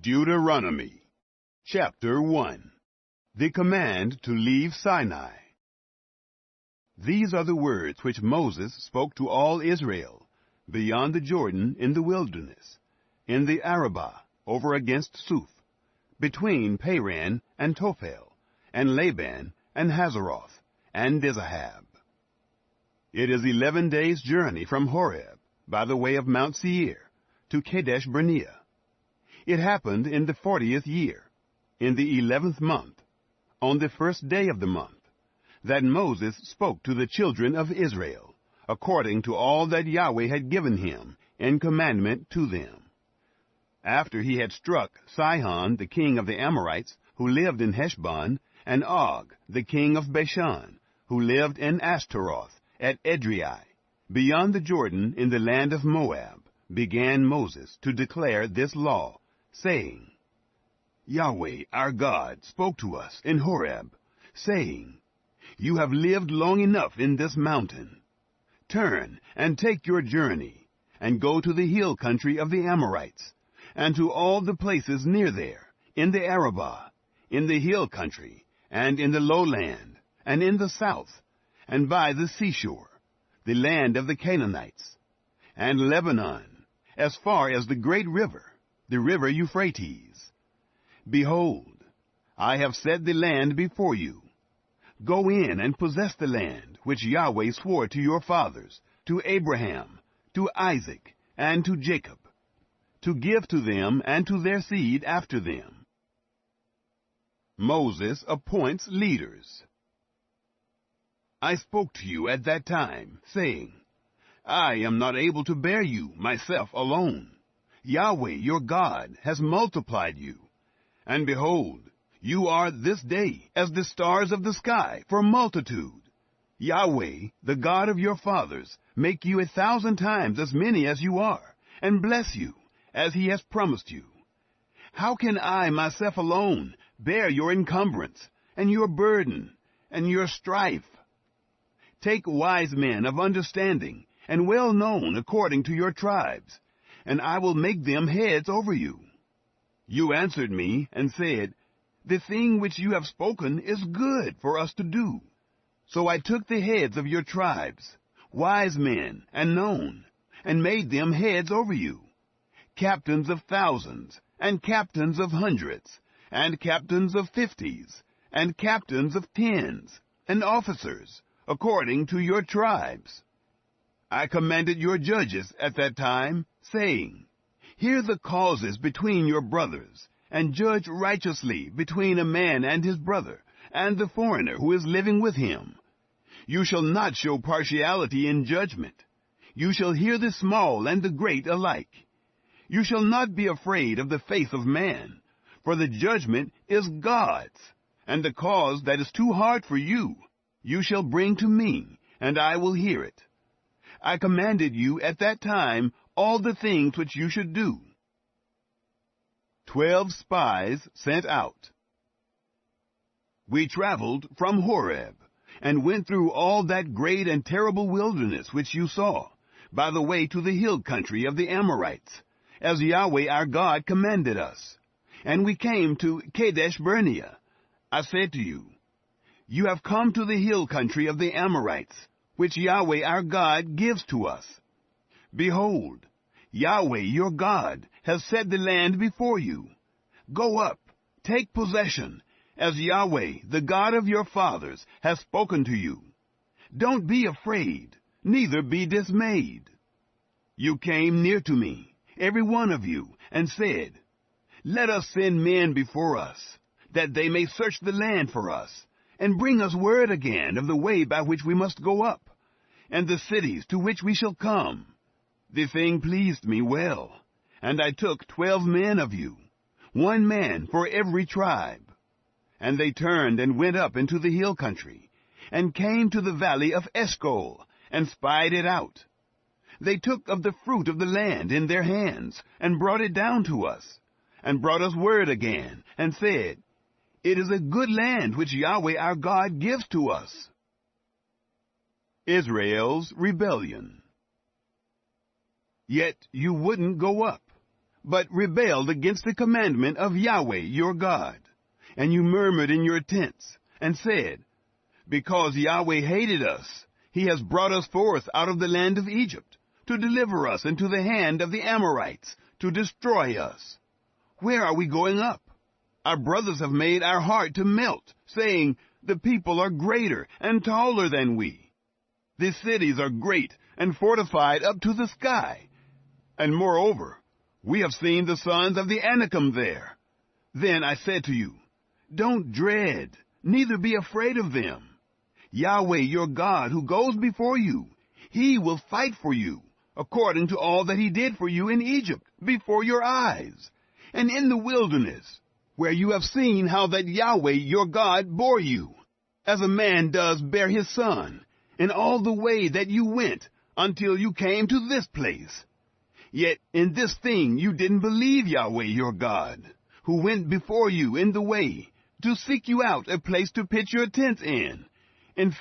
Deuteronomy, chapter 1. The command to leave Sinai. These are the words which Moses spoke to all Israel, beyond the Jordan in the wilderness, in the Arabah, over against Suph, between Paran and Tophel, and Laban, and Hazeroth, and Dizahab. It is 11 days' journey from Horeb, by the way of Mount Seir, to Kadesh Barnea. It happened in the 40th year, in the 11th month, on the first day of the month, that Moses spoke to the children of Israel, according to all that Yahweh had given him in commandment to them. After he had struck Sihon, the king of the Amorites, who lived in Heshbon, and Og, the king of Bashan, who lived in Ashtaroth, at Edrei, beyond the Jordan in the land of Moab, began Moses to declare this law, saying, Yahweh our God spoke to us in Horeb, saying, You have lived long enough in this mountain. Turn and take your journey, and go to the hill country of the Amorites, and to all the places near there, in the Arabah, in the hill country, and in the lowland, and in the south, and by the seashore, the land of the Canaanites, and Lebanon, as far as the great river, the river Euphrates. Behold, I have set the land before you. Go in and possess the land which Yahweh swore to your fathers, to Abraham, to Isaac, and to Jacob, to give to them and to their seed after them. Moses appoints leaders. I spoke to you at that time, saying, I am not able to bear you myself alone. Yahweh your God has multiplied you. And behold, you are this day as the stars of the sky for multitude. Yahweh, the God of your fathers, make you 1,000 times as many as you are, and bless you, as he has promised you. How can I myself alone bear your encumbrance, and your burden, and your strife? Take wise men of understanding, and well known according to your tribes, and I will make them heads over you. You answered me and said, The thing which you have spoken is good for us to do. So I took the heads of your tribes, wise men and known, and made them heads over you, captains of thousands, and captains of hundreds, and captains of 50s, and captains of 10s, and officers, according to your tribes. I commanded your judges at that time, saying, Hear the causes between your brothers, and judge righteously between a man and his brother, and the foreigner who is living with him. You shall not show partiality in judgment. You shall hear the small and the great alike. You shall not be afraid of the face of man, for the judgment is God's, and the cause that is too hard for you, you shall bring to me, and I will hear it. I commanded you at that time all the things which you should do. 12 spies sent out. We traveled from Horeb, and went through all that great and terrible wilderness which you saw, by the way to the hill country of the Amorites, as Yahweh our God commanded us. And we came to Kadesh Barnea. I said to you, You have come to the hill country of the Amorites, which Yahweh our God gives to us. Behold, Yahweh your God has set the land before you. Go up, take possession, as Yahweh, the God of your fathers, has spoken to you. Don't be afraid, neither be dismayed. You came near to me, every one of you, and said, Let us send men before us, that they may search the land for us, and bring us word again of the way by which we must go up, and the cities to which we shall come. The thing pleased me well, and I took 12 men of you, 1 man for every tribe. And they turned and went up into the hill country, and came to the valley of Eshcol, and spied it out. They took of the fruit of the land in their hands, and brought it down to us, and brought us word again, and said, It is a good land which Yahweh our God gives to us. Israel's rebellion. Yet you wouldn't go up, but rebelled against the commandment of Yahweh your God. And you murmured in your tents, and said, Because Yahweh hated us, he has brought us forth out of the land of Egypt, to deliver us into the hand of the Amorites, to destroy us. Where are we going up? Our brothers have made our heart to melt, saying, The people are greater and taller than we. The cities are great and fortified up to the sky. And moreover, we have seen the sons of the Anakim there. Then I said to you, Don't dread, neither be afraid of them. Yahweh your God, who goes before you, he will fight for you, according to all that he did for you in Egypt, before your eyes, and in the wilderness, where you have seen how that Yahweh your God bore you, as a man does bear his son, in all the way that you went, until you came to this place. Yet in this thing you didn't believe Yahweh your God, who went before you in the way, to seek you out a place to pitch your tents in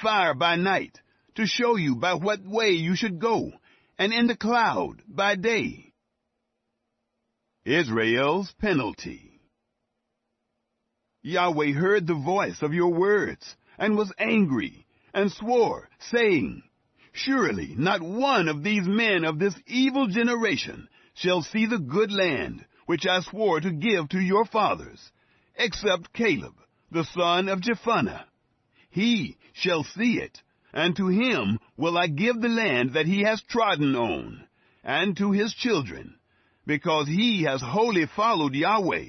fire by night, to show you by what way you should go, and in the cloud by day. Israel's penalty. Yahweh heard the voice of your words, and was angry, and swore, saying, Surely not one of these men of this evil generation shall see the good land, which I swore to give to your fathers, except Caleb, the son of Jephunneh. He shall see it, and to him will I give the land that he has trodden on, and to his children, because he has wholly followed Yahweh.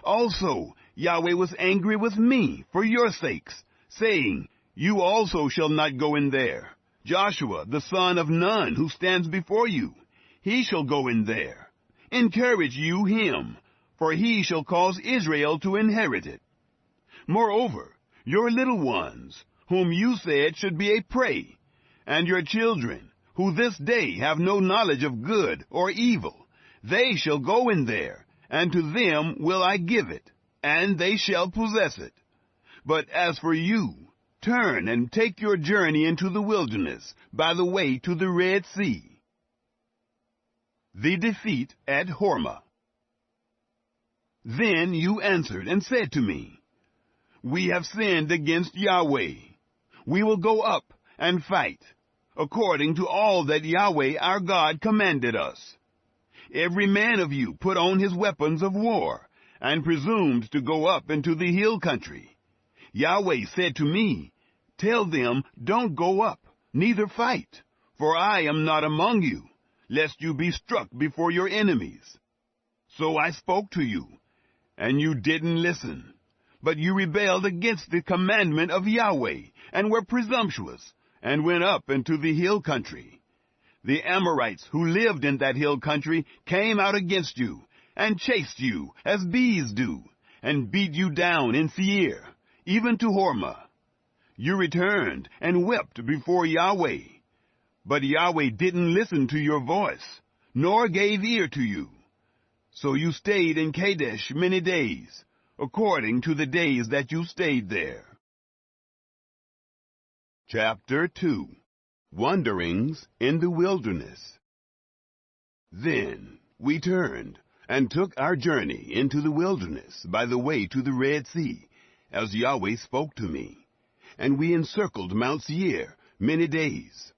Also Yahweh was angry with me for your sakes, saying, You also shall not go in there. Joshua, the son of Nun, who stands before you, he shall go in there. Encourage you him, for he shall cause Israel to inherit it. Moreover, your little ones, whom you said should be a prey, and your children, who this day have no knowledge of good or evil, they shall go in there, and to them will I give it, and they shall possess it. But as for you, turn and take your journey into the wilderness by the way to the Red Sea. The defeat at Hormah. Then you answered and said to me, We have sinned against Yahweh. We will go up and fight, according to all that Yahweh our God commanded us. Every man of you put on his weapons of war, and presumed to go up into the hill country. Yahweh said to me, Tell them, Don't go up, neither fight, for I am not among you, lest you be struck before your enemies. So I spoke to you, and you didn't listen, but you rebelled against the commandment of Yahweh, and were presumptuous, and went up into the hill country. The Amorites who lived in that hill country came out against you, and chased you as bees do, and beat you down in Seir, even to Hormah. You returned and wept before Yahweh. But Yahweh didn't listen to your voice, nor gave ear to you. So you stayed in Kadesh many days, according to the days that you stayed there. Chapter 2. Wanderings in the Wilderness. Then we turned and took our journey into the wilderness by the way to the Red Sea, as Yahweh spoke to me. And we encircled Mount Seir many days.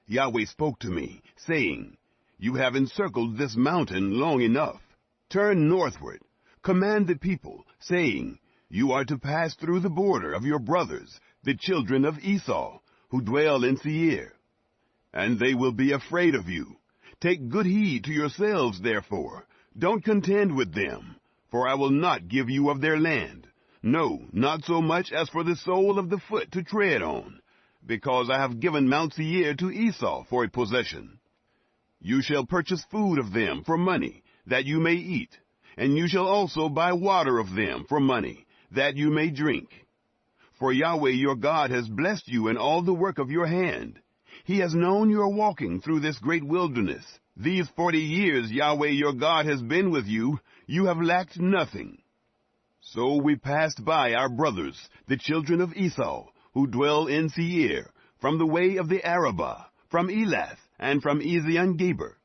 Yahweh spoke to me, saying, You have encircled this mountain long enough. Turn northward, command the people, saying, You are to pass through the border of your brothers, the children of Esau, who dwell in Seir. And they will be afraid of you. Take good heed to yourselves, therefore. Don't contend with them, for I will not give you of their land. No, not so much as for the sole of the foot to tread on, because I have given Mount Seir to Esau for a possession. You shall purchase food of them for money, that you may eat, and you shall also buy water of them for money, that you may drink. For Yahweh your God has blessed you in all the work of your hand. He has known your walking through this great wilderness. These 40 years Yahweh your God has been with you, you have lacked nothing. So we passed by our brothers, the children of Esau, who dwell in Seir, from the way of the Arabah, from Elath, and from Ezion-Geber.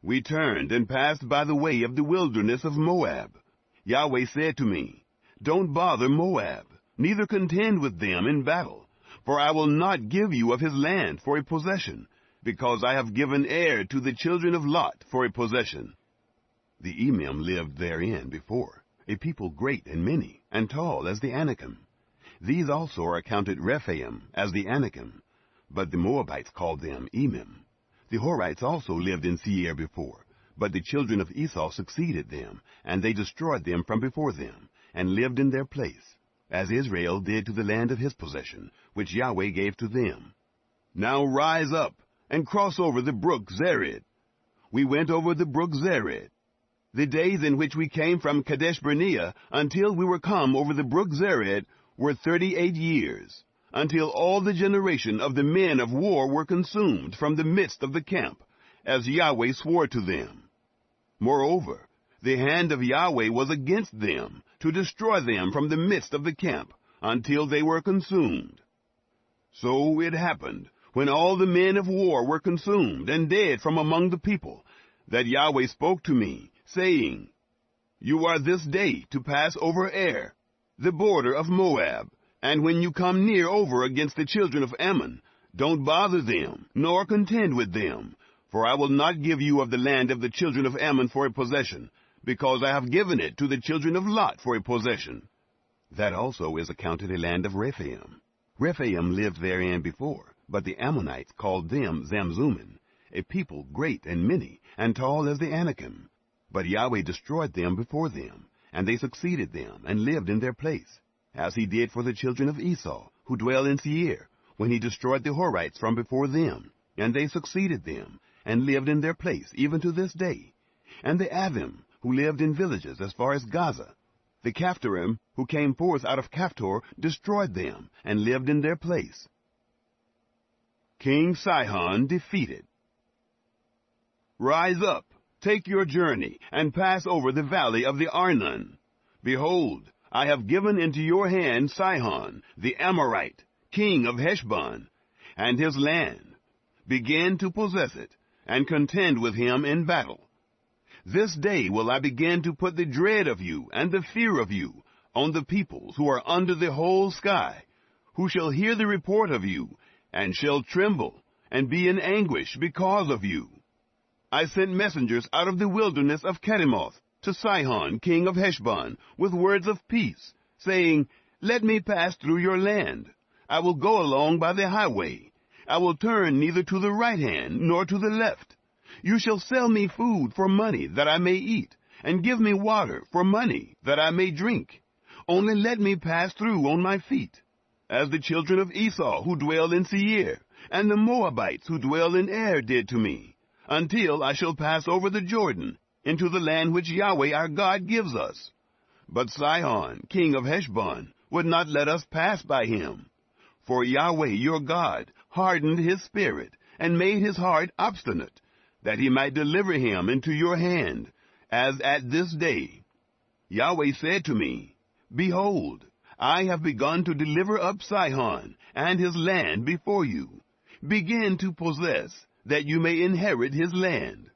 We turned and passed by the way of the wilderness of Moab. Yahweh said to me, Don't bother Moab, neither contend with them in battle, for I will not give you of his land for a possession, because I have given Ar to the children of Lot for a possession. The Emim lived therein before, a people great and many, and tall as the Anakim. These also are accounted Rephaim as the Anakim, but the Moabites called them Emim. The Horites also lived in Seir before, but the children of Esau succeeded them, and they destroyed them from before them, and lived in their place, as Israel did to the land of his possession, which Yahweh gave to them. Now rise up, and cross over the brook Zered. We went over the brook Zered. The days in which we came from Kadesh-Barnea until we were come over the brook Zered were 38 years, until all the generation of the men of war were consumed from the midst of the camp, as Yahweh swore to them. Moreover, the hand of Yahweh was against them, to destroy them from the midst of the camp, until they were consumed. So it happened, when all the men of war were consumed and dead from among the people, that Yahweh spoke to me, saying, You are this day to pass over Ar, the border of Moab, and when you come near over against the children of Ammon, don't bother them, nor contend with them, for I will not give you of the land of the children of Ammon for a possession, because I have given it to the children of Lot for a possession. That also is accounted a land of Rephaim. Rephaim lived therein before, but the Ammonites called them Zamzummim, a people great and many, and tall as the Anakim. But Yahweh destroyed them before them, and they succeeded them, and lived in their place, as he did for the children of Esau, who dwell in Seir, when he destroyed the Horites from before them, and they succeeded them, and lived in their place, even to this day. And the Avim, who lived in villages as far as Gaza, the Caphtorim, who came forth out of Caphtor, destroyed them, and lived in their place. King Sihon defeated. Rise up, take your journey, and pass over the valley of the Arnon. Behold, I have given into your hand Sihon, the Amorite, king of Heshbon, and his land. Begin to possess it, and contend with him in battle. This day will I begin to put the dread of you and the fear of you on the peoples who are under the whole sky, who shall hear the report of you, and shall tremble, and be in anguish because of you. I sent messengers out of the wilderness of Kedemoth to Sihon, king of Heshbon, with words of peace, saying, Let me pass through your land. I will go along by the highway. I will turn neither to the right hand nor to the left. You shall sell me food for money that I may eat, and give me water for money that I may drink. Only let me pass through on my feet, as the children of Esau who dwell in Seir, and the Moabites who dwell in Ar did to me, until I shall pass over the Jordan, into the land which Yahweh our God gives us. But Sihon, king of Heshbon, would not let us pass by him. For Yahweh your God hardened his spirit, and made his heart obstinate, that he might deliver him into your hand, as at this day. Yahweh said to me, Behold, I have begun to deliver up Sihon and his land before you. Begin to possess, that you may inherit his land.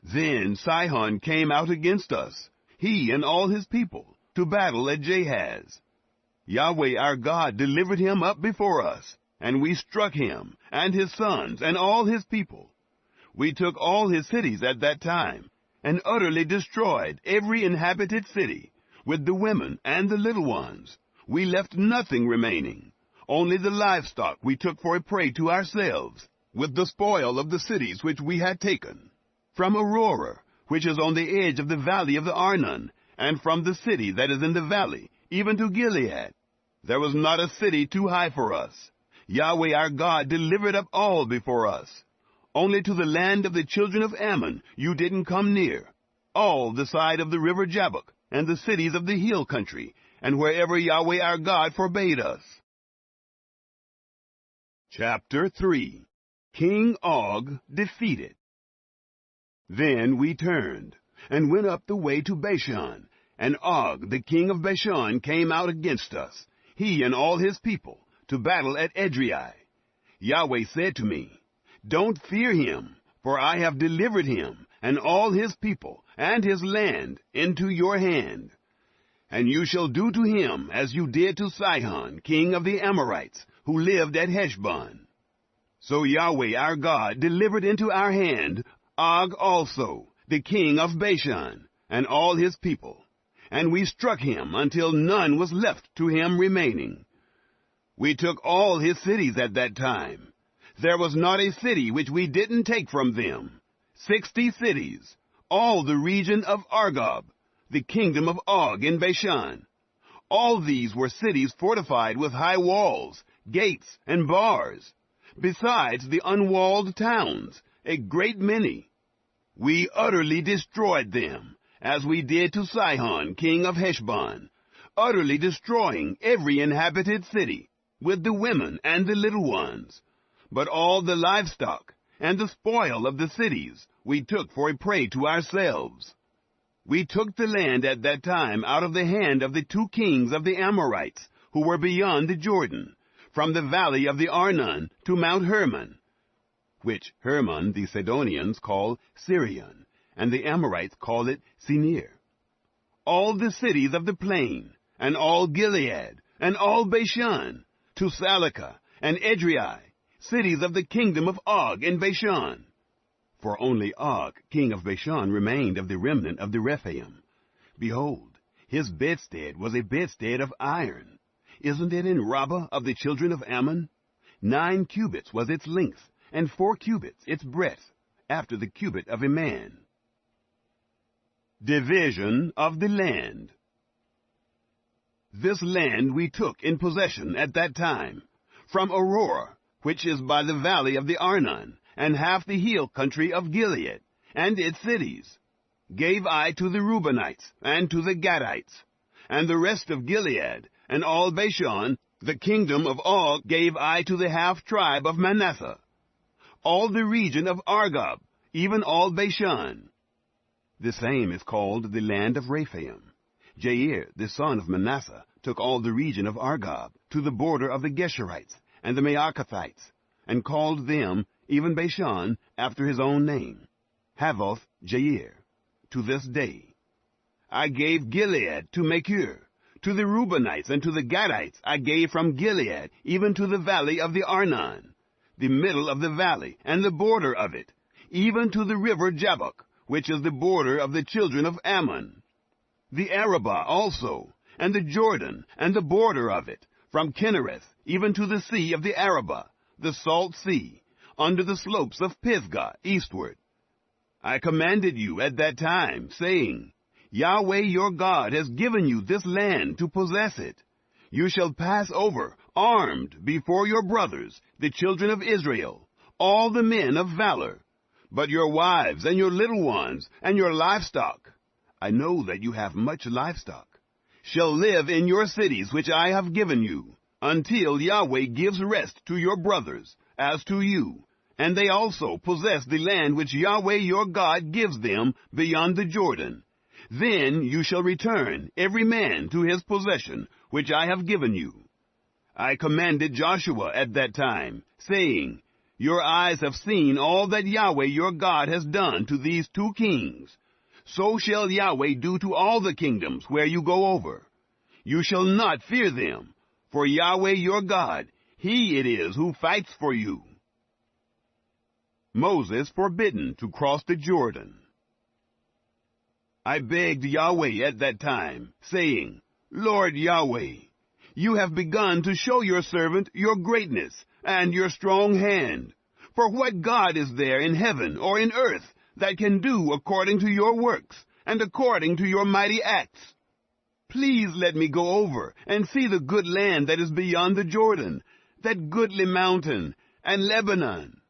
Then Sihon came out against us, he and all his people, to battle at Jahaz. Yahweh our God delivered him up before us, and we struck him, and his sons, and all his people. We took all his cities at that time, and utterly destroyed every inhabited city, with the women and the little ones. We left nothing remaining. Only the livestock we took for a prey to ourselves, with the spoil of the cities which we had taken. From Aurora, which is on the edge of the valley of the Arnon, and from the city that is in the valley, even to Gilead, there was not a city too high for us. Yahweh our God delivered up all before us. Only to the land of the children of Ammon you didn't come near, all the side of the river Jabbok, and the cities of the hill country, and wherever Yahweh our God forbade us. Chapter 3. King Og defeated. Then we turned, and went up the way to Bashan, and Og the king of Bashan came out against us, he and all his people, to battle at Edrei. Yahweh said to me, Don't fear him, for I have delivered him, and all his people, and his land into your hand. And you shall do to him as you did to Sihon, king of the Amorites, who lived at Heshbon. So Yahweh our God delivered into our hand Og also, the king of Bashan, and all his people. And we struck him until none was left to him remaining. We took all his cities at that time. There was not a city which we didn't take from them. 60 cities, all the region of Argob, the kingdom of Og in Bashan. All these were cities fortified with high walls, gates, and bars, besides the unwalled towns, a great many. We utterly destroyed them, as we did to Sihon, king of Heshbon, utterly destroying every inhabited city, with the women and the little ones. But all the livestock and the spoil of the cities we took for a prey to ourselves. We took the land at that time out of the hand of the 2 kings of the Amorites, who were beyond the Jordan, from the valley of the Arnon to Mount Hermon, which Hermon the Sidonians call Sirion, and the Amorites call it Senir. All the cities of the plain, and all Gilead, and all Bashan, to Salakah and Edrei, cities of the kingdom of Og in Bashan. For only Og, king of Bashan, remained of the remnant of the Rephaim. Behold, his bedstead was a bedstead of iron. Isn't it in Rabbah of the children of Ammon? 9 cubits was its length, and 4 cubits its breadth, after the cubit of a man. Division of the land. This land we took in possession at that time, from Aurora, which is by the valley of the Arnon, and half the hill country of Gilead, and its cities, gave I to the Reubenites, and to the Gadites, and the rest of Gilead, and all Bashan, the kingdom of Og, gave I to the half-tribe of Manasseh, all the region of Argob, even all Bashan. The same is called the land of Rephaim. Jair, the son of Manasseh, took all the region of Argob, to the border of the Geshurites, and the Maacathites, and called them, even Bashan, after his own name, Havoth Jair, to this day. I gave Gilead to Machir. To the Reubenites and to the Gadites I gave from Gilead, even to the valley of the Arnon, the middle of the valley, and the border of it, even to the river Jabbok, which is the border of the children of Ammon. The Arabah also, and the Jordan, and the border of it, from Kinnereth, even to the sea of the Arabah, the salt sea, under the slopes of Pisgah, eastward. I commanded you at that time, saying, Yahweh your God has given you this land to possess it. You shall pass over, armed, before your brothers, the children of Israel, all the men of valor. But your wives, and your little ones, and your livestock, I know that you have much livestock, shall live in your cities which I have given you, until Yahweh gives rest to your brothers, as to you, and they also possess the land which Yahweh your God gives them beyond the Jordan. Then you shall return, every man to his possession, which I have given you. I commanded Joshua at that time, saying, Your eyes have seen all that Yahweh your God has done to these 2 kings. So shall Yahweh do to all the kingdoms where you go over. You shall not fear them, for Yahweh your God, he it is who fights for you. Moses forbidden to cross the Jordan. I begged Yahweh at that time, saying, Lord Yahweh, you have begun to show your servant your greatness and your strong hand. For what God is there in heaven or in earth that can do according to your works and according to your mighty acts? Please let me go over and see the good land that is beyond the Jordan, that goodly mountain, and Lebanon.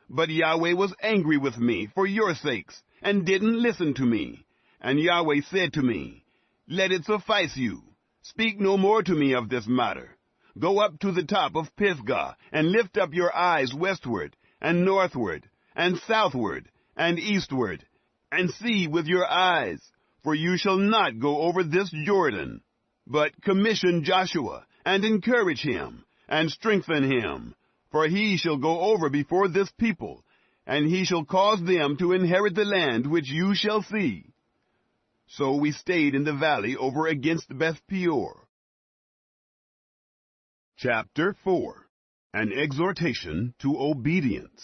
But Yahweh was angry with me for your sakes, and didn't listen to me. And Yahweh said to me, Let it suffice you. Speak no more to me of this matter. Go up to the top of Pisgah, and lift up your eyes westward, and northward, and southward, and eastward, and see with your eyes, for you shall not go over this Jordan. But commission Joshua, and encourage him, and strengthen him, for he shall go over before this people, and he shall cause them to inherit the land which you shall see. So we stayed in the valley over against Beth Peor. Chapter 4. An Exhortation to Obedience.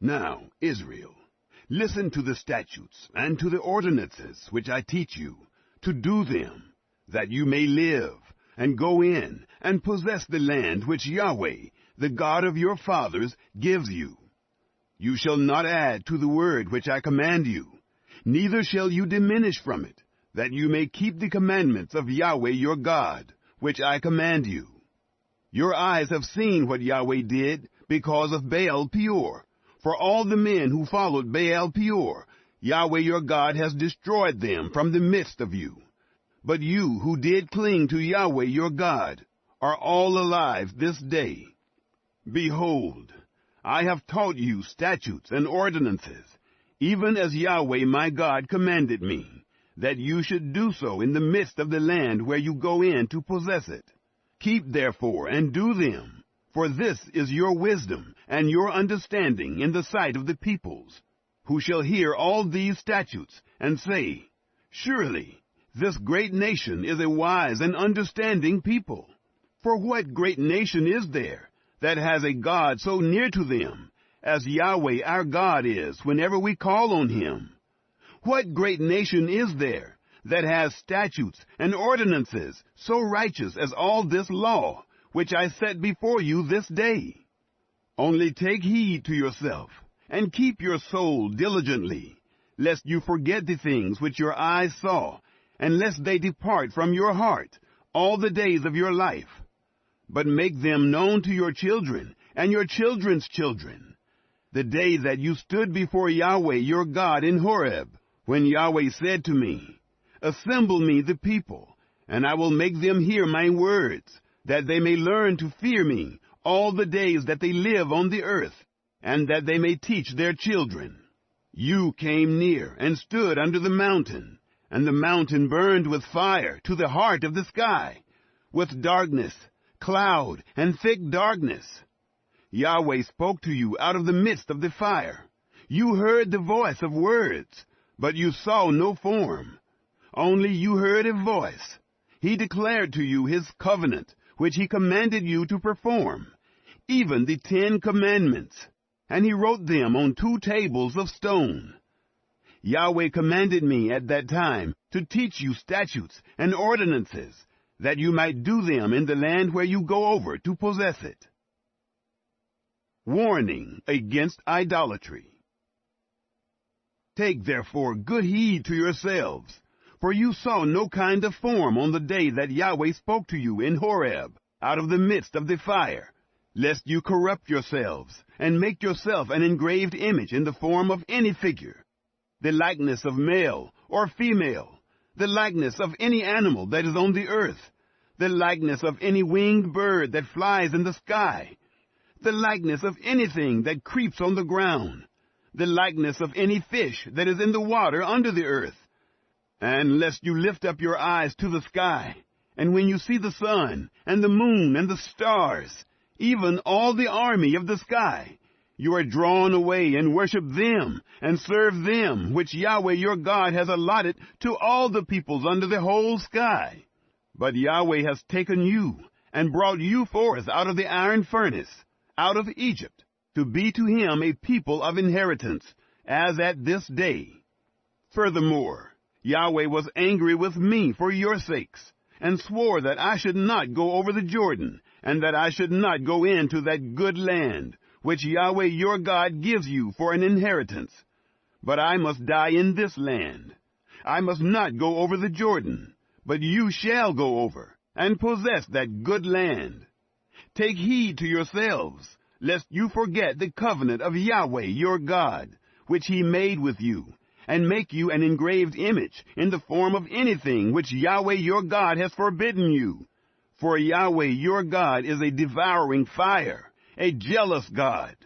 Now, Israel, listen to the statutes and to the ordinances which I teach you, to do them, that you may live, and go in, and possess the land which Yahweh, the God of your fathers, gives you. You shall not add to the word which I command you, neither shall you diminish from it, that you may keep the commandments of Yahweh your God, which I command you. Your eyes have seen what Yahweh did because of Baal Peor. For all the men who followed Baal Peor, Yahweh your God has destroyed them from the midst of you. But you who did cling to Yahweh your God are all alive this day. Behold, I have taught you statutes and ordinances, even as Yahweh my God commanded me, that you should do so in the midst of the land where you go in to possess it. Keep therefore and do them, for this is your wisdom and your understanding in the sight of the peoples, who shall hear all these statutes and say, Surely this great nation is a wise and understanding people. For what great nation is there that has a God so near to them as Yahweh our God is whenever we call on him? What great nation is there that has statutes and ordinances so righteous as all this law, which I set before you this day? Only take heed to yourself, and keep your soul diligently, lest you forget the things which your eyes saw, and lest they depart from your heart all the days of your life. But make them known to your children and your children's children, the day that you stood before Yahweh your God in Horeb, when Yahweh said to me, Assemble me the people, and I will make them hear my words, that they may learn to fear me all the days that they live on the earth, and that they may teach their children. You came near and stood under the mountain, and the mountain burned with fire to the heart of the sky, with darkness, cloud, and thick darkness. Yahweh spoke to you out of the midst of the fire. You heard the voice of words, but you saw no form. Only you heard a voice. He declared to you his covenant, which he commanded you to perform, even the 10 Commandments, and he wrote them on 2 tables of stone. Yahweh commanded me at that time to teach you statutes and ordinances, that you might do them in the land where you go over to possess it. Warning against idolatry. Take therefore good heed to yourselves, for you saw no kind of form on the day that Yahweh spoke to you in Horeb, out of the midst of the fire, lest you corrupt yourselves, and make yourself an engraved image in the form of any figure, the likeness of male or female, the likeness of any animal that is on the earth, the likeness of any winged bird that flies in the sky, the likeness of anything that creeps on the ground, the likeness of any fish that is in the water under the earth. And lest you lift up your eyes to the sky, and when you see the sun, and the moon, and the stars, even all the army of the sky, you are drawn away and worship them, and serve them, which Yahweh your God has allotted to all the peoples under the whole sky. But Yahweh has taken you, and brought you forth out of the iron furnace, out of Egypt, to be to him a people of inheritance, as at this day. Furthermore, Yahweh was angry with me for your sakes, and swore that I should not go over the Jordan, and that I should not go into that good land, which Yahweh your God gives you for an inheritance. But I must die in this land. I must not go over the Jordan, but you shall go over, and possess that good land. Take heed to yourselves, lest you forget the covenant of Yahweh your God, which he made with you, and make you an engraved image in the form of anything which Yahweh your God has forbidden you. For Yahweh your God is a devouring fire, a jealous God.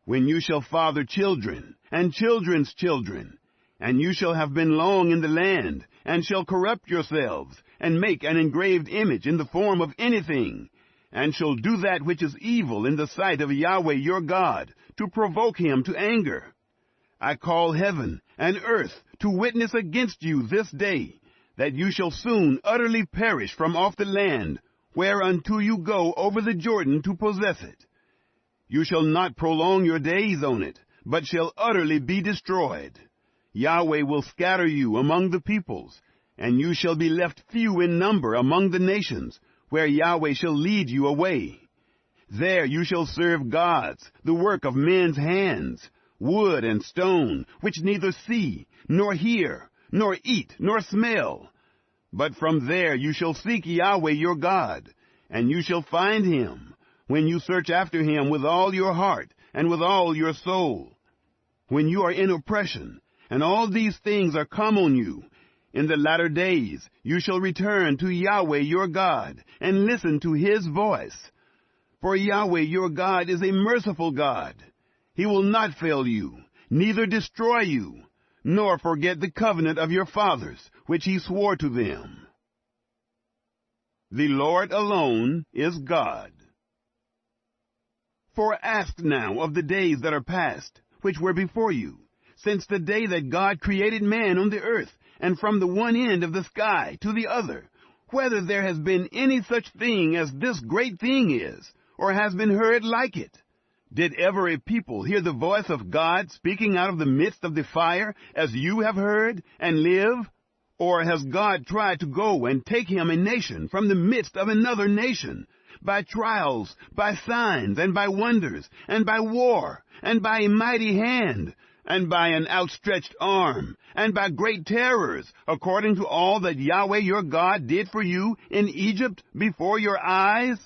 When you shall father children, and children's children, and you shall have been long in the land, and shall corrupt yourselves, and make an engraved image in the form of anything, and shall do that which is evil in the sight of Yahweh your God, to provoke him to anger, I call heaven and earth to witness against you this day, that you shall soon utterly perish from off the land, whereunto you go over the Jordan to possess it. You shall not prolong your days on it, but shall utterly be destroyed. Yahweh will scatter you among the peoples, and you shall be left few in number among the nations, where Yahweh shall lead you away. There you shall serve gods, the work of men's hands, wood and stone, which neither see, nor hear, nor eat, nor smell. But from there you shall seek Yahweh your God, and you shall find him, when you search after him with all your heart and with all your soul. When you are in oppression, and all these things are come on you, in the latter days you shall return to Yahweh your God, and listen to his voice. For Yahweh your God is a merciful God. He will not fail you, neither destroy you, nor forget the covenant of your fathers, which he swore to them. The Lord alone is God. For ask now of the days that are past, which were before you, since the day that God created man on the earth, and from the one end of the sky to the other, whether there has been any such thing as this great thing is, or has been heard like it. Did ever a people hear the voice of God speaking out of the midst of the fire, as you have heard, and live? Or has God tried to go and take him a nation from the midst of another nation, by trials, by signs, and by wonders, and by war, and by a mighty hand, and by an outstretched arm, and by great terrors, according to all that Yahweh your God did for you in Egypt before your eyes?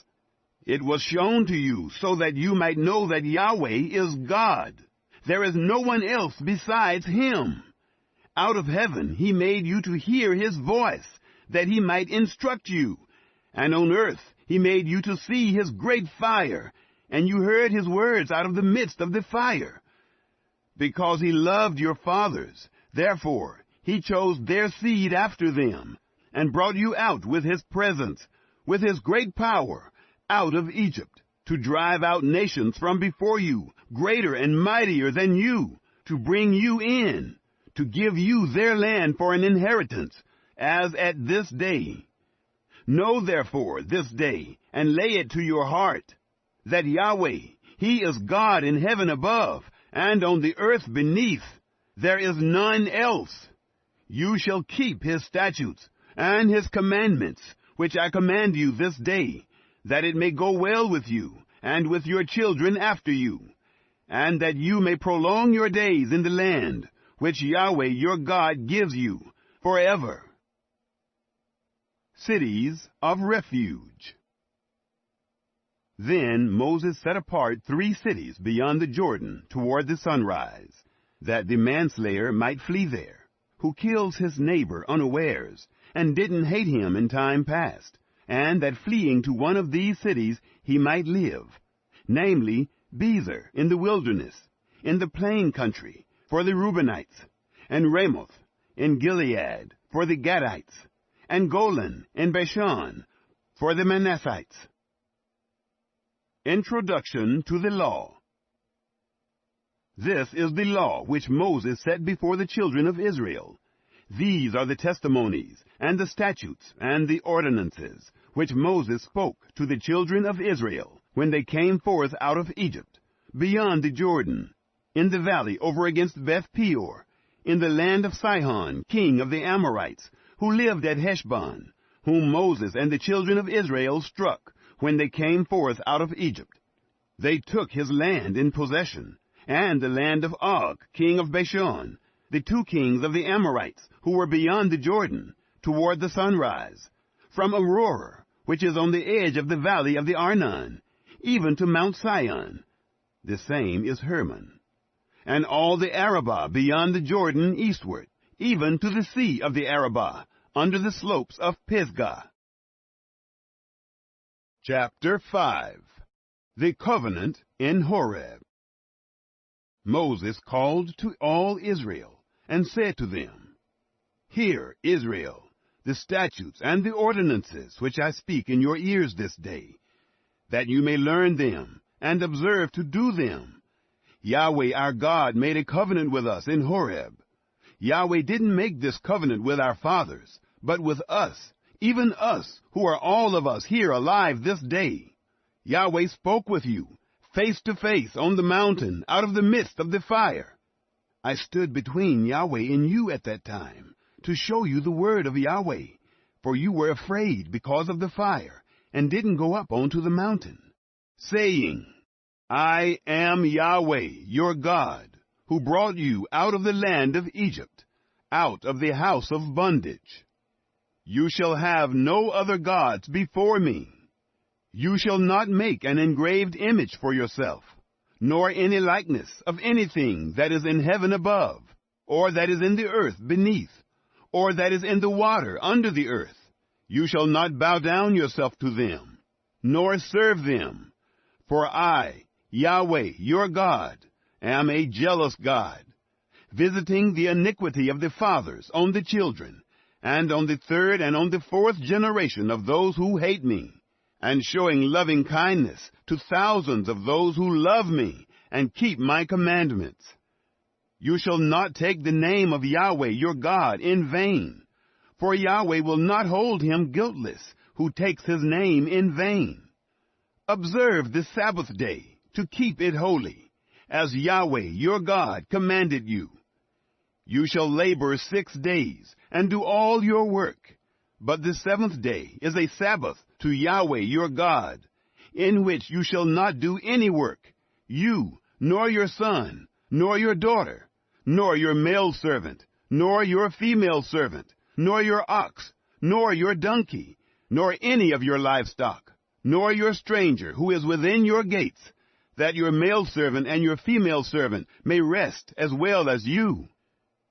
It was shown to you, so that you might know that Yahweh is God. There is no one else besides him. Out of heaven he made you to hear his voice, that he might instruct you. And on earth he made you to see his great fire, and you heard his words out of the midst of the fire. Because he loved your fathers, therefore he chose their seed after them, and brought you out with his presence, with his great power, out of Egypt, to drive out nations from before you, greater and mightier than you, to bring you in, to give you their land for an inheritance, as at this day. Know therefore this day, and lay it to your heart, that Yahweh, he is God in heaven above, and on the earth beneath. There is none else. You shall keep his statutes and his commandments, which I command you this day, that it may go well with you, and with your children after you, and that you may prolong your days in the land, which Yahweh your God gives you forever. Cities of Refuge. Then Moses set apart 3 cities beyond the Jordan toward the sunrise, that the manslayer might flee there, who kills his neighbor unawares, and didn't hate him in time past, and that fleeing to one of these cities he might live, namely Bezer in the wilderness, in the plain country, for the Reubenites, and Ramoth in Gilead, for the Gadites, and Golan in Bashan, for the Manassites. Introduction to the Law. This is the law which Moses set before the children of Israel. These are the testimonies, and the statutes, and the ordinances, which Moses spoke to the children of Israel, when they came forth out of Egypt, beyond the Jordan, in the valley over against Beth-peor, in the land of Sihon, king of the Amorites, who lived at Heshbon, whom Moses and the children of Israel struck, when they came forth out of Egypt. They took his land in possession, and the land of Og, king of Bashan, the 2 kings of the Amorites, who were beyond the Jordan, toward the sunrise, from Aurora, which is on the edge of the valley of the Arnon, even to Mount Sion. The same is Hermon. And all the Arabah beyond the Jordan eastward, even to the sea of the Arabah, under the slopes of Pisgah. Chapter 5. The Covenant in Horeb. Moses called to all Israel, and said to them, Hear, Israel, the statutes and the ordinances which I speak in your ears this day, that you may learn them, and observe to do them. Yahweh our God made a covenant with us in Horeb. Yahweh didn't make this covenant with our fathers, but with us, even us, who are all of us here alive this day. Yahweh spoke with you, face to face, on the mountain, out of the midst of the fire. I stood between Yahweh and you at that time, to show you the word of Yahweh, for you were afraid because of the fire, and didn't go up onto the mountain, saying, I am Yahweh, your God, who brought you out of the land of Egypt, out of the house of bondage. You shall have no other gods before me. You shall not make an engraved image for yourself, nor any likeness of anything that is in heaven above, or that is in the earth beneath, or that is in the water under the earth. You shall not bow down yourself to them, nor serve them. For I, Yahweh, your God, am a jealous God, visiting the iniquity of the fathers on the children, and on the third and on the fourth generation of those who hate me, and showing loving kindness to thousands of those who love me and keep my commandments. You shall not take the name of Yahweh your God in vain, for Yahweh will not hold him guiltless who takes his name in vain. Observe the Sabbath day to keep it holy, as Yahweh your God commanded you. You shall labor 6 days and do all your work, but the seventh day is a Sabbath to Yahweh your God, in which you shall not do any work, you, nor your son, nor your daughter, nor your male servant, nor your female servant, nor your ox, nor your donkey, nor any of your livestock, nor your stranger who is within your gates, that your male servant and your female servant may rest as well as you.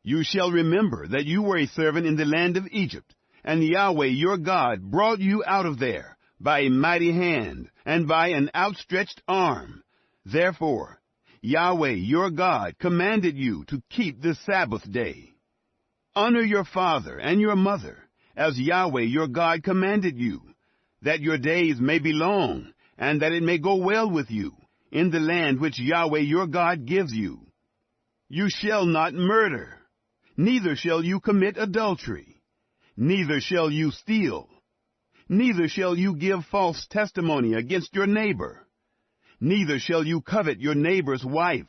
You shall remember that you were a servant in the land of Egypt, and Yahweh your God brought you out of there by a mighty hand and by an outstretched arm. Therefore, Yahweh your God commanded you to keep the Sabbath day. Honor your father and your mother, as Yahweh your God commanded you, that your days may be long, and that it may go well with you in the land which Yahweh your God gives you. You shall not murder, neither shall you commit adultery, neither shall you steal, neither shall you give false testimony against your neighbor, neither shall you covet your neighbor's wife,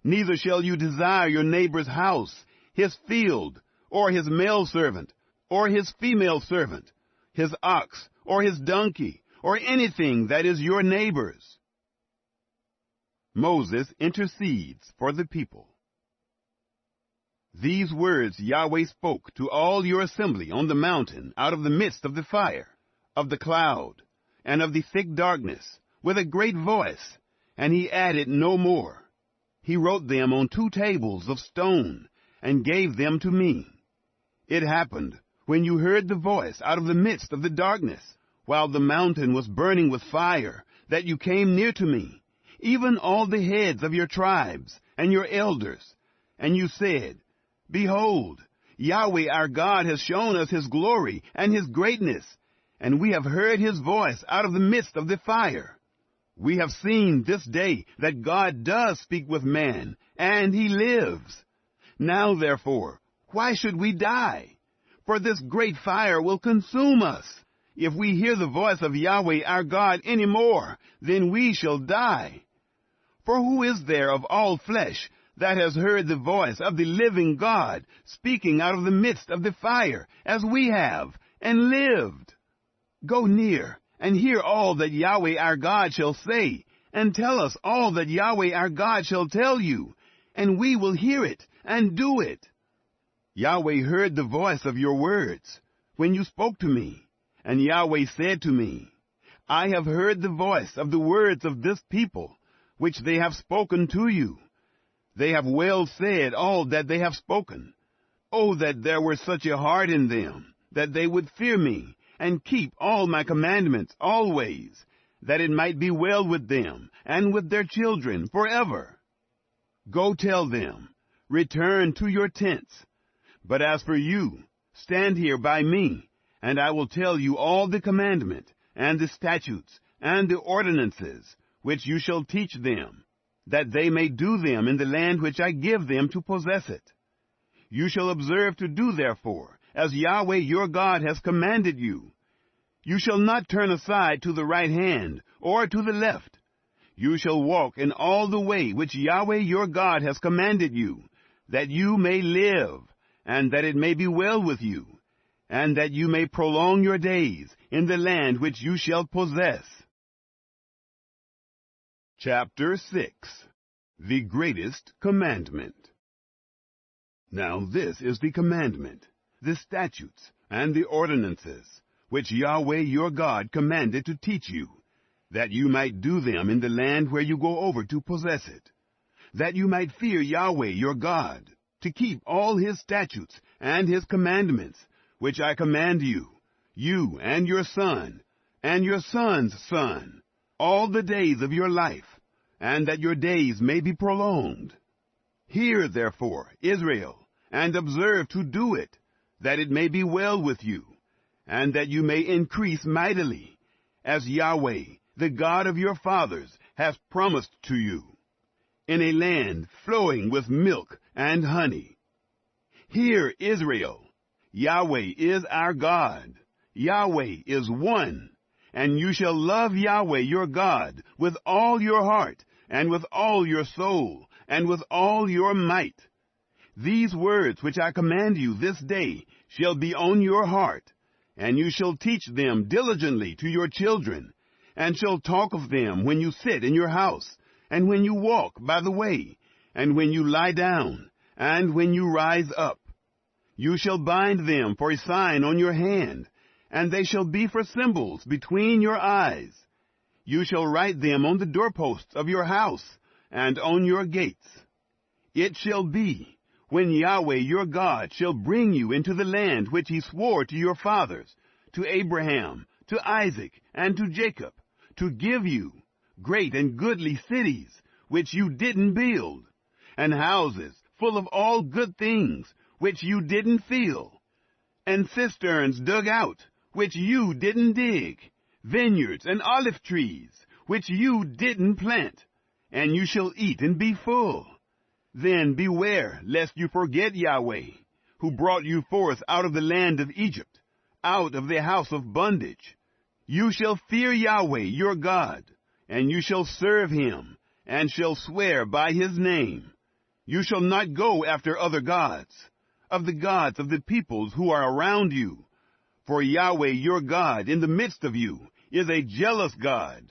neither shall you desire your neighbor's house, his field, or his male servant, or his female servant, his ox, or his donkey, or anything that is your neighbor's. Moses intercedes for the people. These words Yahweh spoke to all your assembly on the mountain out of the midst of the fire, of the cloud, and of the thick darkness, with a great voice, and he added no more. He wrote them on 2 tables of stone, and gave them to me. It happened, when you heard the voice out of the midst of the darkness, while the mountain was burning with fire, that you came near to me, even all the heads of your tribes, and your elders, and you said, Behold, Yahweh our God has shown us his glory and his greatness, and we have heard his voice out of the midst of the fire. We have seen this day that God does speak with man, and he lives. Now, therefore, why should we die? For this great fire will consume us. If we hear the voice of Yahweh our God any more, then we shall die. For who is there of all flesh that has heard the voice of the living God speaking out of the midst of the fire, as we have, and lived? Go near, and hear all that Yahweh our God shall say, and tell us all that Yahweh our God shall tell you, and we will hear it, and do it. Yahweh heard the voice of your words, when you spoke to me, and Yahweh said to me, I have heard the voice of the words of this people, which they have spoken to you. They have well said all that they have spoken. Oh, that there were such a heart in them, that they would fear me, and keep all my commandments always, that it might be well with them, and with their children forever. Go tell them, return to your tents. But as for you, stand here by me, and I will tell you all the commandment, and the statutes, and the ordinances, which you shall teach them, that they may do them in the land which I give them to possess it. You shall observe to do therefore, as Yahweh your God has commanded you. You shall not turn aside to the right hand, or to the left. You shall walk in all the way which Yahweh your God has commanded you, that you may live, and that it may be well with you, and that you may prolong your days in the land which you shall possess. Chapter 6. The Greatest Commandment. Now this is the commandment, the statutes, and the ordinances, which Yahweh your God commanded to teach you, that you might do them in the land where you go over to possess it, that you might fear Yahweh your God, to keep all his statutes and his commandments, which I command you, you and your son, and your son's son, all the days of your life, and that your days may be prolonged. Hear, therefore, Israel, and observe to do it, that it may be well with you, and that you may increase mightily, as Yahweh, the God of your fathers, has promised to you, in a land flowing with milk and honey. Hear, Israel, Yahweh is our God, Yahweh is one, and you shall love Yahweh your God with all your heart, and with all your soul, and with all your might. These words which I command you this day shall be on your heart, and you shall teach them diligently to your children, and shall talk of them when you sit in your house, and when you walk by the way, and when you lie down, and when you rise up. You shall bind them for a sign on your hand, and they shall be for symbols between your eyes. You shall write them on the doorposts of your house, and on your gates. It shall be, when Yahweh your God shall bring you into the land which he swore to your fathers, to Abraham, to Isaac, and to Jacob, to give you great and goodly cities, which you didn't build, and houses full of all good things, which you didn't fill, and cisterns dug out, which you didn't dig, vineyards and olive trees, which you didn't plant, and you shall eat and be full. Then beware lest you forget Yahweh, who brought you forth out of the land of Egypt, out of the house of bondage. You shall fear Yahweh your God, and you shall serve him, and shall swear by his name. You shall not go after other gods, of the gods of the peoples who are around you. For Yahweh your God in the midst of you is a jealous God,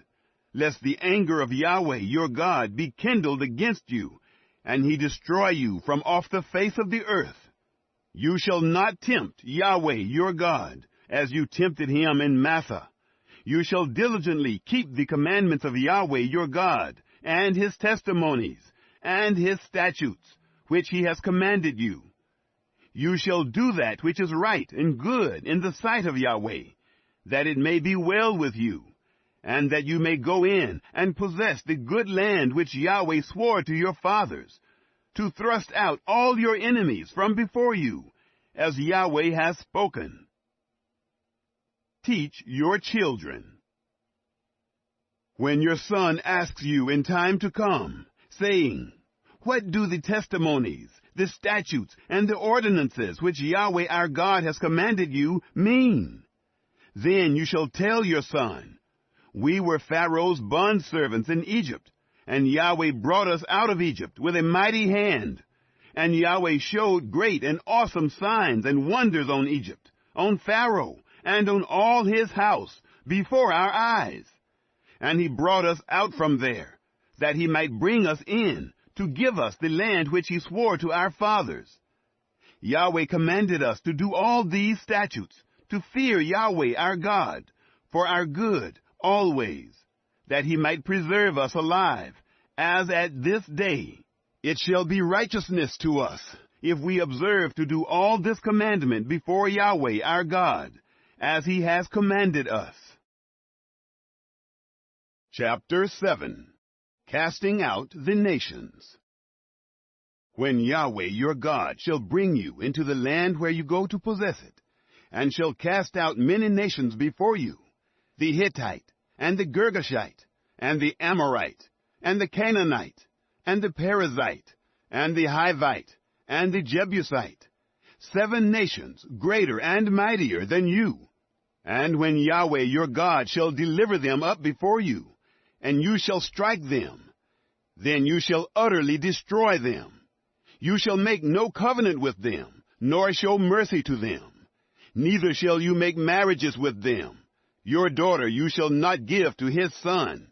lest the anger of Yahweh your God be kindled against you, and he destroy you from off the face of the earth. You shall not tempt Yahweh your God, as you tempted him in Massah. You shall diligently keep the commandments of Yahweh your God, and his testimonies, and his statutes, which he has commanded you. You shall do that which is right and good in the sight of Yahweh, that it may be well with you, and that you may go in and possess the good land which Yahweh swore to your fathers, to thrust out all your enemies from before you, as Yahweh has spoken. Teach your children. When your son asks you in time to come, saying, What do the testimonies, the statutes, and the ordinances which Yahweh our God has commanded you mean? Then you shall tell your son, We were Pharaoh's bondservants in Egypt, and Yahweh brought us out of Egypt with a mighty hand. And Yahweh showed great and awesome signs and wonders on Egypt, on Pharaoh, and on all his house, before our eyes. And he brought us out from there, that he might bring us in, to give us the land which he swore to our fathers. Yahweh commanded us to do all these statutes, to fear Yahweh our God, for our good always, that he might preserve us alive, as at this day. It shall be righteousness to us, if we observe to do all this commandment before Yahweh our God, as he has commanded us. Chapter 7. Casting out the nations. When Yahweh your God shall bring you into the land where you go to possess it, and shall cast out many nations before you, the Hittite, and the Girgashite, and the Amorite, and the Canaanite, and the Perizzite, and the Hivite, and the Jebusite, 7 nations greater and mightier than you. And when Yahweh your God shall deliver them up before you, and you shall strike them, then you shall utterly destroy them. You shall make no covenant with them, nor show mercy to them. Neither shall you make marriages with them. Your daughter you shall not give to his son,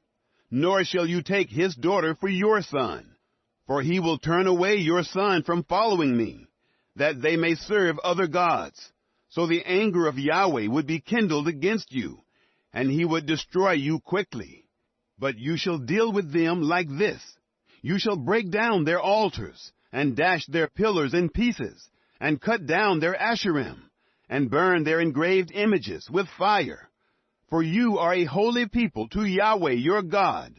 nor shall you take his daughter for your son. For he will turn away your son from following me, that they may serve other gods. So the anger of Yahweh would be kindled against you, and he would destroy you quickly. But you shall deal with them like this. You shall break down their altars, and dash their pillars in pieces, and cut down their Asherim, and burn their engraved images with fire. For you are a holy people to Yahweh your God.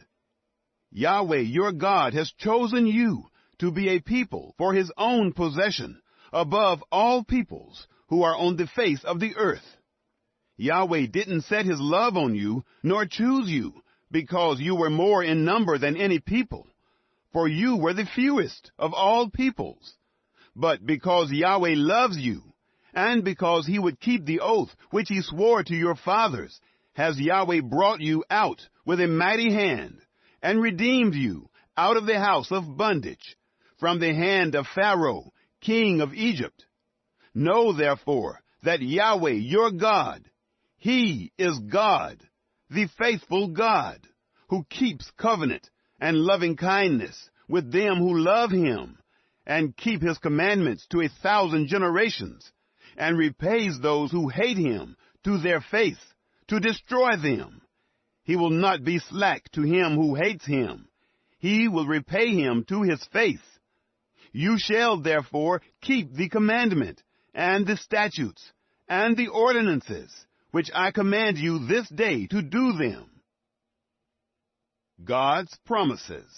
Yahweh your God has chosen you to be a people for his own possession, above all peoples who are on the face of the earth. Yahweh didn't set his love on you, nor choose you, because you were more in number than any people, for you were the fewest of all peoples. But because Yahweh loves you, and because he would keep the oath which he swore to your fathers, has Yahweh brought you out with a mighty hand, and redeemed you out of the house of bondage, from the hand of Pharaoh, king of Egypt. Know therefore that Yahweh your God, he is God, the faithful God, who keeps covenant and loving kindness with them who love him, and keep his commandments to 1,000 generations, and repays those who hate him to their face, to destroy them. He will not be slack to him who hates him. He will repay him to his face. You shall therefore keep the commandment, and the statutes, and the ordinances, which I command you this day to do them. God's promises.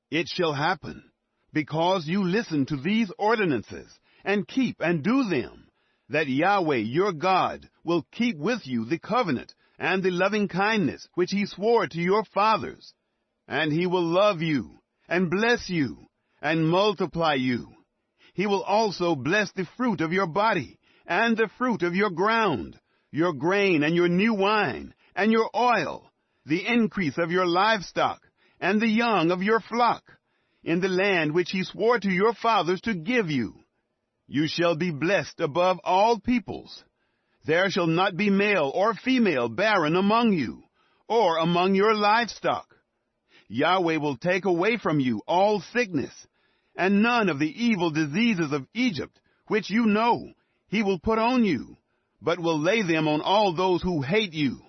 It shall happen, because you listen to these ordinances, and keep and do them, that Yahweh your God will keep with you the covenant and the loving kindness which he swore to your fathers. And he will love you, and bless you, and multiply you. He will also bless the fruit of your body, and the fruit of your ground, your grain and your new wine, and your oil, the increase of your livestock, and the young of your flock, in the land which he swore to your fathers to give you. You shall be blessed above all peoples. There shall not be male or female barren among you, or among your livestock. Yahweh will take away from you all sickness, and none of the evil diseases of Egypt, which you know, he will put on you, but will lay them on all those who hate you.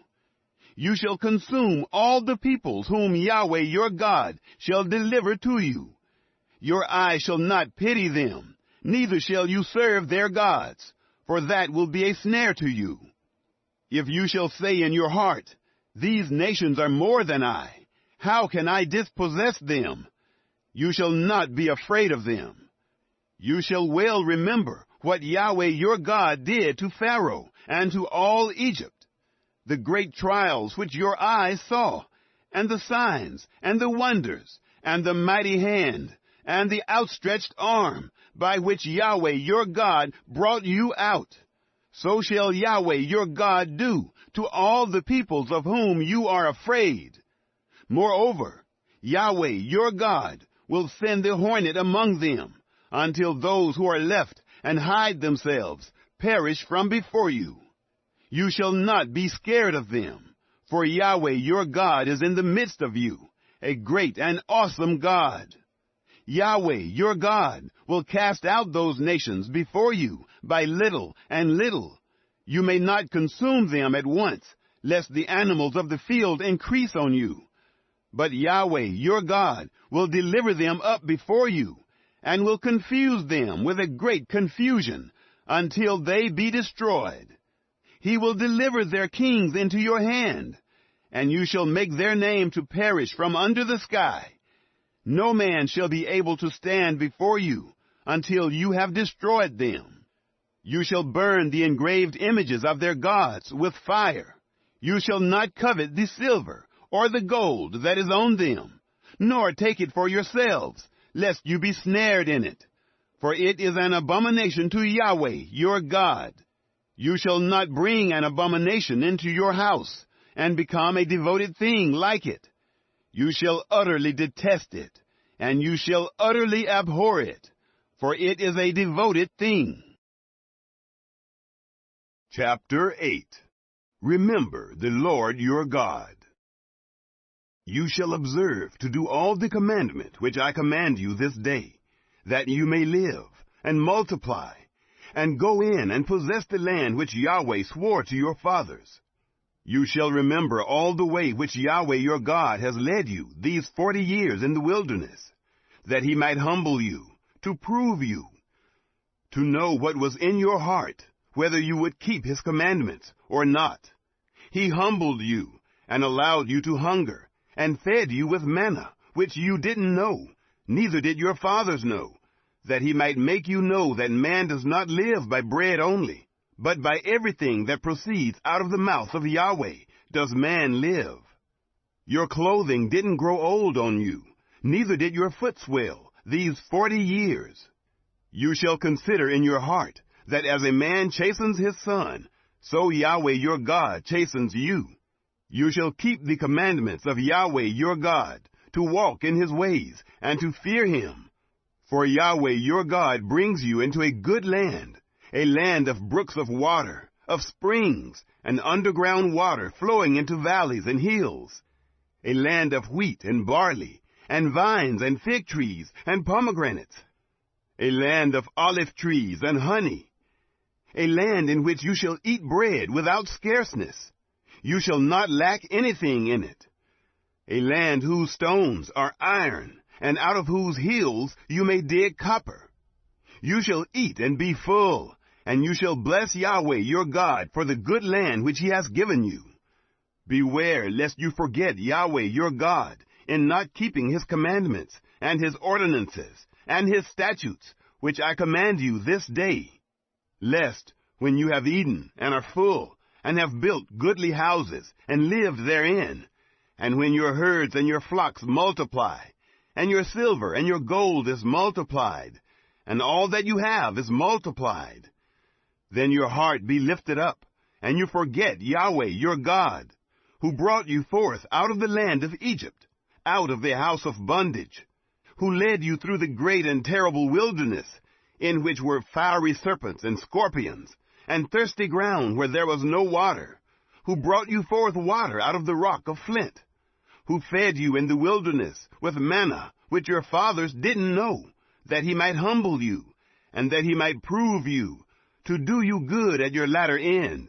You shall consume all the peoples whom Yahweh your God shall deliver to you. Your eye shall not pity them, neither shall you serve their gods, for that will be a snare to you. If you shall say in your heart, these nations are more than I, how can I dispossess them? You shall not be afraid of them. You shall well remember what Yahweh your God did to Pharaoh and to all Egypt, the great trials which your eyes saw, and the signs, and the wonders, and the mighty hand, and the outstretched arm, by which Yahweh your God brought you out. So shall Yahweh your God do to all the peoples of whom you are afraid. Moreover, Yahweh your God will send the hornet among them, until those who are left and hide themselves perish from before you. You shall not be scared of them, for Yahweh your God is in the midst of you, a great and awesome God. Yahweh your God will cast out those nations before you by little and little. You may not consume them at once, lest the animals of the field increase on you. But Yahweh your God will deliver them up before you, and will confuse them with a great confusion, until they be destroyed. He will deliver their kings into your hand, and you shall make their name to perish from under the sky. No man shall be able to stand before you until you have destroyed them. You shall burn the engraved images of their gods with fire. You shall not covet the silver or the gold that is on them, nor take it for yourselves, lest you be snared in it. For it is an abomination to Yahweh your God. You shall not bring an abomination into your house, and become a devoted thing like it. You shall utterly detest it, and you shall utterly abhor it, for it is a devoted thing. Chapter 8. Remember the Lord your God. You shall observe to do all the commandment which I command you this day, that you may live, and multiply, and go in and possess the land which Yahweh swore to your fathers. You shall remember all the way which Yahweh your God has led you these 40 years in the wilderness, that he might humble you, to prove you, to know what was in your heart, whether you would keep his commandments or not. He humbled you, and allowed you to hunger, and fed you with manna, which you didn't know, neither did your fathers know, that he might make you know that man does not live by bread only, but by everything that proceeds out of the mouth of Yahweh does man live. Your clothing didn't grow old on you, neither did your foot swell these 40 years. You shall consider in your heart that as a man chastens his son, so Yahweh your God chastens you. You shall keep the commandments of Yahweh your God, to walk in his ways, and to fear him. For Yahweh your God brings you into a good land, a land of brooks of water, of springs, and underground water flowing into valleys and hills, a land of wheat and barley, and vines and fig trees and pomegranates, a land of olive trees and honey, a land in which you shall eat bread without scarceness. You shall not lack anything in it, a land whose stones are iron, and out of whose hills you may dig copper. You shall eat and be full, and you shall bless Yahweh your God for the good land which he has given you. Beware lest you forget Yahweh your God in not keeping his commandments, and his ordinances, and his statutes, which I command you this day, lest, when you have eaten and are full, and have built goodly houses, and lived therein, and when your herds and your flocks multiply, and your silver and your gold is multiplied, and all that you have is multiplied, then your heart be lifted up, and you forget Yahweh your God, who brought you forth out of the land of Egypt, out of the house of bondage, who led you through the great and terrible wilderness, in which were fiery serpents and scorpions, and thirsty ground where there was no water, who brought you forth water out of the rock of flint, who fed you in the wilderness with manna, which your fathers didn't know, that he might humble you, and that he might prove you, to do you good at your latter end.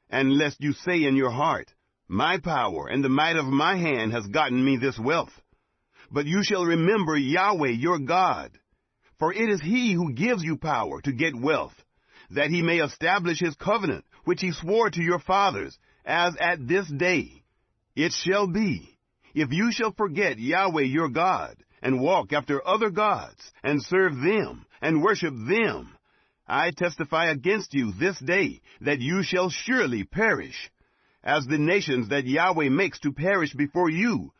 And lest you say in your heart, my power and the might of my hand has gotten me this wealth. But you shall remember Yahweh your God, for it is he who gives you power to get wealth, that he may establish his covenant, which he swore to your fathers, as at this day. It shall be, if you shall forget Yahweh your God, and walk after other gods, and serve them, and worship them, I testify against you this day, that you shall surely perish. As the nations that Yahweh makes to perish before you,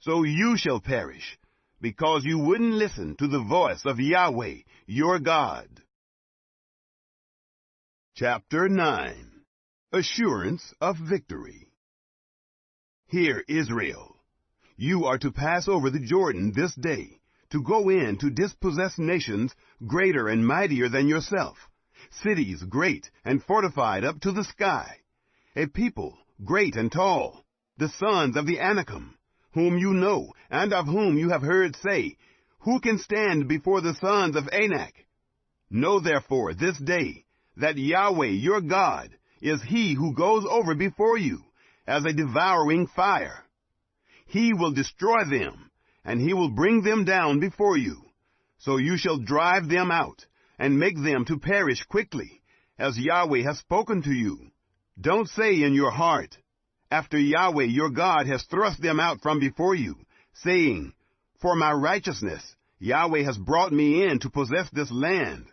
so you shall perish, because you wouldn't listen to the voice of Yahweh your God. Chapter 9. Assurance of Victory. Hear, Israel, you are to pass over the Jordan this day, to go in to dispossess nations greater and mightier than yourself, cities great and fortified up to the sky, a people great and tall, the sons of the Anakim, whom you know, and of whom you have heard say, who can stand before the sons of Anak? Know therefore this day that Yahweh your God is he who goes over before you as a devouring fire. He will destroy them, and he will bring them down before you. So you shall drive them out, and make them to perish quickly, as Yahweh has spoken to you. Don't say in your heart, after Yahweh your God has thrust them out from before you, saying, for my righteousness Yahweh has brought me in to possess this land,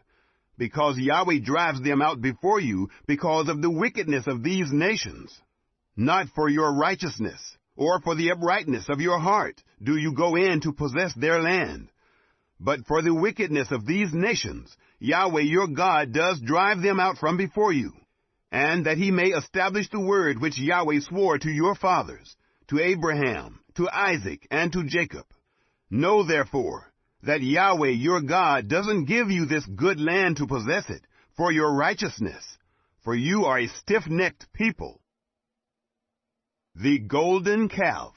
because Yahweh drives them out before you because of the wickedness of these nations. Not for your righteousness, or for the uprightness of your heart, do you go in to possess their land. But for the wickedness of these nations, Yahweh your God does drive them out from before you, and that he may establish the word which Yahweh swore to your fathers, to Abraham, to Isaac, and to Jacob. Know therefore that Yahweh your God doesn't give you this good land to possess it for your righteousness, for you are a stiff-necked people. The golden calf.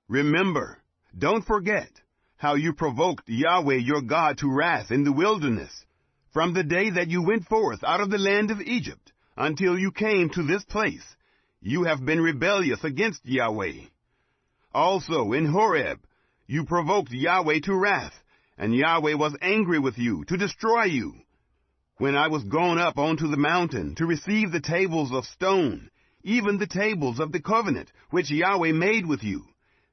Remember, don't forget, how you provoked Yahweh your God to wrath in the wilderness, from the day that you went forth out of the land of Egypt, until you came to this place. You have been rebellious against Yahweh. Also in Horeb, you provoked Yahweh to wrath, and Yahweh was angry with you to destroy you. When I was gone up onto the mountain to receive the tables of stone, even the tables of the covenant which Yahweh made with you,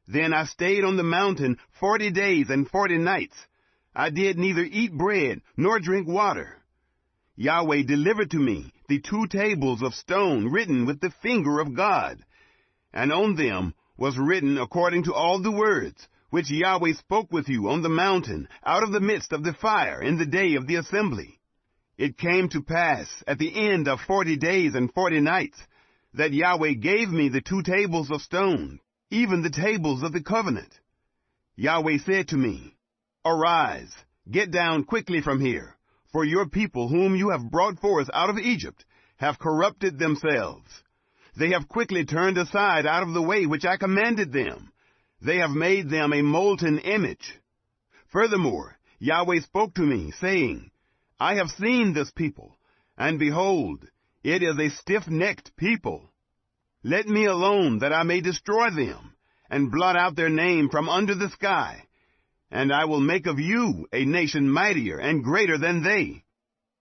then I stayed on the mountain 40 days and 40 nights. I did neither eat bread nor drink water. Yahweh delivered to me the 2 tables of stone written with the finger of God, and on them was written according to all the words which Yahweh spoke with you on the mountain out of the midst of the fire in the day of the assembly. It came to pass at the end of 40 days and 40 nights that Yahweh gave me the 2 tables of stone, even the tables of the covenant. Yahweh said to me, Arise, get down quickly from here, for your people whom you have brought forth out of Egypt have corrupted themselves. They have quickly turned aside out of the way which I commanded them. They have made them a molten image. Furthermore, Yahweh spoke to me, saying, I have seen this people, and behold, it is a stiff-necked people. Let me alone, that I may destroy them, and blot out their name from under the sky, and I will make of you a nation mightier and greater than they.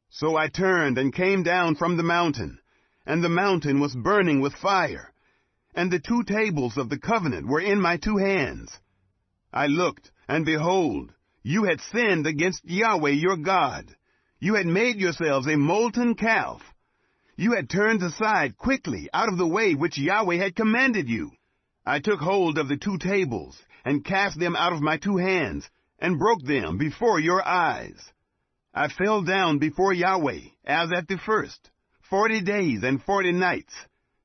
So I turned and came down from the mountain, and the mountain was burning with fire, and the 2 tables of the covenant were in my 2 hands. I looked, and behold, you had sinned against Yahweh your God. You had made yourselves a molten calf. You had turned aside quickly out of the way which Yahweh had commanded you. I took hold of the 2 tables, and cast them out of my 2 hands, and broke them before your eyes. I fell down before Yahweh, as at the first, 40 days and 40 nights.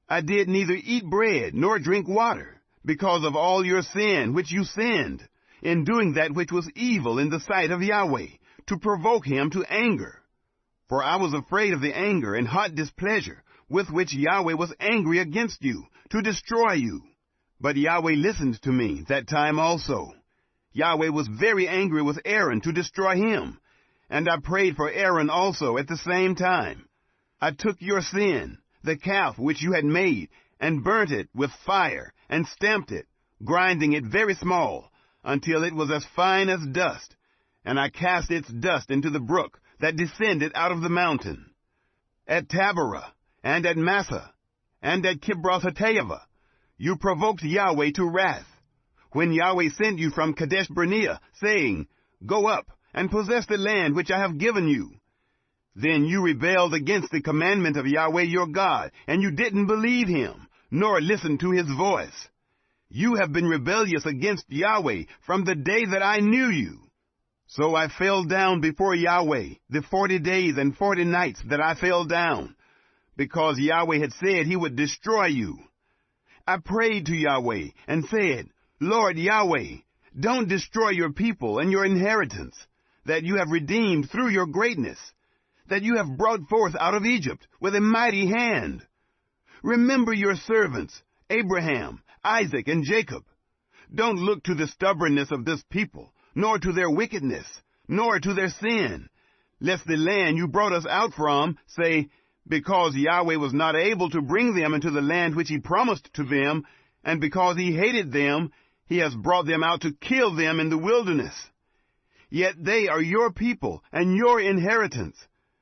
I did neither eat bread nor drink water, because of all your sin which you sinned, in doing that which was evil in the sight of Yahweh, to provoke him to anger. For I was afraid of the anger and hot displeasure with which Yahweh was angry against you, to destroy you. But Yahweh listened to me that time also. Yahweh was very angry with Aaron to destroy him, and I prayed for Aaron also at the same time. I took your sin, the calf which you had made, and burnt it with fire, and stamped it, grinding it very small, until it was as fine as dust, and I cast its dust into the brook that descended out of the mountain. At Taberah, and at Massa, and at Kibroth-Hattaavah, you provoked Yahweh to wrath, when Yahweh sent you from Kadesh-Barnea, saying, Go up, and possess the land which I have given you. Then you rebelled against the commandment of Yahweh your God, and you didn't believe him, nor listen to his voice. You have been rebellious against Yahweh from the day that I knew you. So I fell down before Yahweh the 40 days and 40 nights that I fell down, because Yahweh had said he would destroy you. I prayed to Yahweh and said, Lord Yahweh, don't destroy your people and your inheritance, that you have redeemed through your greatness, that you have brought forth out of Egypt with a mighty hand. Remember your servants, Abraham, Isaac, and Jacob. Don't look to the stubbornness of this people, nor to their wickedness, nor to their sin, lest the land you brought us out from say, because Yahweh was not able to bring them into the land which he promised to them, and because he hated them, he has brought them out to kill them in the wilderness. Yet they are your people and your inheritance,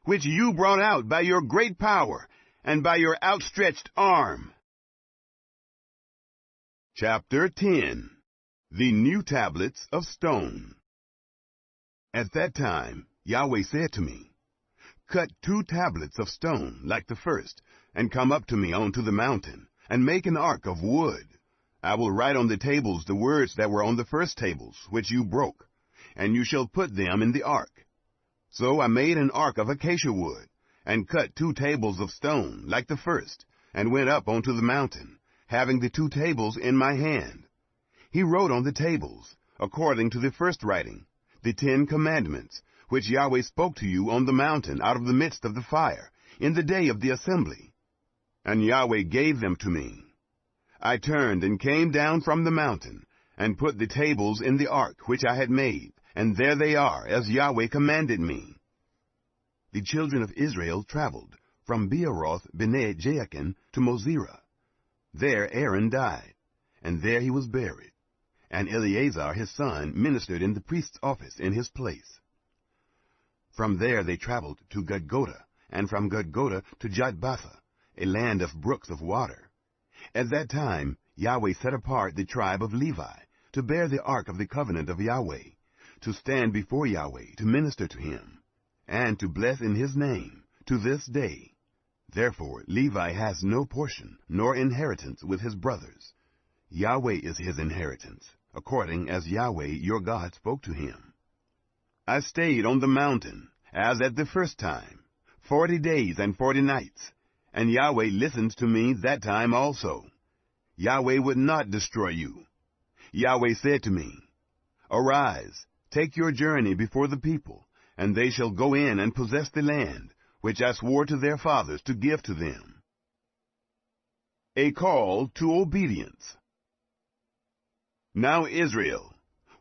which you brought out by your great power and by your outstretched arm. Chapter 10. The New Tablets of Stone. At that time, Yahweh said to me, Cut 2 tablets of stone like the first, and come up to me onto the mountain, and make an ark of wood. I will write on the tables the words that were on the first tables, which you broke, and you shall put them in the ark. So I made an ark of acacia wood, and cut 2 tables of stone like the first, and went up onto the mountain, having the 2 tables in my hand. He wrote on the tables, according to the first writing, the 10 commandments, which Yahweh spoke to you on the mountain out of the midst of the fire, in the day of the assembly. And Yahweh gave them to me. I turned and came down from the mountain, and put the tables in the ark which I had made, and there they are, as Yahweh commanded me. The children of Israel traveled from Beeroth Bene Jaakan to Mosera. There Aaron died, and there he was buried, and Eleazar his son ministered in the priest's office in his place. From there they traveled to Gudgoda, and from Gudgoda to Jotbatha, a land of brooks of water. At that time Yahweh set apart the tribe of Levi to bear the ark of the covenant of Yahweh, to stand before Yahweh to minister to him, and to bless in his name to this day. Therefore Levi has no portion nor inheritance with his brothers. Yahweh is his inheritance, according as Yahweh your God spoke to him. I stayed on the mountain, as at the first time, 40 days and 40 nights, and Yahweh listened to me that time also. Yahweh would not destroy you. Yahweh said to me, Arise, take your journey before the people, and they shall go in and possess the land, which I swore to their fathers to give to them. A call to obedience. Now Israel,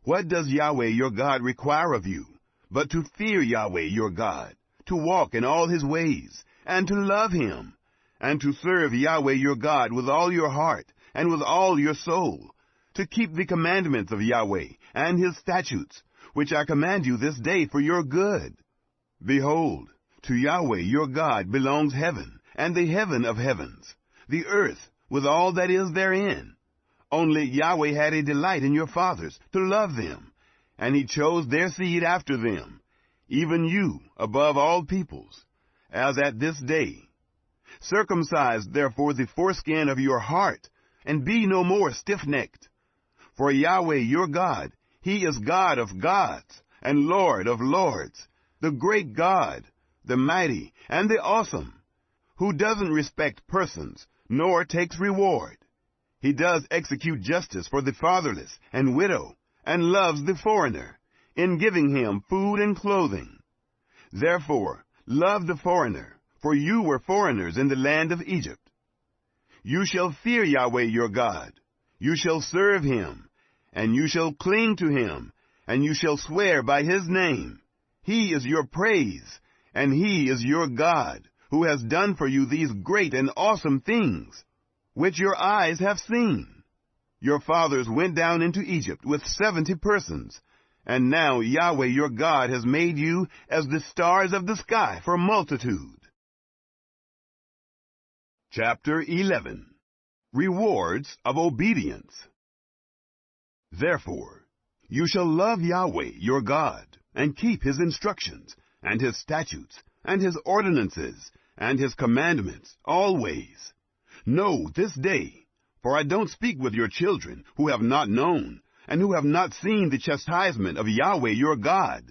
what does Yahweh your God require of you, but to fear Yahweh your God, to walk in all his ways, and to love him, and to serve Yahweh your God with all your heart, and with all your soul, to keep the commandments of Yahweh, and his statutes, which I command you this day for your good. Behold, to Yahweh your God belongs heaven, and the heaven of heavens, the earth with all that is therein. Only Yahweh had a delight in your fathers, to love them, and he chose their seed after them, even you above all peoples, as at this day. Circumcise therefore the foreskin of your heart, and be no more stiff-necked. For Yahweh your God, he is God of gods, and Lord of lords, the great God, the mighty and the awesome, who doesn't respect persons, nor takes reward. He does execute justice for the fatherless and widow, and loves the foreigner, in giving him food and clothing. Therefore, love the foreigner, for you were foreigners in the land of Egypt. You shall fear Yahweh your God. You shall serve him, and you shall cling to him, and you shall swear by his name. He is your praise, and he is your God, who has done for you these great and awesome things, which your eyes have seen. Your fathers went down into Egypt with 70 persons, and now Yahweh your God has made you as the stars of the sky for multitude. Chapter 11. Rewards of Obedience. Therefore, you shall love Yahweh your God, and keep his instructions, and his statutes, and his ordinances, and his commandments always. Know this day, for I don't speak with your children, who have not known, and who have not seen the chastisement of Yahweh your God,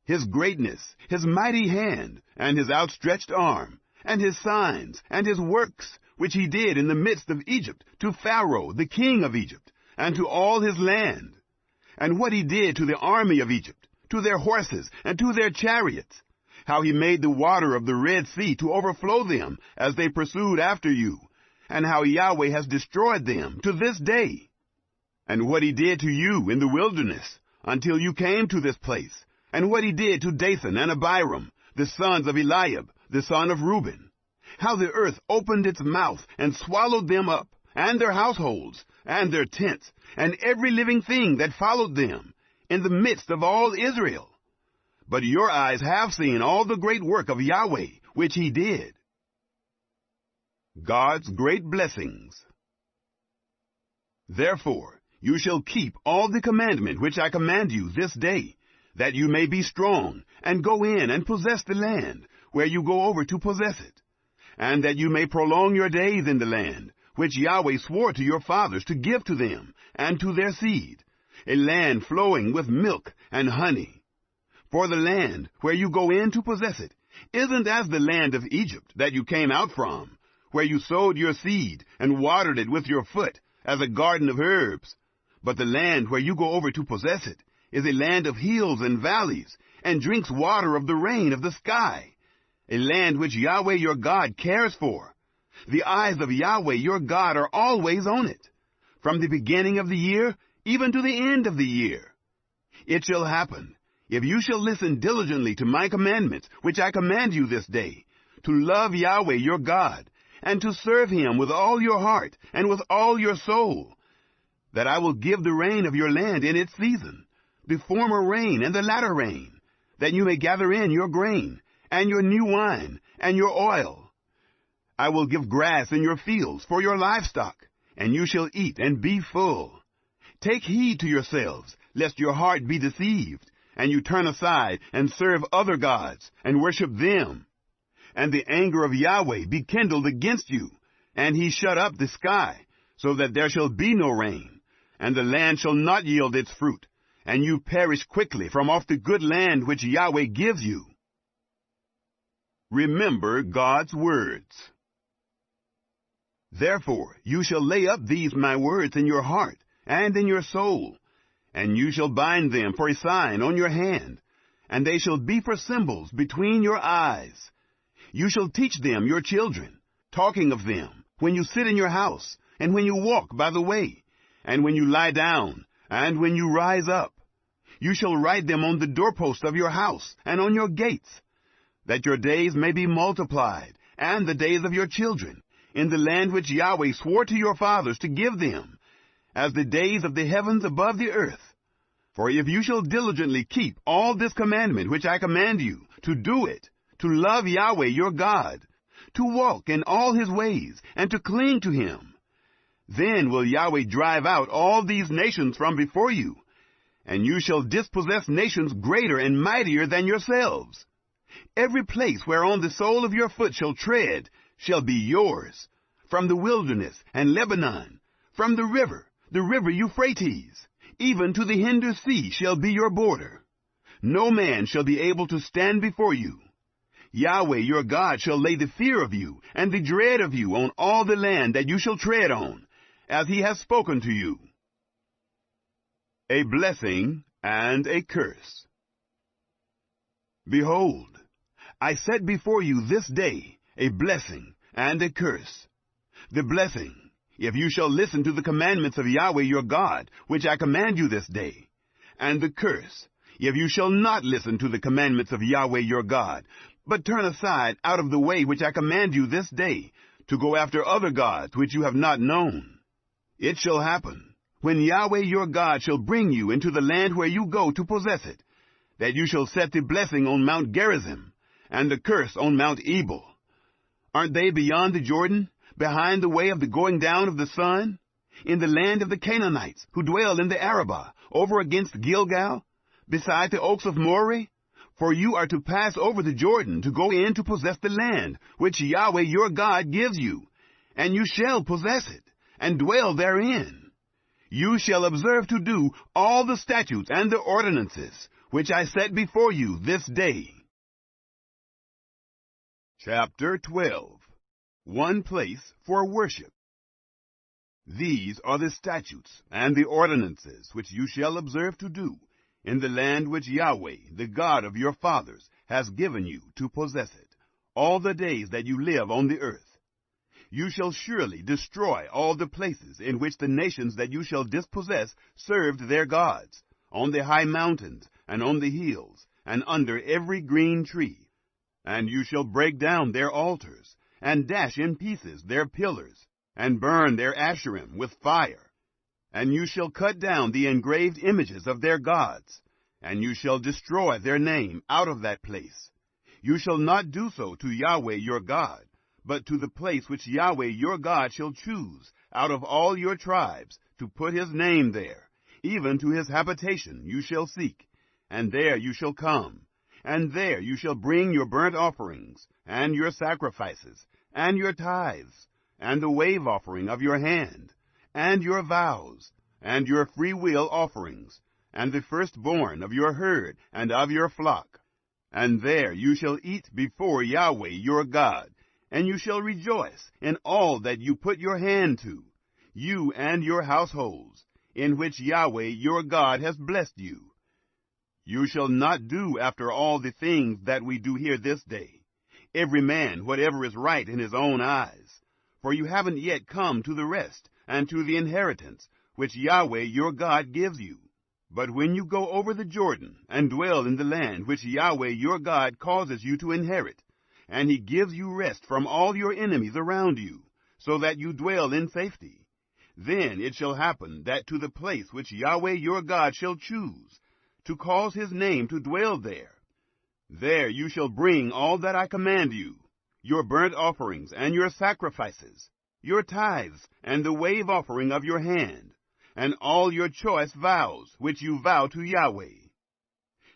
his greatness, his mighty hand, and his outstretched arm, and his signs, and his works, which he did in the midst of Egypt, to Pharaoh the king of Egypt, and to all his land, and what he did to the army of Egypt, to their horses, and to their chariots, how he made the water of the Red Sea to overflow them as they pursued after you, and how Yahweh has destroyed them to this day, and what he did to you in the wilderness until you came to this place, and what he did to Dathan and Abiram, the sons of Eliab, the son of Reuben, how the earth opened its mouth and swallowed them up, and their households, and their tents, and every living thing that followed them, in the midst of all Israel. But your eyes have seen all the great work of Yahweh, which he did. God's great blessings. Therefore, you shall keep all the commandment which I command you this day, that you may be strong, and go in and possess the land, where you go over to possess it, and that you may prolong your days in the land, which Yahweh swore to your fathers to give to them and to their seed, a land flowing with milk and honey. For the land where you go in to possess it isn't as the land of Egypt that you came out from, where you sowed your seed and watered it with your foot as a garden of herbs. But the land where you go over to possess it is a land of hills and valleys, and drinks water of the rain of the sky, a land which Yahweh your God cares for. The eyes of Yahweh your God are always on it, from the beginning of the year even to the end of the year. It shall happen, if you shall listen diligently to my commandments, which I command you this day, to love Yahweh your God, and to serve him with all your heart and with all your soul, that I will give the rain of your land in its season, the former rain and the latter rain, that you may gather in your grain, and your new wine, and your oil. I will give grass in your fields for your livestock, and you shall eat and be full. Take heed to yourselves, lest your heart be deceived, and you turn aside and serve other gods, and worship them. And the anger of Yahweh be kindled against you, and he shut up the sky, so that there shall be no rain, and the land shall not yield its fruit, and you perish quickly from off the good land which Yahweh gives you. Remember God's words. Therefore you shall lay up these my words in your heart and in your soul, and you shall bind them for a sign on your hand, and they shall be for symbols between your eyes. You shall teach them your children, talking of them, when you sit in your house, and when you walk by the way, and when you lie down, and when you rise up. You shall write them on the doorposts of your house, and on your gates, that your days may be multiplied, and the days of your children, in the land which Yahweh swore to your fathers to give them, as the days of the heavens above the earth. For if you shall diligently keep all this commandment which I command you, to do it, to love Yahweh your God, to walk in all his ways, and to cling to him, then will Yahweh drive out all these nations from before you, and you shall dispossess nations greater and mightier than yourselves. Every place whereon the sole of your foot shall tread shall be yours, from the wilderness and Lebanon, from the river Euphrates, even to the hinder sea shall be your border. No man shall be able to stand before you. Yahweh your God shall lay the fear of you and the dread of you on all the land that you shall tread on, as he has spoken to you. A blessing and a curse. Behold, I set before you this day a blessing and a curse. The blessing, if you shall listen to the commandments of Yahweh your God, which I command you this day, and the curse, if you shall not listen to the commandments of Yahweh your God, but turn aside out of the way which I command you this day, to go after other gods which you have not known. It shall happen, when Yahweh your God shall bring you into the land where you go to possess it, that you shall set the blessing on Mount Gerizim, and the curse on Mount Ebal. Aren't they beyond the Jordan, behind the way of the going down of the sun, in the land of the Canaanites, who dwell in the Arabah, over against Gilgal, beside the oaks of Moreh? For you are to pass over the Jordan to go in to possess the land which Yahweh your God gives you, and you shall possess it, and dwell therein. You shall observe to do all the statutes and the ordinances which I set before you this day. Chapter 12. One place for worship. These are the statutes and the ordinances which you shall observe to do in the land which Yahweh, the God of your fathers, has given you to possess it, all the days that you live on the earth. You shall surely destroy all the places in which the nations that you shall dispossess served their gods, on the high mountains, and on the hills, and under every green tree. And you shall break down their altars, and dash in pieces their pillars, and burn their Asherim with fire. And you shall cut down the engraved images of their gods, and you shall destroy their name out of that place. You shall not do so to Yahweh your God, but to the place which Yahweh your God shall choose out of all your tribes to put his name there, even to his habitation you shall seek, and there you shall come, and there you shall bring your burnt offerings, and your sacrifices, and your tithes, and the wave offering of your hand, and your vows, and your freewill offerings, and the firstborn of your herd and of your flock. And there you shall eat before Yahweh your God, and you shall rejoice in all that you put your hand to, you and your households, in which Yahweh your God has blessed you. You shall not do after all the things that we do here this day, every man whatever is right in his own eyes, for you haven't yet come to the rest and to the inheritance which Yahweh your God gives you. But when you go over the Jordan and dwell in the land which Yahweh your God causes you to inherit, and he gives you rest from all your enemies around you, so that you dwell in safety, then it shall happen that to the place which Yahweh your God shall choose, to cause his name to dwell there you shall bring all that I command you, your burnt offerings and your sacrifices, your tithes and the wave offering of your hand, and all your choice vows which you vow to Yahweh.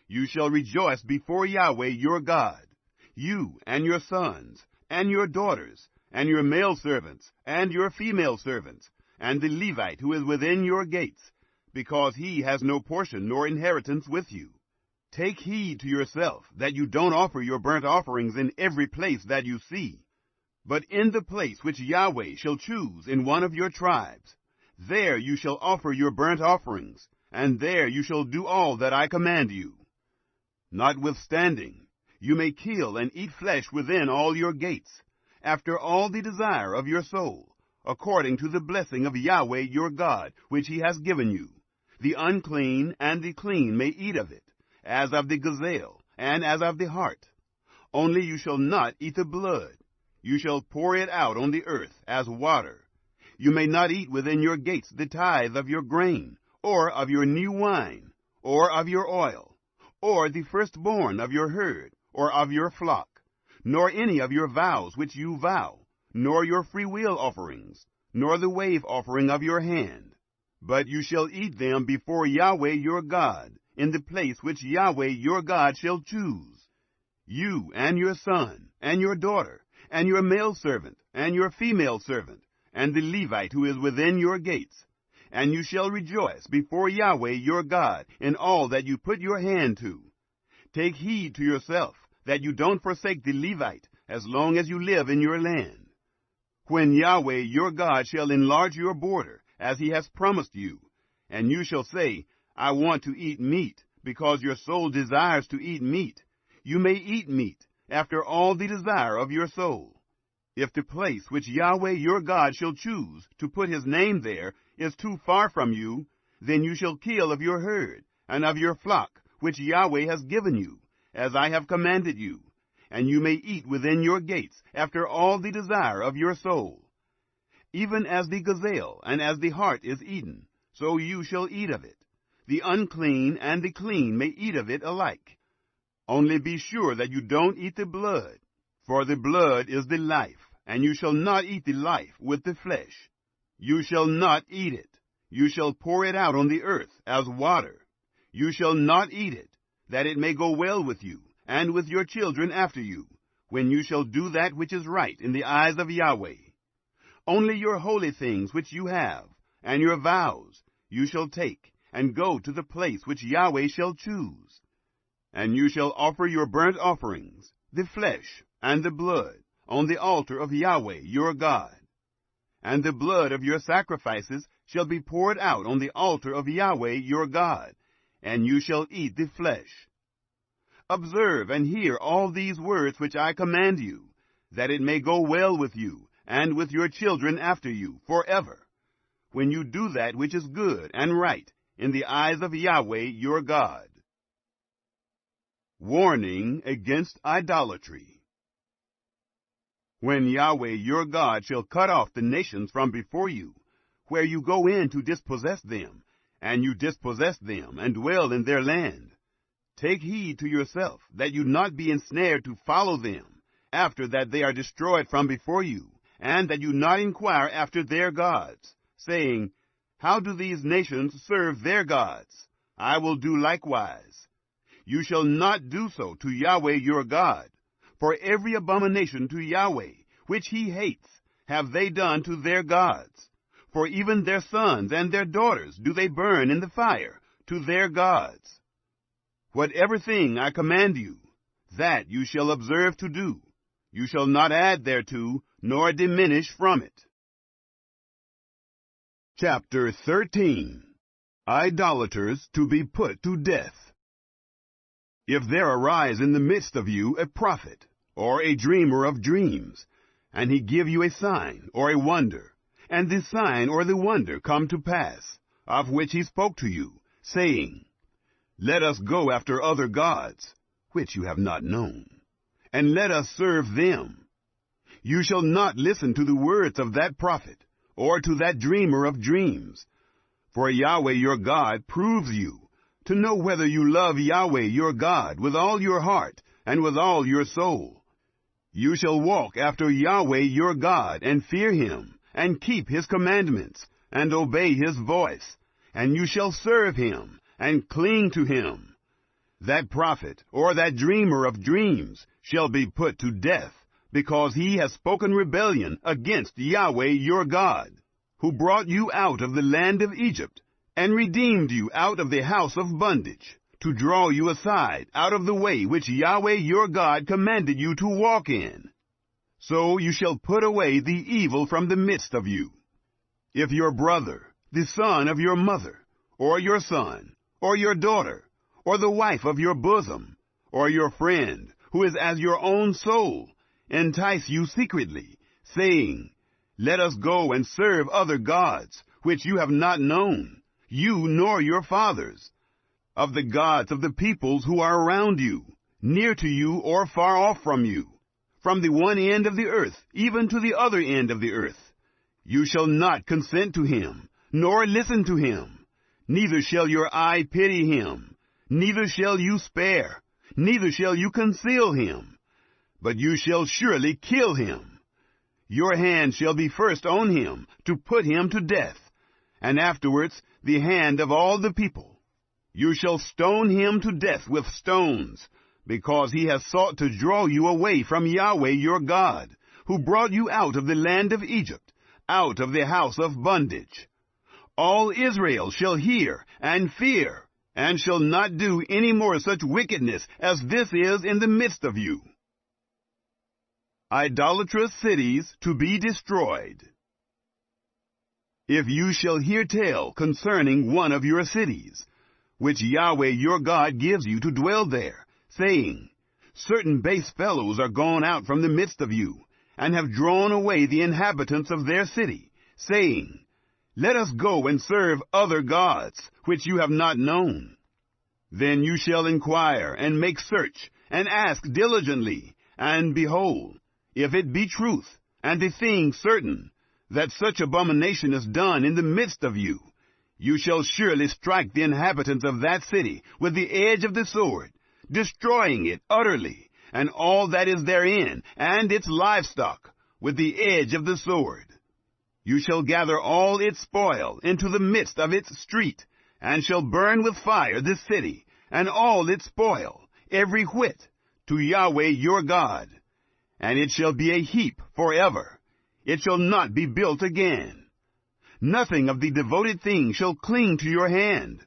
You shall rejoice before Yahweh your God, you and your sons, and your daughters, and your male servants, and your female servants, and the Levite who is within your gates, because he has no portion nor inheritance with you. Take heed to yourself that you don't offer your burnt offerings in every place that you see, but in the place which Yahweh shall choose in one of your tribes. There you shall offer your burnt offerings, and there you shall do all that I command you. Notwithstanding, you may kill and eat flesh within all your gates, after all the desire of your soul, according to the blessing of Yahweh your God, which he has given you. The unclean and the clean may eat of it, as of the gazelle, and as of the hart. Only you shall not eat the blood. You shall pour it out on the earth as water. You may not eat within your gates the tithe of your grain, or of your new wine, or of your oil, or the firstborn of your herd, or of your flock, nor any of your vows which you vow, nor your freewill offerings, nor the wave offering of your hand. But you shall eat them before Yahweh your God, in the place which Yahweh your God shall choose. You and your son, and your daughter, and your male servant, and your female servant, and the Levite who is within your gates. And you shall rejoice before Yahweh your God in all that you put your hand to. Take heed to yourself that you don't forsake the Levite as long as you live in your land. When Yahweh your God shall enlarge your border, as he has promised you, and you shall say, I want to eat meat, because your soul desires to eat meat, you may eat meat, after all the desire of your soul. If the place which Yahweh your God shall choose to put his name there is too far from you, then you shall kill of your herd, and of your flock, which Yahweh has given you, as I have commanded you, and you may eat within your gates, after all the desire of your soul. Even as the gazelle and as the hart is eaten, so you shall eat of it. The unclean and the clean may eat of it alike. Only be sure that you don't eat the blood, for the blood is the life, and you shall not eat the life with the flesh. You shall not eat it. You shall pour it out on the earth as water. You shall not eat it, that it may go well with you, and with your children after you, when you shall do that which is right in the eyes of Yahweh. Only your holy things which you have, and your vows, you shall take, and go to the place which Yahweh shall choose. And you shall offer your burnt offerings, the flesh and the blood, on the altar of Yahweh your God. And the blood of your sacrifices shall be poured out on the altar of Yahweh your God, and you shall eat the flesh. Observe and hear all these words which I command you, that it may go well with you, and with your children after you, forever, when you do that which is good and right in the eyes of Yahweh your God. Warning against idolatry. When Yahweh your God shall cut off the nations from before you, where you go in to dispossess them, and you dispossess them and dwell in their land, take heed to yourself that you not be ensnared to follow them, after that they are destroyed from before you, and that you not inquire after their gods, saying, How do these nations serve their gods? I will do likewise. you shall not do so to Yahweh your God. For every abomination to Yahweh, which he hates, have they done to their gods. For even their sons and their daughters do they burn in the fire to their gods. Whatever thing I command you, that you shall observe to do. You shall not add thereto, nor diminish from it. Chapter 13. Idolaters to be put to death. If there arise in the midst of you a prophet, or a dreamer of dreams, and he give you a sign or a wonder, and the sign or the wonder come to pass, of which he spoke to you, saying, Let us go after other gods, which you have not known, and let us serve them. You shall not listen to the words of that prophet, or to that dreamer of dreams. For Yahweh your God proves you, to know whether you love Yahweh your God with all your heart and with all your soul. You shall walk after Yahweh your God, and fear him, and keep his commandments, and obey his voice, and you shall serve him, and cling to him. That prophet, or that dreamer of dreams, shall be put to death, because he has spoken rebellion against Yahweh your God, who brought you out of the land of Egypt, and redeemed you out of the house of bondage, to draw you aside out of the way which Yahweh your God commanded you to walk in. So you shall put away the evil from the midst of you. If your brother, the son of your mother, or your son, or your daughter, or the wife of your bosom, or your friend, who is as your own soul, entice you secretly, saying, Let us go and serve other gods, which you have not known, you nor your fathers, of the gods of the peoples who are around you, near to you or far off from you, from the one end of the earth even to the other end of the earth. You shall not consent to him, nor listen to him. Neither shall your eye pity him, neither shall you spare, neither shall you conceal him, but you shall surely kill him. Your hand shall be first on him, to put him to death, and afterwards the hand of all the people. You shall stone him to death with stones, because he has sought to draw you away from Yahweh your God, who brought you out of the land of Egypt, out of the house of bondage. All Israel shall hear and fear, and shall not do any more such wickedness as this is in the midst of you. Idolatrous cities to be destroyed. If you shall hear tell concerning one of your cities, which Yahweh your God gives you to dwell there, saying, Certain base fellows are gone out from the midst of you, and have drawn away the inhabitants of their city, saying, Let us go and serve other gods, which you have not known. Then you shall inquire, and make search, and ask diligently, and behold, if it be truth, and the thing certain, that such abomination is done in the midst of you, you shall surely strike the inhabitants of that city with the edge of the sword, destroying it utterly, and all that is therein, and its livestock, with the edge of the sword. You shall gather all its spoil into the midst of its street, and shall burn with fire this city, and all its spoil, every whit, to Yahweh your God. And it shall be a heap forever. It shall not be built again. Nothing of the devoted thing shall cling to your hand,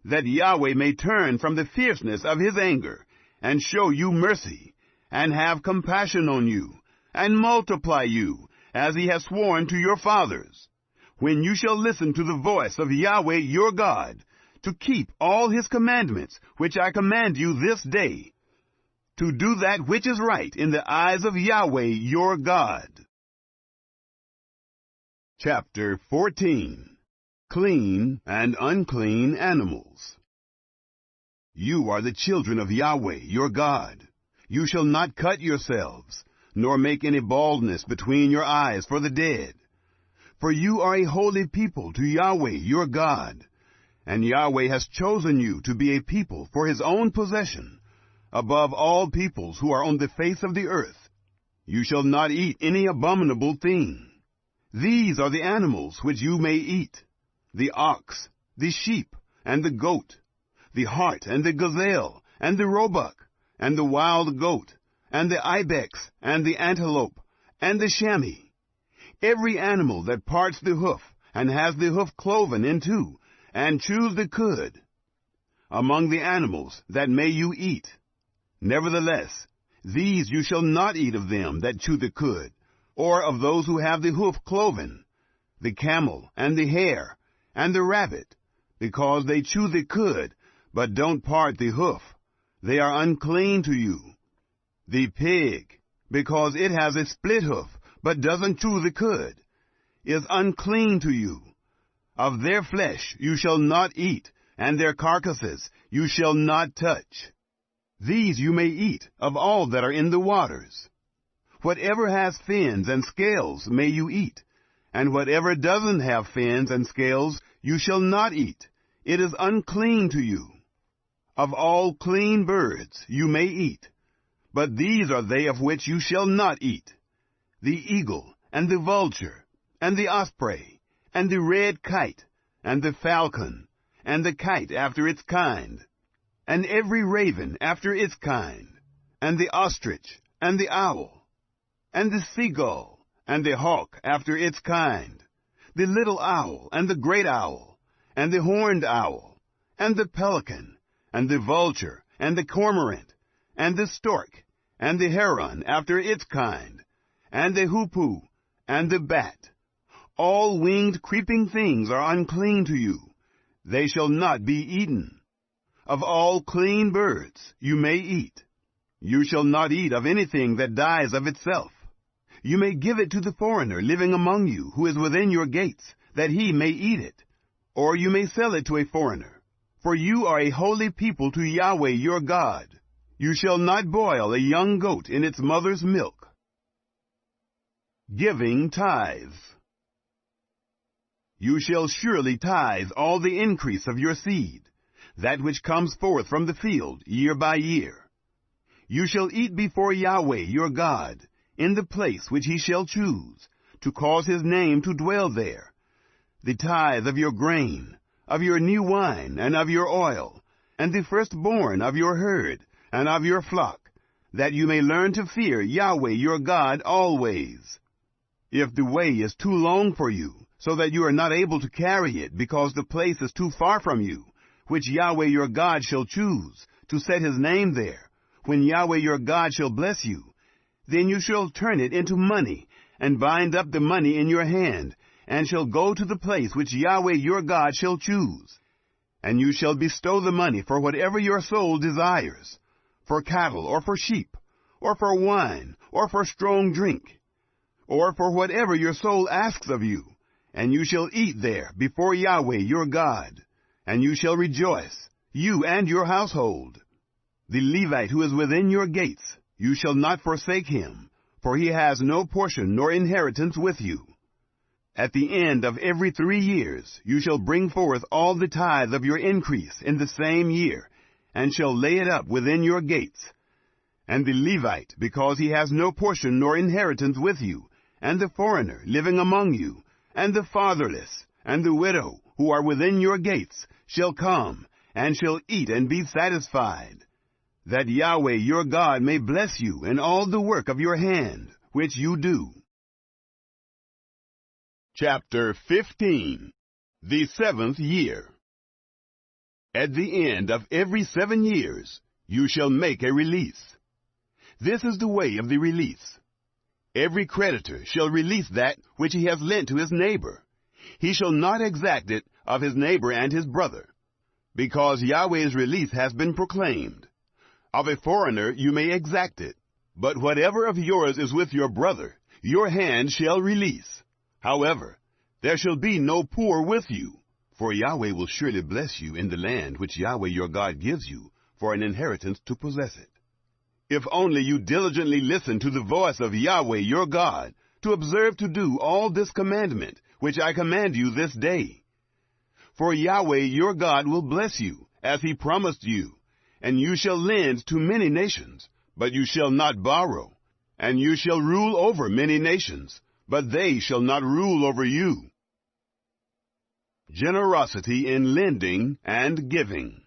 that Yahweh may turn from the fierceness of his anger, and show you mercy, and have compassion on you, and multiply you, as he has sworn to your fathers, when you shall listen to the voice of Yahweh your God, to keep all his commandments, which I command you this day, to do that which is right in the eyes of Yahweh your God. Chapter 14. Clean and unclean animals. You are the children of Yahweh your God. You shall not cut yourselves, nor make any baldness between your eyes for the dead. For you are a holy people to Yahweh your God, and Yahweh has chosen you to be a people for his own possession, above all peoples who are on the face of the earth. You shall not eat any abominable thing. These are the animals which you may eat: the ox, the sheep, and the goat, the hart and the gazelle, and the roebuck, and the wild goat, and the ibex, and the antelope, and the chamois, every animal that parts the hoof, and has the hoof cloven in two, and chews the cud. Among the animals that may you eat. Nevertheless, these you shall not eat of them that chew the cud, or of those who have the hoof cloven, the camel, and the hare, and the rabbit, because they chew the cud, but don't part the hoof. They are unclean to you. The pig, because it has a split hoof, but doesn't chew the cud, is unclean to you. Of their flesh you shall not eat, and their carcasses you shall not touch. These you may eat of all that are in the waters. Whatever has fins and scales may you eat, and whatever doesn't have fins and scales you shall not eat. It is unclean to you. Of all clean birds you may eat, but these are they of which you shall not eat: the eagle, and the vulture, and the osprey, and the red kite, and the falcon, and the kite after its kind, and every raven after its kind, and the ostrich, and the owl, and the seagull, and the hawk after its kind, the little owl, and the great owl, and the horned owl, and the pelican, and the vulture, and the cormorant, and the stork, and the heron after its kind, and the hoopoe, and the bat. All winged creeping things are unclean to you. They shall not be eaten. Of all clean birds you may eat. You shall not eat of anything that dies of itself. You may give it to the foreigner living among you, who is within your gates, that he may eat it. Or you may sell it to a foreigner. For you are a holy people to Yahweh your God. You shall not boil a young goat in its mother's milk. Giving tithes. You shall surely tithe all the increase of your seed, that which comes forth from the field year by year. You shall eat before Yahweh your God, in the place which he shall choose, to cause his name to dwell there. The tithe of your grain, of your new wine, and of your oil, and the firstborn of your herd, and of your flock, that you may learn to fear Yahweh your God always. If the way is too long for you, so that you are not able to carry it, because the place is too far from you, which Yahweh your God shall choose, to set his name there, when Yahweh your God shall bless you, then you shall turn it into money, and bind up the money in your hand, and shall go to the place which Yahweh your God shall choose. And you shall bestow the money for whatever your soul desires, for cattle, or for sheep, or for wine, or for strong drink, or for whatever your soul asks of you, and you shall eat there before Yahweh your God, and you shall rejoice, you and your household. The Levite who is within your gates, you shall not forsake him, for he has no portion nor inheritance with you. At the end of every 3 years you shall bring forth all the tithe of your increase in the same year, and shall lay it up within your gates. And the Levite, because he has no portion nor inheritance with you, and the foreigner living among you, and the fatherless, and the widow, who are within your gates, shall come, and shall eat and be satisfied, that Yahweh your God may bless you in all the work of your hand, which you do. Chapter 15. The 7th year. At the end of every 7 years, you shall make a release. This is the way of the release. Every creditor shall release that which he has lent to his neighbor. He shall not exact it of his neighbor and his brother, because Yahweh's release has been proclaimed. Of a foreigner you may exact it, but whatever of yours is with your brother, your hand shall release. However, there shall be no poor with you, for Yahweh will surely bless you in the land which Yahweh your God gives you for an inheritance to possess it. If only you diligently listen to the voice of Yahweh your God, to observe to do all this commandment, which I command you this day. For Yahweh your God will bless you, as he promised you, and you shall lend to many nations, but you shall not borrow, and you shall rule over many nations, but they shall not rule over you. Generosity in lending and giving.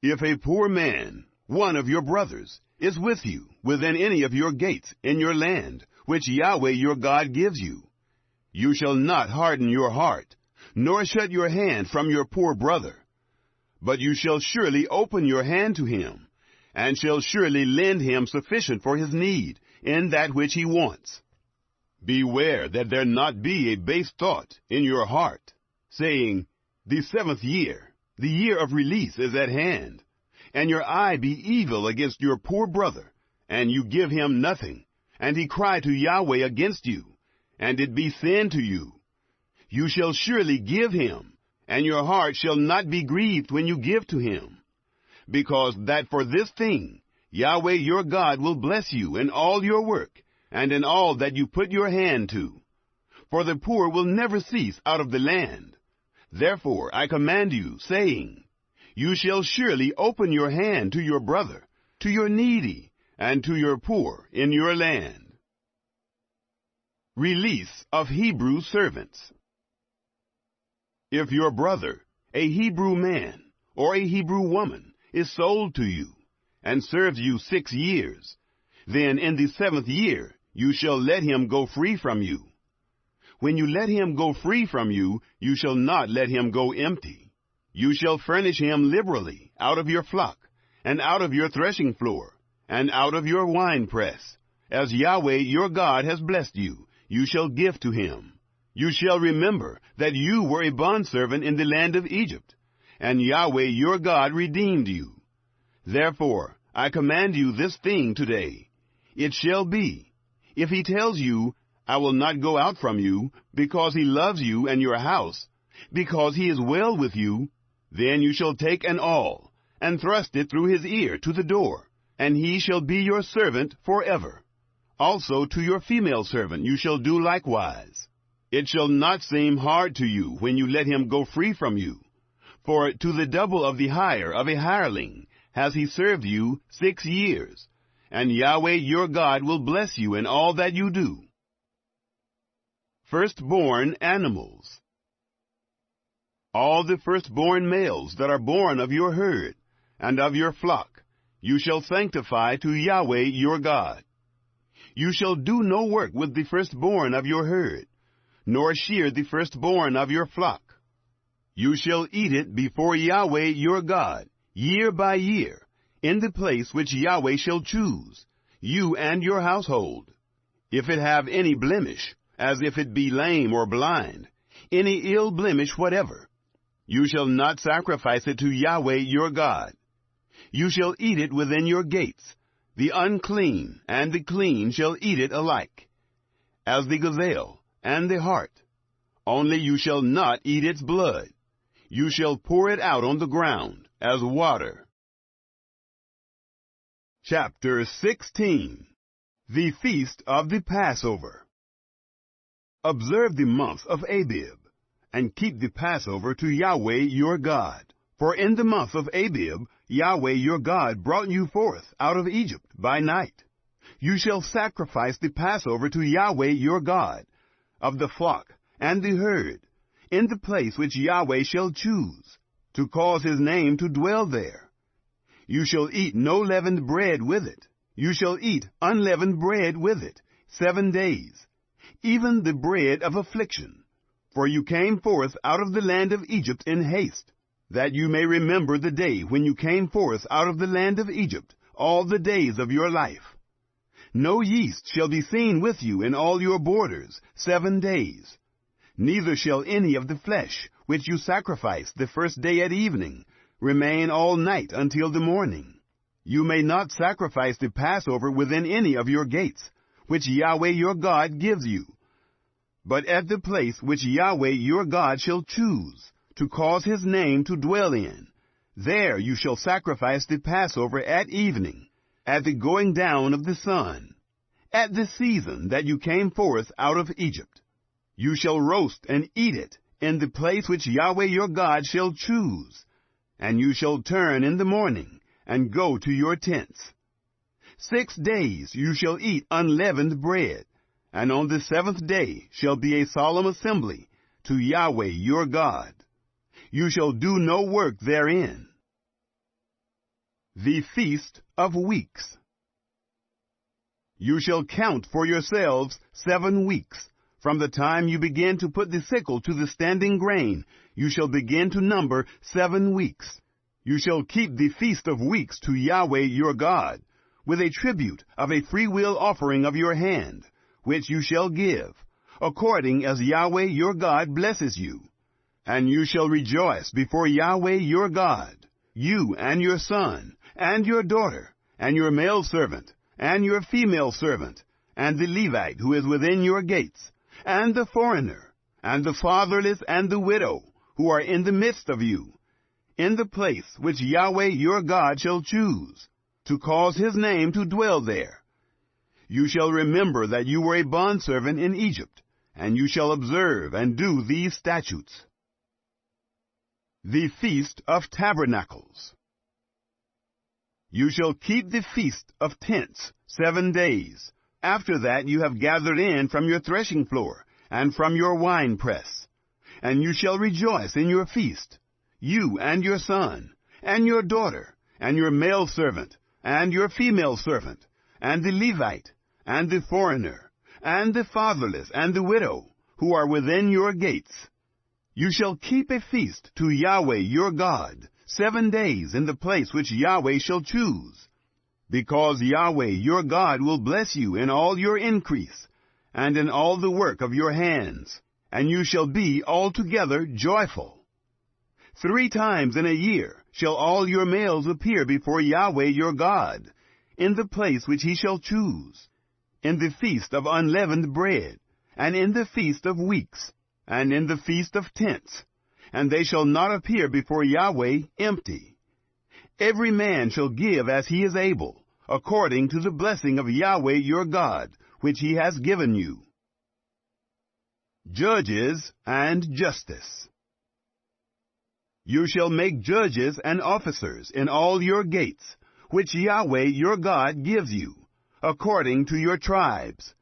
If a poor man, one of your brothers, is with you within any of your gates in your land, which Yahweh your God gives you, you shall not harden your heart, nor shut your hand from your poor brother, but you shall surely open your hand to him, and shall surely lend him sufficient for his need in that which he wants. Beware that there not be a base thought in your heart, saying, The 7th year, the year of release, is at hand, and your eye be evil against your poor brother, and you give him nothing, and he cry to Yahweh against you, and it be sin to you. You shall surely give him, and your heart shall not be grieved when you give to him, because that for this thing Yahweh your God will bless you in all your work, and in all that you put your hand to. For the poor will never cease out of the land. Therefore I command you, saying, You shall surely open your hand to your brother, to your needy, and to your poor in your land. Release of Hebrew servants. If your brother, a Hebrew man, or a Hebrew woman, is sold to you, and serves you 6 years, then in the 7th year you shall let him go free from you. When you let him go free from you, you shall not let him go empty. You shall furnish him liberally out of your flock, and out of your threshing floor, and out of your winepress. As Yahweh your God has blessed you, you shall give to him. You shall remember that you were a bondservant in the land of Egypt, and Yahweh your God redeemed you. Therefore I command you this thing today. It shall be, if he tells you, I will not go out from you, because he loves you and your house, because he is well with you, then you shall take an awl, and thrust it through his ear to the door, and he shall be your servant forever. Also to your female servant you shall do likewise. It shall not seem hard to you when you let him go free from you. For to the double of the hire of a hireling has he served you 6 years, and Yahweh your God will bless you in all that you do. Firstborn animals. All the firstborn males that are born of your herd and of your flock you shall sanctify to Yahweh your God. You shall do no work with the firstborn of your herd, nor shear the firstborn of your flock. You shall eat it before Yahweh your God, year by year, in the place which Yahweh shall choose, you and your household. If it have any blemish, as if it be lame or blind, any ill blemish whatever, you shall not sacrifice it to Yahweh your God. You shall eat it within your gates. The unclean and the clean shall eat it alike, as the gazelle and the hart. Only you shall not eat its blood. You shall pour it out on the ground as water. Chapter 16. The Feast of the Passover. Observe the month of Abib, and keep the Passover to Yahweh your God. For in the month of Abib Yahweh your God brought you forth out of Egypt by night. You shall sacrifice the Passover to Yahweh your God, of the flock and the herd, in the place which Yahweh shall choose, to cause his name to dwell there. You shall eat no leavened bread with it. You shall eat unleavened bread with it 7 days, even the bread of affliction. For you came forth out of the land of Egypt in haste, that you may remember the day when you came forth out of the land of Egypt all the days of your life. No yeast shall be seen with you in all your borders 7 days. Neither shall any of the flesh, which you sacrifice the first day at evening, remain all night until the morning. You may not sacrifice the Passover within any of your gates, which Yahweh your God gives you, but at the place which Yahweh your God shall choose, to cause his name to dwell in. There you shall sacrifice the Passover at evening, at the going down of the sun, at the season that you came forth out of Egypt. You shall roast and eat it in the place which Yahweh your God shall choose, and you shall turn in the morning and go to your tents. 6 days you shall eat unleavened bread, and on the 7th day shall be a solemn assembly to Yahweh your God. You shall do no work therein. The Feast of Weeks. You shall count for yourselves 7 weeks. From the time you begin to put the sickle to the standing grain, you shall begin to number 7 weeks. You shall keep the Feast of Weeks to Yahweh your God, with a tribute of a freewill offering of your hand, which you shall give, according as Yahweh your God blesses you. And you shall rejoice before Yahweh your God, you and your son, and your daughter, and your male servant, and your female servant, and the Levite who is within your gates, and the foreigner, and the fatherless, and the widow, who are in the midst of you, in the place which Yahweh your God shall choose, to cause his name to dwell there. You shall remember that you were a bondservant in Egypt, and you shall observe and do these statutes. The Feast of Tabernacles. You shall keep the Feast of Tents 7 days. After that you have gathered in from your threshing floor, and from your winepress. And you shall rejoice in your feast, you and your son, and your daughter, and your male servant, and your female servant, and the Levite, and the foreigner, and the fatherless, and the widow, who are within your gates. You shall keep a feast to Yahweh your God 7 days in the place which Yahweh shall choose, because Yahweh your God will bless you in all your increase, and in all the work of your hands, and you shall be altogether joyful. 3 times in a year shall all your males appear before Yahweh your God, in the place which he shall choose, in the feast of unleavened bread, and in the feast of weeks, and in the feast of tents, and they shall not appear before Yahweh empty. Every man shall give as he is able, according to the blessing of Yahweh your God, which he has given you. Judges and Justice. You shall make judges and officers in all your gates, which Yahweh your God gives you, according to your tribes.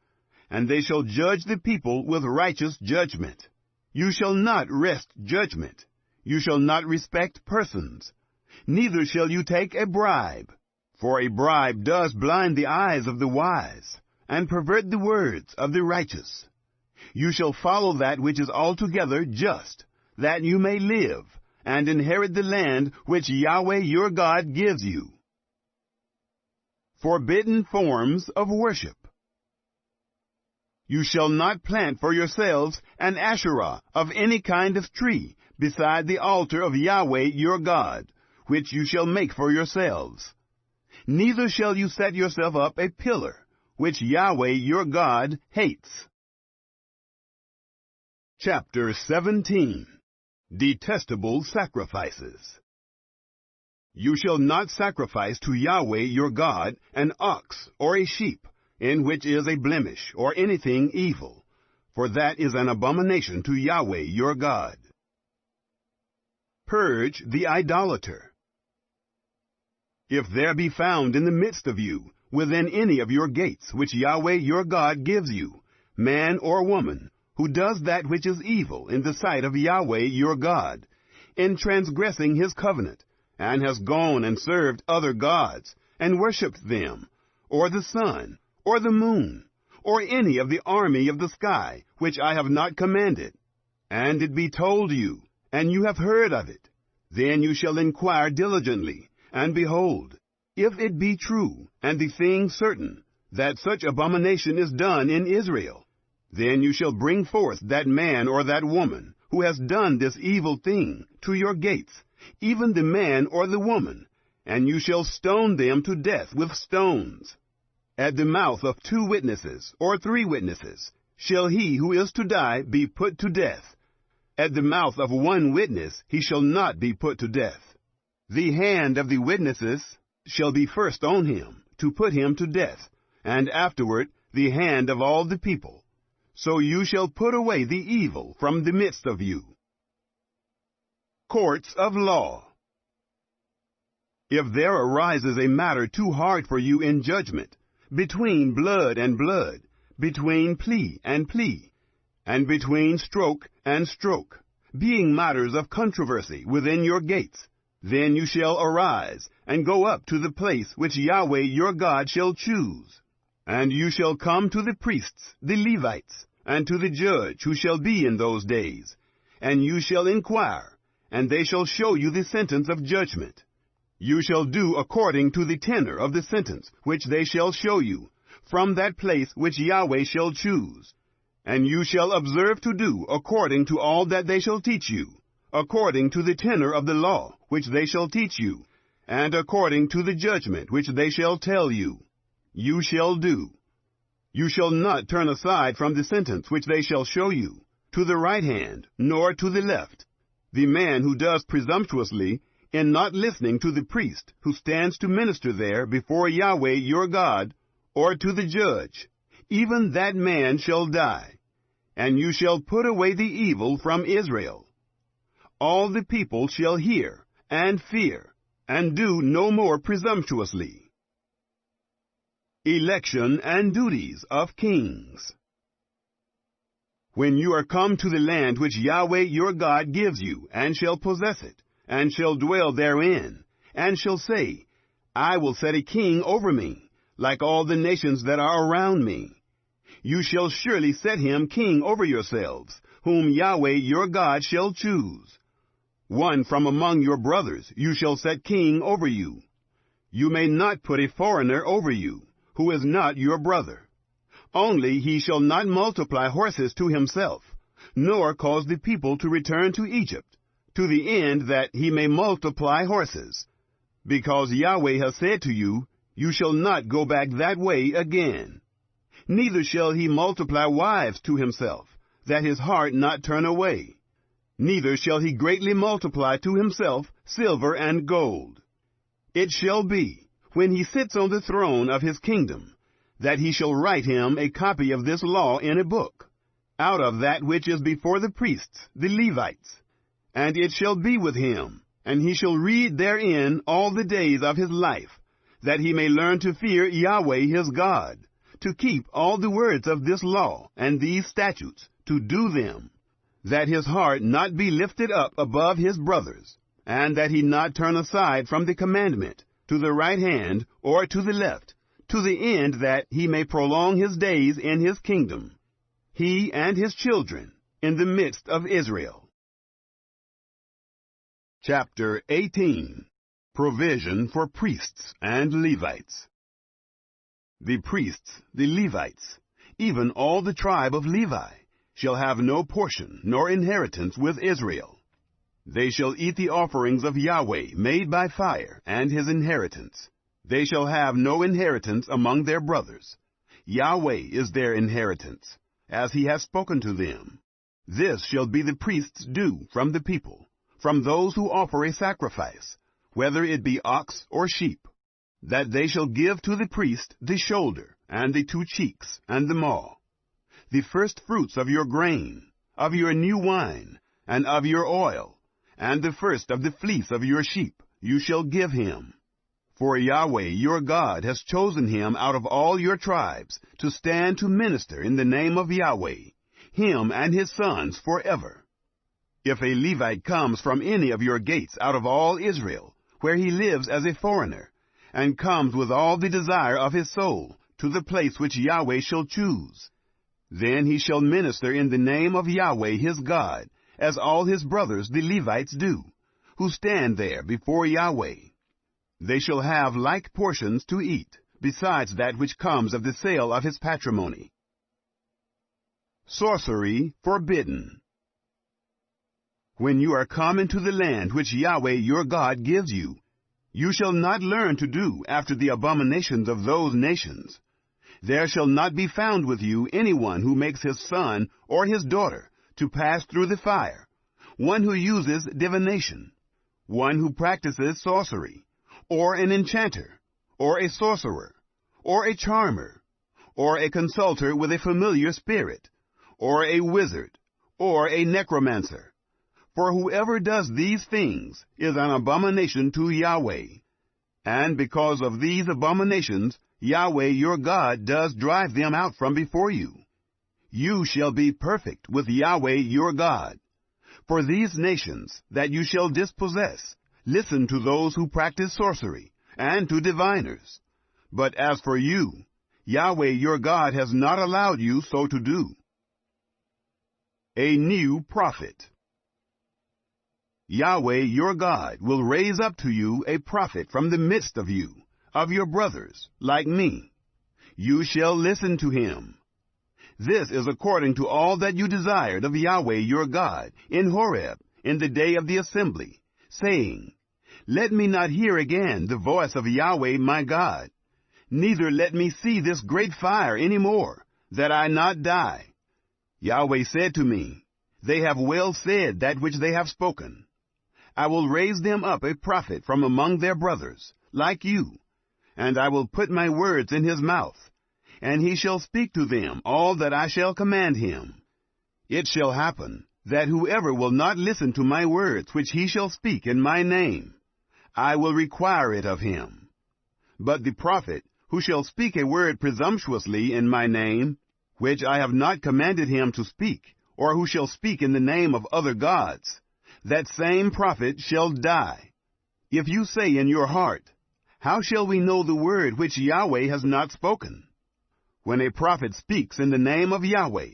And they shall judge the people with righteous judgment. You shall not wrest judgment. You shall not respect persons. Neither shall you take a bribe. For a bribe does blind the eyes of the wise, and pervert the words of the righteous. You shall follow that which is altogether just, that you may live, and inherit the land which Yahweh your God gives you. Forbidden forms of worship. You shall not plant for yourselves an Asherah of any kind of tree beside the altar of Yahweh your God, which you shall make for yourselves. Neither shall you set yourself up a pillar, which Yahweh your God hates. Chapter 17. Detestable Sacrifices. You shall not sacrifice to Yahweh your God an ox or a sheep, in which is a blemish, or anything evil, for that is an abomination to Yahweh your God. Purge the idolater. If there be found in the midst of you, within any of your gates, which Yahweh your God gives you, man or woman, who does that which is evil in the sight of Yahweh your God, in transgressing his covenant, and has gone and served other gods, and worshipped them, or the sun, or the moon, or any of the army of the sky, which I have not commanded, and it be told you, and you have heard of it, then you shall inquire diligently, and behold, if it be true, and the thing certain, that such abomination is done in Israel, then you shall bring forth that man or that woman, who has done this evil thing, to your gates, even the man or the woman, and you shall stone them to death with stones. At the mouth of 2 witnesses, or 3 witnesses, shall he who is to die be put to death. At the mouth of 1 witness he shall not be put to death. The hand of the witnesses shall be first on him, to put him to death, and afterward the hand of all the people. So you shall put away the evil from the midst of you. Courts of law. If there arises a matter too hard for you in judgment, between blood and blood, between plea and plea, and between stroke and stroke, being matters of controversy within your gates, then you shall arise, and go up to the place which Yahweh your God shall choose. And you shall come to the priests, the Levites, and to the judge who shall be in those days, and you shall inquire, and they shall show you the sentence of judgment. You shall do according to the tenor of the sentence which they shall show you, from that place which Yahweh shall choose. And you shall observe to do according to all that they shall teach you, according to the tenor of the law which they shall teach you, and according to the judgment which they shall tell you. You shall do. You shall not turn aside from the sentence which they shall show you, to the right hand, nor to the left. The man who does presumptuously in not listening to the priest who stands to minister there before Yahweh your God, or to the judge, even that man shall die, and you shall put away the evil from Israel. All the people shall hear and fear, and do no more presumptuously. Election and duties of kings. When you are come to the land which Yahweh your God gives you, and shall possess it, and shall dwell therein, and shall say, I will set a king over me, like all the nations that are around me. You shall surely set him king over yourselves, whom Yahweh your God shall choose. One from among your brothers you shall set king over you. You may not put a foreigner over you, who is not your brother. Only he shall not multiply horses to himself, nor cause the people to return to Egypt, to the end that he may multiply horses. Because Yahweh has said to you, you shall not go back that way again. Neither shall he multiply wives to himself, that his heart not turn away. Neither shall he greatly multiply to himself silver and gold. It shall be, when he sits on the throne of his kingdom, that he shall write him a copy of this law in a book, out of that which is before the priests, the Levites. And it shall be with him, and he shall read therein all the days of his life, that he may learn to fear Yahweh his God, to keep all the words of this law and these statutes, to do them, that his heart not be lifted up above his brothers, and that he not turn aside from the commandment, to the right hand or to the left, to the end that he may prolong his days in his kingdom, he and his children, in the midst of Israel. Chapter 18. Provision for priests and Levites. The priests, the Levites, even all the tribe of Levi, shall have no portion nor inheritance with Israel. They shall eat the offerings of Yahweh made by fire, and his inheritance. They shall have no inheritance among their brothers. Yahweh is their inheritance, as he has spoken to them. This shall be the priest's due from the people, from those who offer a sacrifice, whether it be ox or sheep, that they shall give to the priest the shoulder, and the 2 cheeks, and the maw, the first fruits of your grain, of your new wine, and of your oil, and the first of the fleece of your sheep you shall give him. For Yahweh your God has chosen him out of all your tribes to stand to minister in the name of Yahweh, him and his sons forever. If a Levite comes from any of your gates out of all Israel, where he lives as a foreigner, and comes with all the desire of his soul to the place which Yahweh shall choose, then he shall minister in the name of Yahweh his God, as all his brothers the Levites do, who stand there before Yahweh. They shall have like portions to eat, besides that which comes of the sale of his patrimony. Sorcery forbidden. When you are come into the land which Yahweh your God gives you, you shall not learn to do after the abominations of those nations. There shall not be found with you anyone who makes his son or his daughter to pass through the fire, one who uses divination, one who practices sorcery, or an enchanter, or a sorcerer, or a charmer, or a consulter with a familiar spirit, or a wizard, or a necromancer. For whoever does these things is an abomination to Yahweh. And because of these abominations, Yahweh your God does drive them out from before you. You shall be perfect with Yahweh your God. For these nations that you shall dispossess, listen to those who practice sorcery, and to diviners. But as for you, Yahweh your God has not allowed you so to do. A new prophet. Yahweh your God will raise up to you a prophet from the midst of you, of your brothers, like me. You shall listen to him. This is according to all that you desired of Yahweh your God in Horeb in the day of the assembly, saying, Let me not hear again the voice of Yahweh my God, neither let me see this great fire any more, that I not die. Yahweh said to me, They have well said that which they have spoken. I will raise them up a prophet from among their brothers, like you, and I will put my words in his mouth, and he shall speak to them all that I shall command him. It shall happen that whoever will not listen to my words which he shall speak in my name, I will require it of him. But the prophet who shall speak a word presumptuously in my name, which I have not commanded him to speak, or who shall speak in the name of other gods, that same prophet shall die. If you say in your heart, How shall we know the word which Yahweh has not spoken? When a prophet speaks in the name of Yahweh,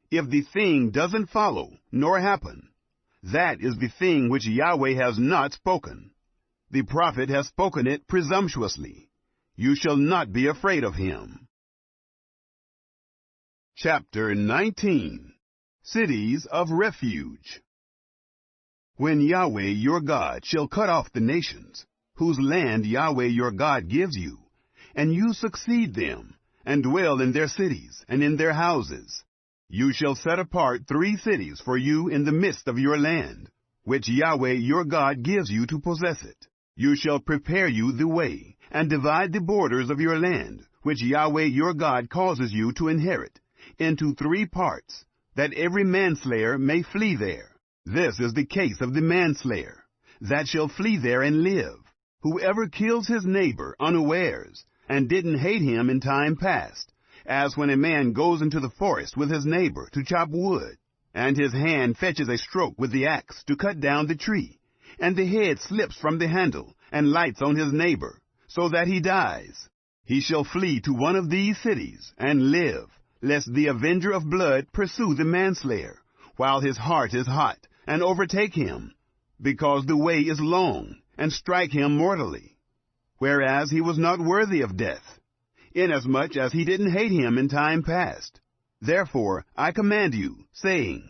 if the thing doesn't follow nor happen, that is the thing which Yahweh has not spoken. The prophet has spoken it presumptuously. You shall not be afraid of him. Chapter 19. Cities of Refuge. When Yahweh your God shall cut off the nations, whose land Yahweh your God gives you, and you succeed them, and dwell in their cities and in their houses, you shall set apart 3 cities for you in the midst of your land, which Yahweh your God gives you to possess it. You shall prepare you the way, and divide the borders of your land, which Yahweh your God causes you to inherit, into 3 parts, that every manslayer may flee there. This is the case of the manslayer, that shall flee there and live. Whoever kills his neighbor unawares, and didn't hate him in time past, as when a man goes into the forest with his neighbor to chop wood, and his hand fetches a stroke with the axe to cut down the tree, and the head slips from the handle, and lights on his neighbor, so that he dies. He shall flee to one of these cities, and live, lest the avenger of blood pursue the manslayer, while his heart is hot, and overtake him, because the way is long, and strike him mortally, whereas he was not worthy of death, inasmuch as he didn't hate him in time past. Therefore I command you, saying,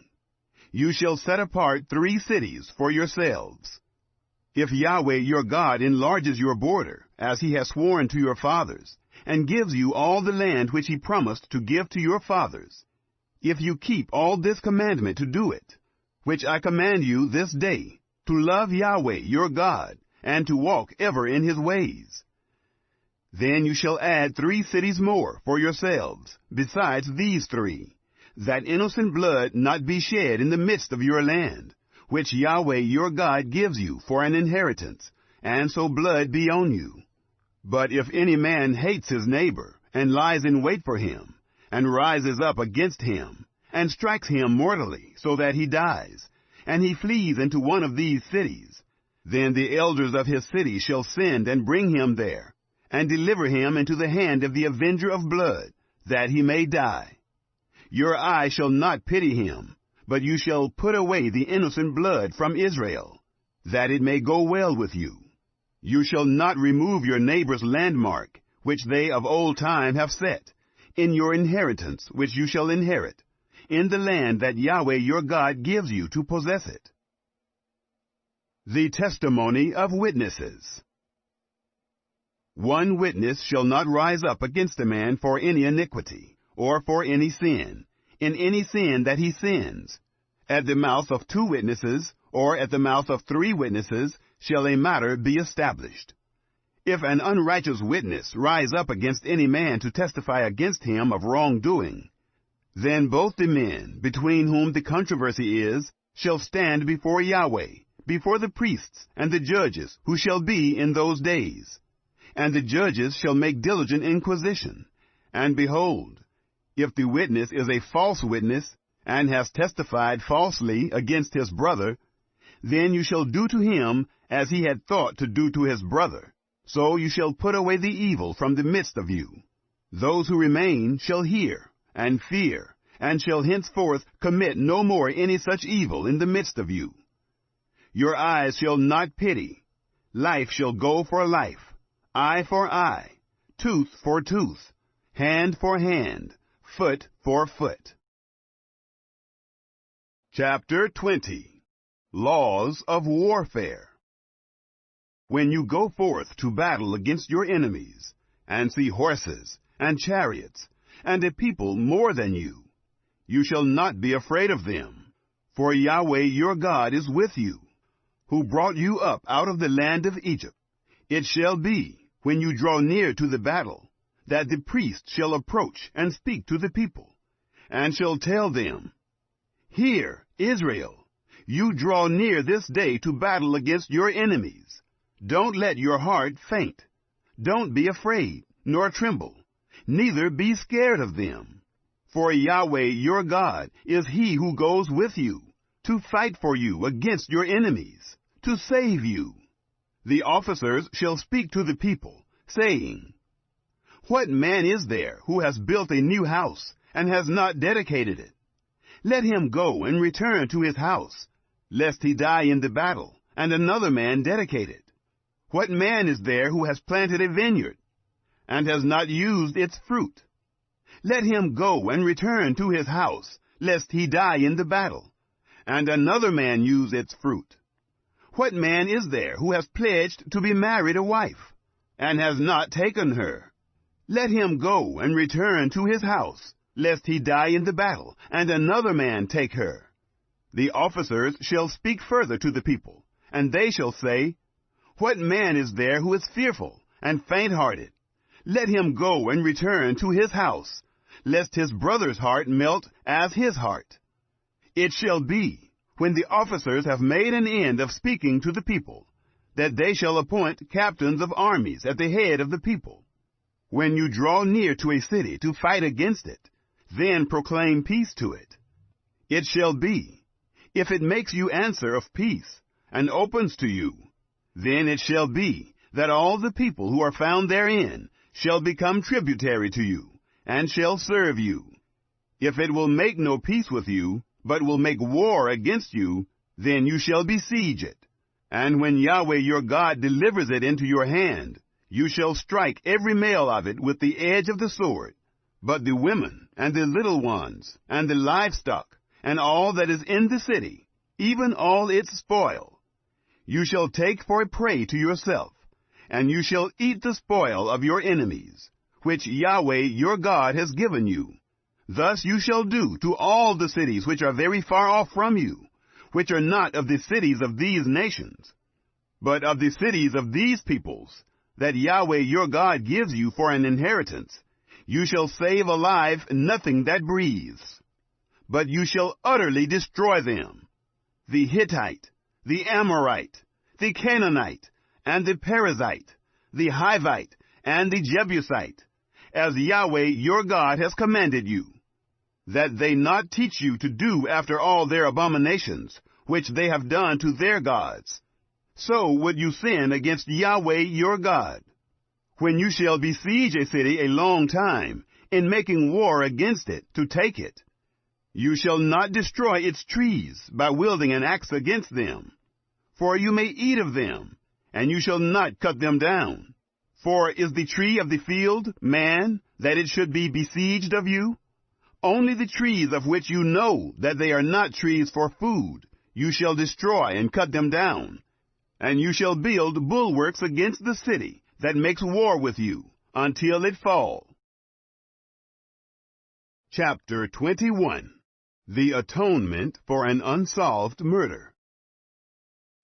You shall set apart 3 cities for yourselves. If Yahweh your God enlarges your border, as he has sworn to your fathers, and gives you all the land which he promised to give to your fathers, if you keep all this commandment to do it, which I command you this day, to love Yahweh your God, and to walk ever in his ways, then you shall add 3 cities more for yourselves, besides these 3, that innocent blood not be shed in the midst of your land, which Yahweh your God gives you for an inheritance, and so blood be on you. But if any man hates his neighbor, and lies in wait for him, and rises up against him, and strikes him mortally, so that he dies, and he flees into one of these cities, then the elders of his city shall send and bring him there, and deliver him into the hand of the avenger of blood, that he may die. Your eye shall not pity him, but you shall put away the innocent blood from Israel, that it may go well with you. You shall not remove your neighbor's landmark, which they of old time have set, in your inheritance which you shall inherit, in the land that Yahweh your God gives you to possess it. The testimony of witnesses. 1 witness shall not rise up against a man for any iniquity, or for any sin, in any sin that he sins. At the mouth of 2 witnesses, or at the mouth of 3 witnesses, shall a matter be established. If an unrighteous witness rise up against any man to testify against him of wrongdoing, then both the men, between whom the controversy is, shall stand before Yahweh, before the priests and the judges who shall be in those days. And the judges shall make diligent inquisition. And behold, if the witness is a false witness, and has testified falsely against his brother, then you shall do to him as he had thought to do to his brother, So you shall put away the evil from the midst of you. Those who remain shall hear, and fear, and shall henceforth commit no more any such evil in the midst of you. Your eyes shall not pity. Life shall go for life, eye for eye, tooth for tooth, hand for hand, foot for foot. Chapter 20. Laws of Warfare. When you go forth to battle against your enemies, and see horses, and chariots, and a people more than you, you shall not be afraid of them, for Yahweh your God is with you, who brought you up out of the land of Egypt. It shall be, when you draw near to the battle, that the priest shall approach and speak to the people, and shall tell them, Hear, Israel, you draw near this day to battle against your enemies. Don't let your heart faint. Don't be afraid, nor tremble, neither be scared of them. For Yahweh your God is he who goes with you, to fight for you against your enemies, to save you. The officers shall speak to the people, saying, What man is there who has built a new house, and has not dedicated it? Let him go and return to his house, lest he die in the battle, and another man dedicate it. What man is there who has planted a vineyard, and has not used its fruit? Let him go and return to his house, lest he die in the battle, and another man use its fruit. What man is there who has pledged to be married a wife, and has not taken her? Let him go and return to his house, lest he die in the battle, and another man take her. The officers shall speak further to the people, and they shall say, What man is there who is fearful and faint-hearted? Let him go and return to his house, lest his brother's heart melt as his heart. It shall be, when the officers have made an end of speaking to the people, that they shall appoint captains of armies at the head of the people. When you draw near to a city to fight against it, then proclaim peace to it. It shall be, if it makes you answer of peace, and opens to you, then it shall be that all the people who are found therein shall become tributary to you, and shall serve you. If it will make no peace with you, but will make war against you, then you shall besiege it. And when Yahweh your God delivers it into your hand, you shall strike every male of it with the edge of the sword. But the women, and the little ones, and the livestock, and all that is in the city, even all its spoil, you shall take for a prey to yourself, and you shall eat the spoil of your enemies, which Yahweh your God has given you. Thus you shall do to all the cities which are very far off from you, which are not of the cities of these nations, but of the cities of these peoples, that Yahweh your God gives you for an inheritance. You shall save alive nothing that breathes, but you shall utterly destroy them. The Hittite, the Amorite, the Canaanite, and the Perizzite, the Hivite, and the Jebusite, as Yahweh your God has commanded you, that they not teach you to do after all their abominations, which they have done to their gods. So would you sin against Yahweh your God. When you shall besiege a city a long time, in making war against it to take it, you shall not destroy its trees by wielding an axe against them. For you may eat of them, and you shall not cut them down. For is the tree of the field man, that it should be besieged of you? Only the trees of which you know that they are not trees for food, you shall destroy and cut them down. And you shall build bulwarks against the city that makes war with you, until it fall. Chapter 21. The Atonement for an Unsolved Murder.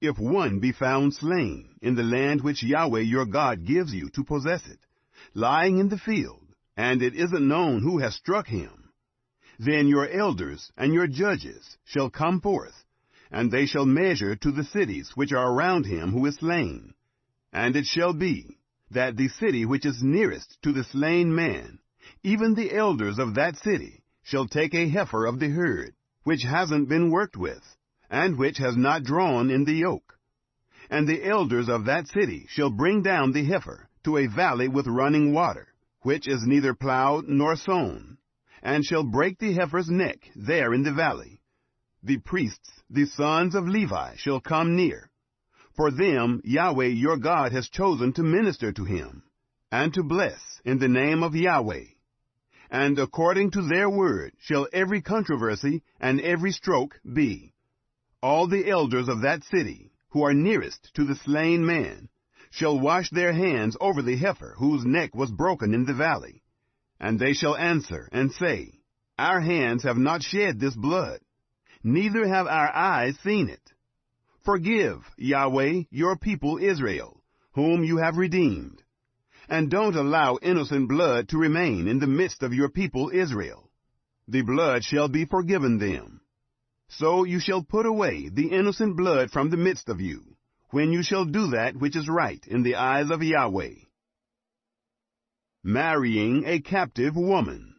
If one be found slain in the land which Yahweh your God gives you to possess it, lying in the field, and it isn't known who has struck him, then your elders and your judges shall come forth, and they shall measure to the cities which are around him who is slain. And it shall be, that the city which is nearest to the slain man, even the elders of that city, shall take a heifer of the herd, which hasn't been worked with, and which has not drawn in the yoke. And the elders of that city shall bring down the heifer to a valley with running water, which is neither plowed nor sown, and shall break the heifer's neck there in the valley. The priests, the sons of Levi, shall come near. For them Yahweh your God has chosen to minister to him, and to bless in the name of Yahweh. And according to their word shall every controversy and every stroke be. All the elders of that city, who are nearest to the slain man, shall wash their hands over the heifer whose neck was broken in the valley. And they shall answer and say, Our hands have not shed this blood, neither have our eyes seen it. Forgive, Yahweh, your people Israel, whom you have redeemed. And don't allow innocent blood to remain in the midst of your people Israel. The blood shall be forgiven them. So you shall put away the innocent blood from the midst of you, when you shall do that which is right in the eyes of Yahweh. Marrying a captive woman.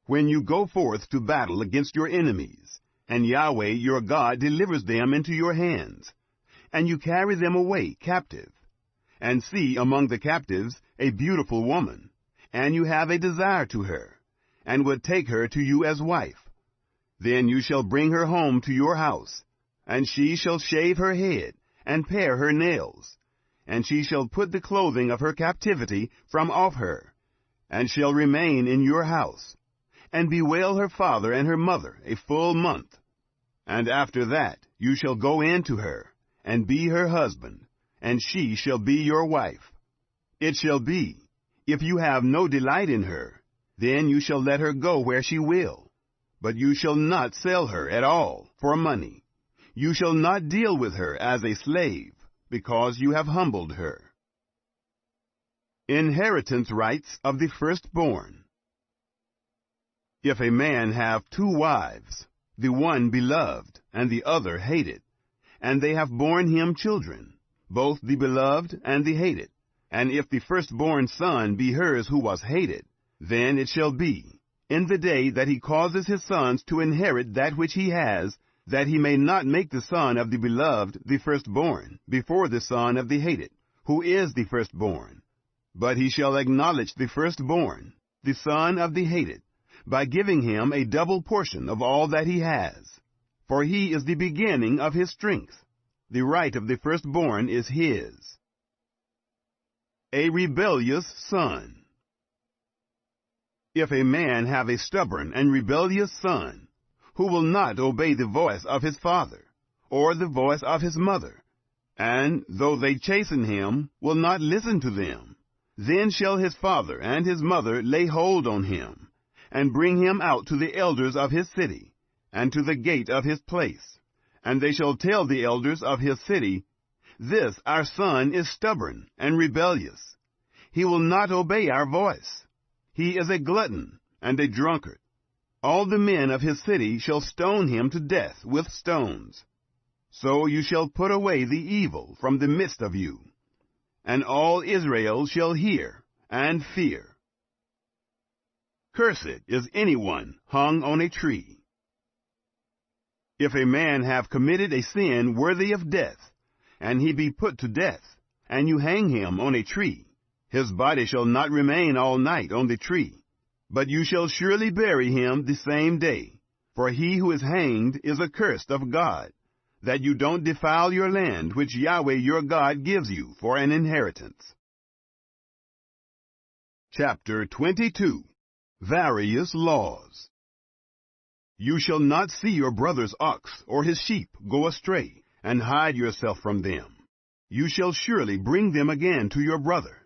When you go forth to battle against your enemies, and Yahweh your God delivers them into your hands, and you carry them away captive, and see among the captives a beautiful woman, and you have a desire to her, and would take her to you as wife, then you shall bring her home to your house, and she shall shave her head, and pare her nails, and she shall put the clothing of her captivity from off her, and shall remain in your house, and bewail her father and her mother a full month. And after that you shall go in to her, and be her husband, and she shall be your wife. It shall be, if you have no delight in her, then you shall let her go where she will. But you shall not sell her at all for money. You shall not deal with her as a slave, because you have humbled her. Inheritance rights of the firstborn. If a man have 2 wives, the one beloved and the other hated, and they have borne him children, both the beloved and the hated, and if the firstborn son be hers who was hated, then it shall be, in the day that he causes his sons to inherit that which he has, that he may not make the son of the beloved the firstborn before the son of the hated, who is the firstborn. But he shall acknowledge the firstborn, the son of the hated, by giving him a double portion of all that he has. For he is the beginning of his strength. The right of the firstborn is his. A rebellious son. If a man have a stubborn and rebellious son, who will not obey the voice of his father, or the voice of his mother, and, though they chasten him, will not listen to them, then shall his father and his mother lay hold on him, and bring him out to the elders of his city, and to the gate of his place. And they shall tell the elders of his city, This our son is stubborn and rebellious. He will not obey our voice. He is a glutton and a drunkard. All the men of his city shall stone him to death with stones. So you shall put away the evil from the midst of you, and all Israel shall hear and fear. Cursed is anyone hung on a tree. If a man have committed a sin worthy of death, and he be put to death, and you hang him on a tree, his body shall not remain all night on the tree, but you shall surely bury him the same day. For he who is hanged is accursed of God, that you don't defile your land which Yahweh your God gives you for an inheritance. Chapter 22. Various Laws. You shall not see your brother's ox or his sheep go astray, and hide yourself from them. You shall surely bring them again to your brother.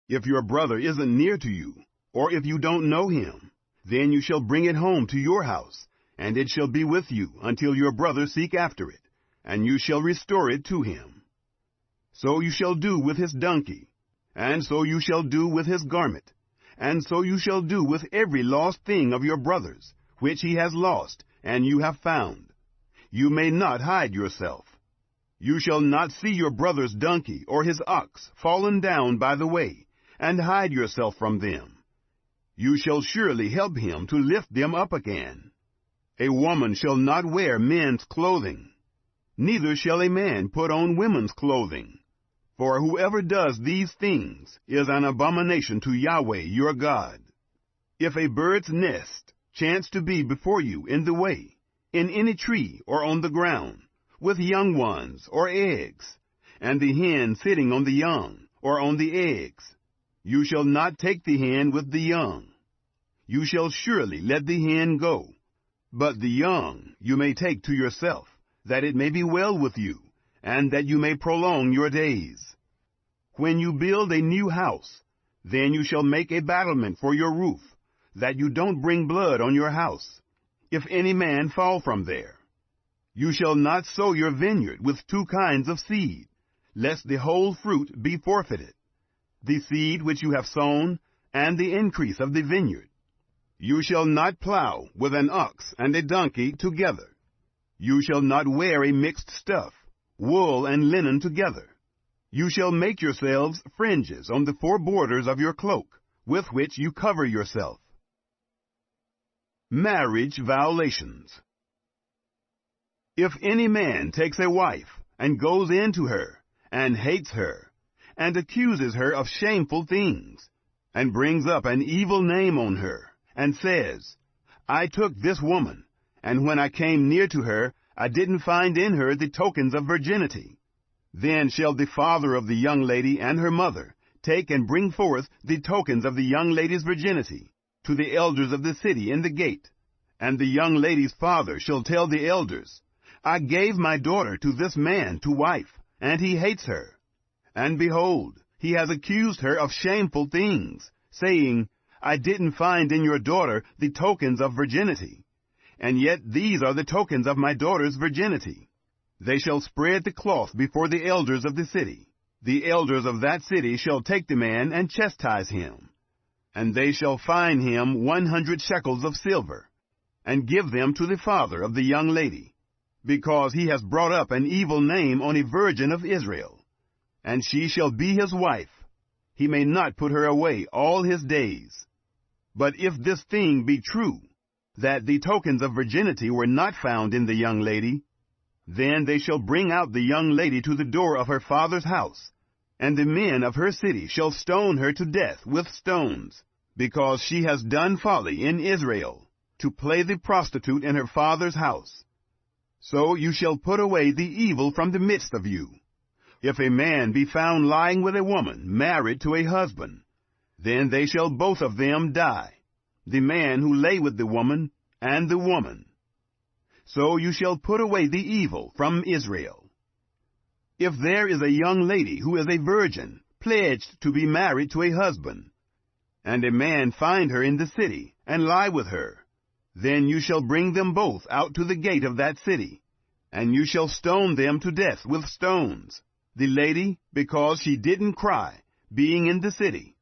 If your brother isn't near to you, or if you don't know him, then you shall bring it home to your house, and it shall be with you until your brother seek after it, and you shall restore it to him. So you shall do with his donkey, and so you shall do with his garment, and so you shall do with every lost thing of your brother's, which he has lost, and you have found. You may not hide yourself. You shall not see your brother's donkey or his ox fallen down by the way, and hide yourself from them. You shall surely help him to lift them up again. A woman shall not wear men's clothing. Neither shall a man put on women's clothing. For whoever does these things is an abomination to Yahweh your God. If a bird's nest chance to be before you in the way, in any tree or on the ground, with young ones or eggs, and the hen sitting on the young or on the eggs, you shall not take the hen with the young. You shall surely let the hen go, but the young you may take to yourself, that it may be well with you, and that you may prolong your days. When you build a new house, then you shall make a battlement for your roof, that you don't bring blood on your house, if any man fall from there. You shall not sow your vineyard with two kinds of seed, lest the whole fruit be forfeited, the seed which you have sown, and the increase of the vineyard. You shall not plow with an ox and a donkey together. You shall not wear a mixed stuff, wool and linen together. You shall make yourselves fringes on the four borders of your cloak, with which you cover yourself. Marriage violations. If any man takes a wife, and goes into her, and hates her, and accuses her of shameful things, and brings up an evil name on her, and says, I took this woman, and when I came near to her, I didn't find in her the tokens of virginity, then shall the father of the young lady and her mother take and bring forth the tokens of the young lady's virginity to the elders of the city in the gate. And the young lady's father shall tell the elders, I gave my daughter to this man to wife, and he hates her. And behold, he has accused her of shameful things, saying, I didn't find in your daughter the tokens of virginity. And yet these are the tokens of my daughter's virginity. They shall spread the cloth before the elders of the city. The elders of that city shall take the man and chastise him. And they shall fine him 100 shekels of silver, and give them to the father of the young lady, because he has brought up an evil name on a virgin of Israel. And she shall be his wife. He may not put her away all his days. But if this thing be true, that the tokens of virginity were not found in the young lady, then they shall bring out the young lady to the door of her father's house, and the men of her city shall stone her to death with stones, because she has done folly in Israel, to play the prostitute in her father's house. So you shall put away the evil from the midst of you. If a man be found lying with a woman married to a husband, then they shall both of them die, the man who lay with the woman, and the woman. So you shall put away the evil from Israel. If there is a young lady who is a virgin, pledged to be married to a husband, and a man find her in the city, and lie with her, then you shall bring them both out to the gate of that city, and you shall stone them to death with stones, the lady, because she didn't cry, being in the city,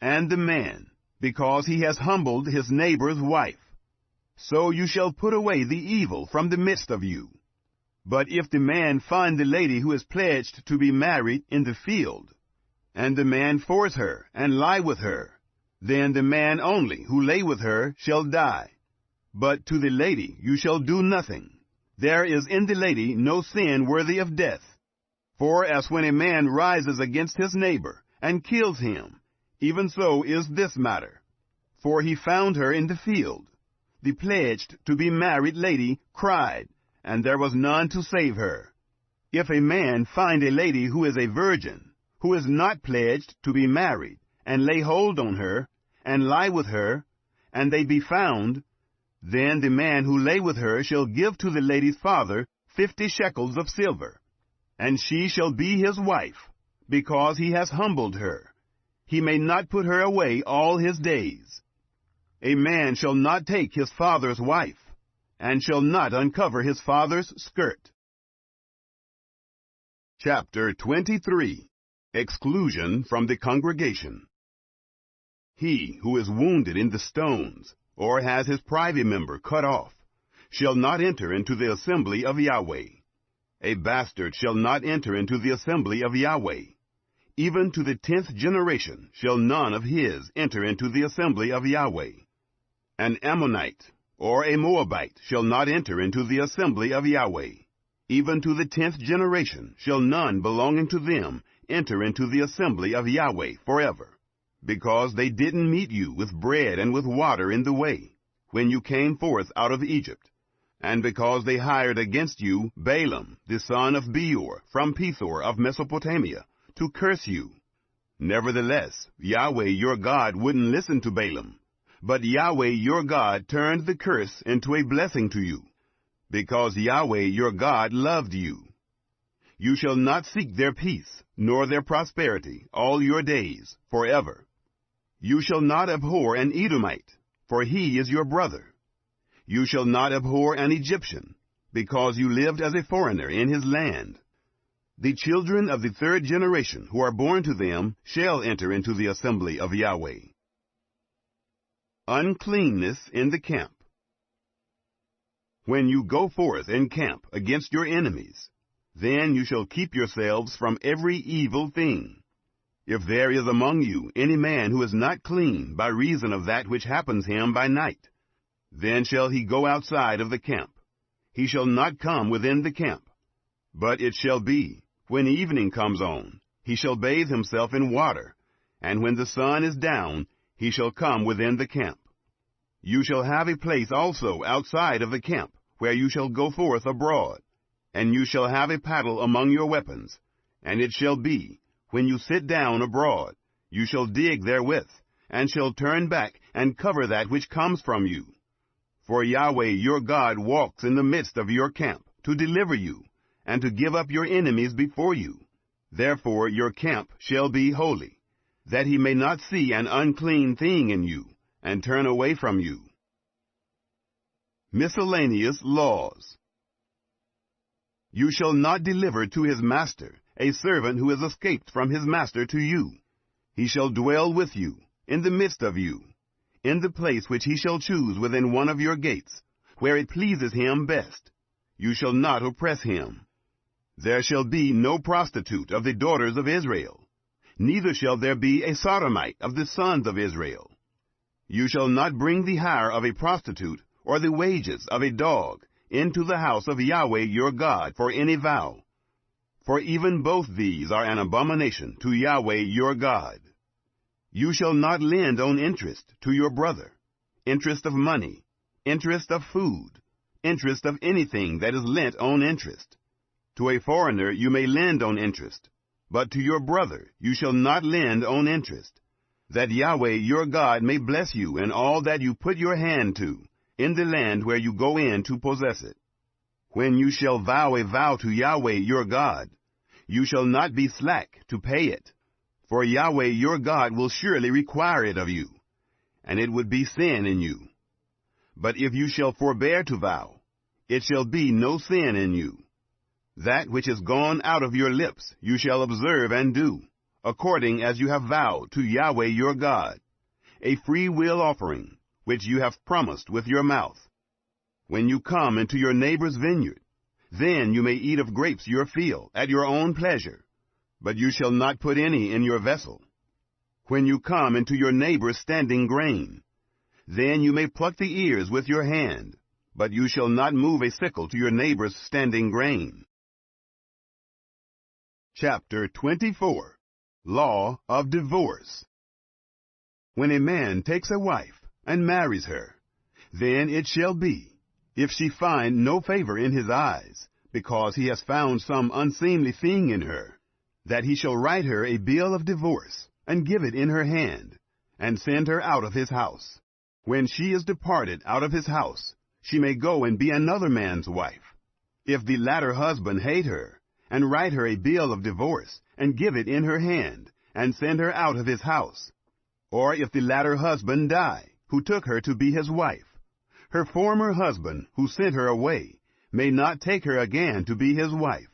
and the man, because he has humbled his neighbor's wife. So you shall put away the evil from the midst of you. But if the man find the lady who is pledged to be married in the field, and the man force her and lie with her, then the man only who lay with her shall die. But to the lady you shall do nothing. There is in the lady no sin worthy of death. For as when a man rises against his neighbor and kills him, even so is this matter. For he found her in the field. The pledged to be married lady cried, and there was none to save her. If a man find a lady who is a virgin, who is not pledged to be married, and lay hold on her, and lie with her, and they be found, then the man who lay with her shall give to the lady's father 50 shekels of silver, and she shall be his wife, because he has humbled her. He may not put her away all his days. A man shall not take his father's wife, and shall not uncover his father's skirt. Chapter 23. Exclusion from the congregation. He who is wounded in the stones, or has his privy member cut off, shall not enter into the assembly of Yahweh. A bastard shall not enter into the assembly of Yahweh. Even to the 10th generation shall none of his enter into the assembly of Yahweh. An Ammonite or a Moabite shall not enter into the assembly of Yahweh. even to the 10th generation shall none belonging to them enter into the assembly of Yahweh forever, because they didn't meet you with bread and with water in the way, when you came forth out of Egypt, and because they hired against you Balaam, the son of Beor, from Pethor of Mesopotamia, to curse you. Nevertheless, Yahweh your God wouldn't listen to Balaam, but Yahweh your God turned the curse into a blessing to you, because Yahweh your God loved you. You shall not seek their peace, nor their prosperity, all your days, forever. You shall not abhor an Edomite, for he is your brother. You shall not abhor an Egyptian, because you lived as a foreigner in his land. The children of the 3rd generation who are born to them shall enter into the assembly of Yahweh. Uncleanness in the camp. When you go forth in camp against your enemies, then you shall keep yourselves from every evil thing. If there is among you any man who is not clean by reason of that which happens him by night, then shall he go outside of the camp. He shall not come within the camp. But it shall be, when evening comes on, he shall bathe himself in water, and when the sun is down, he shall come within the camp. You shall have a place also outside of the camp, where you shall go forth abroad, and you shall have a paddle among your weapons. And it shall be, when you sit down abroad, you shall dig therewith, and shall turn back and cover that which comes from you. For Yahweh your God walks in the midst of your camp, to deliver you, and to give up your enemies before you. Therefore your camp shall be holy, that he may not see an unclean thing in you, and turn away from you. Miscellaneous laws. You shall not deliver to his master a servant who has escaped from his master to you. He shall dwell with you, in the midst of you, in the place which he shall choose within one of your gates, where it pleases him best. You shall not oppress him. There shall be no prostitute of the daughters of Israel, neither shall there be a sodomite of the sons of Israel. You shall not bring the hire of a prostitute or the wages of a dog into the house of Yahweh your God for any vow, for even both these are an abomination to Yahweh your God. You shall not lend on interest to your brother, interest of money, interest of food, interest of anything that is lent on interest. To a foreigner you may lend on interest, but to your brother you shall not lend on interest, that Yahweh your God may bless you in all that you put your hand to, in the land where you go in to possess it. When you shall vow a vow to Yahweh your God, you shall not be slack to pay it, for Yahweh your God will surely require it of you, and it would be sin in you. But if you shall forbear to vow, it shall be no sin in you. That which is gone out of your lips you shall observe and do, according as you have vowed to Yahweh your God, a free will offering, which you have promised with your mouth. When you come into your neighbor's vineyard, then you may eat of grapes your field at your own pleasure, but you shall not put any in your vessel. When you come into your neighbor's standing grain, then you may pluck the ears with your hand, but you shall not move a sickle to your neighbor's standing grain. Chapter 24. Law of Divorce. When a man takes a wife and marries her, then it shall be, if she find no favor in his eyes, because he has found some unseemly thing in her, that he shall write her a bill of divorce, and give it in her hand, and send her out of his house. When she is departed out of his house, she may go and be another man's wife. If the latter husband hate her, and write her a bill of divorce, and give it in her hand, and send her out of his house. Or if the latter husband die, who took her to be his wife, her former husband, who sent her away, may not take her again to be his wife,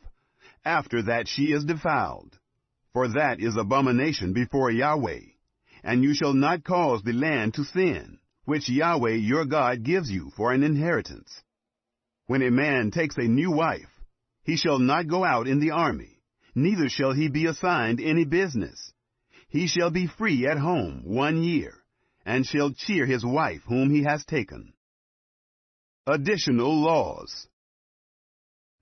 after that she is defiled. For that is abomination before Yahweh, and you shall not cause the land to sin, which Yahweh your God gives you for an inheritance. When a man takes a new wife, he shall not go out in the army, neither shall he be assigned any business. He shall be free at home 1 year, and shall cheer his wife whom he has taken. Additional laws.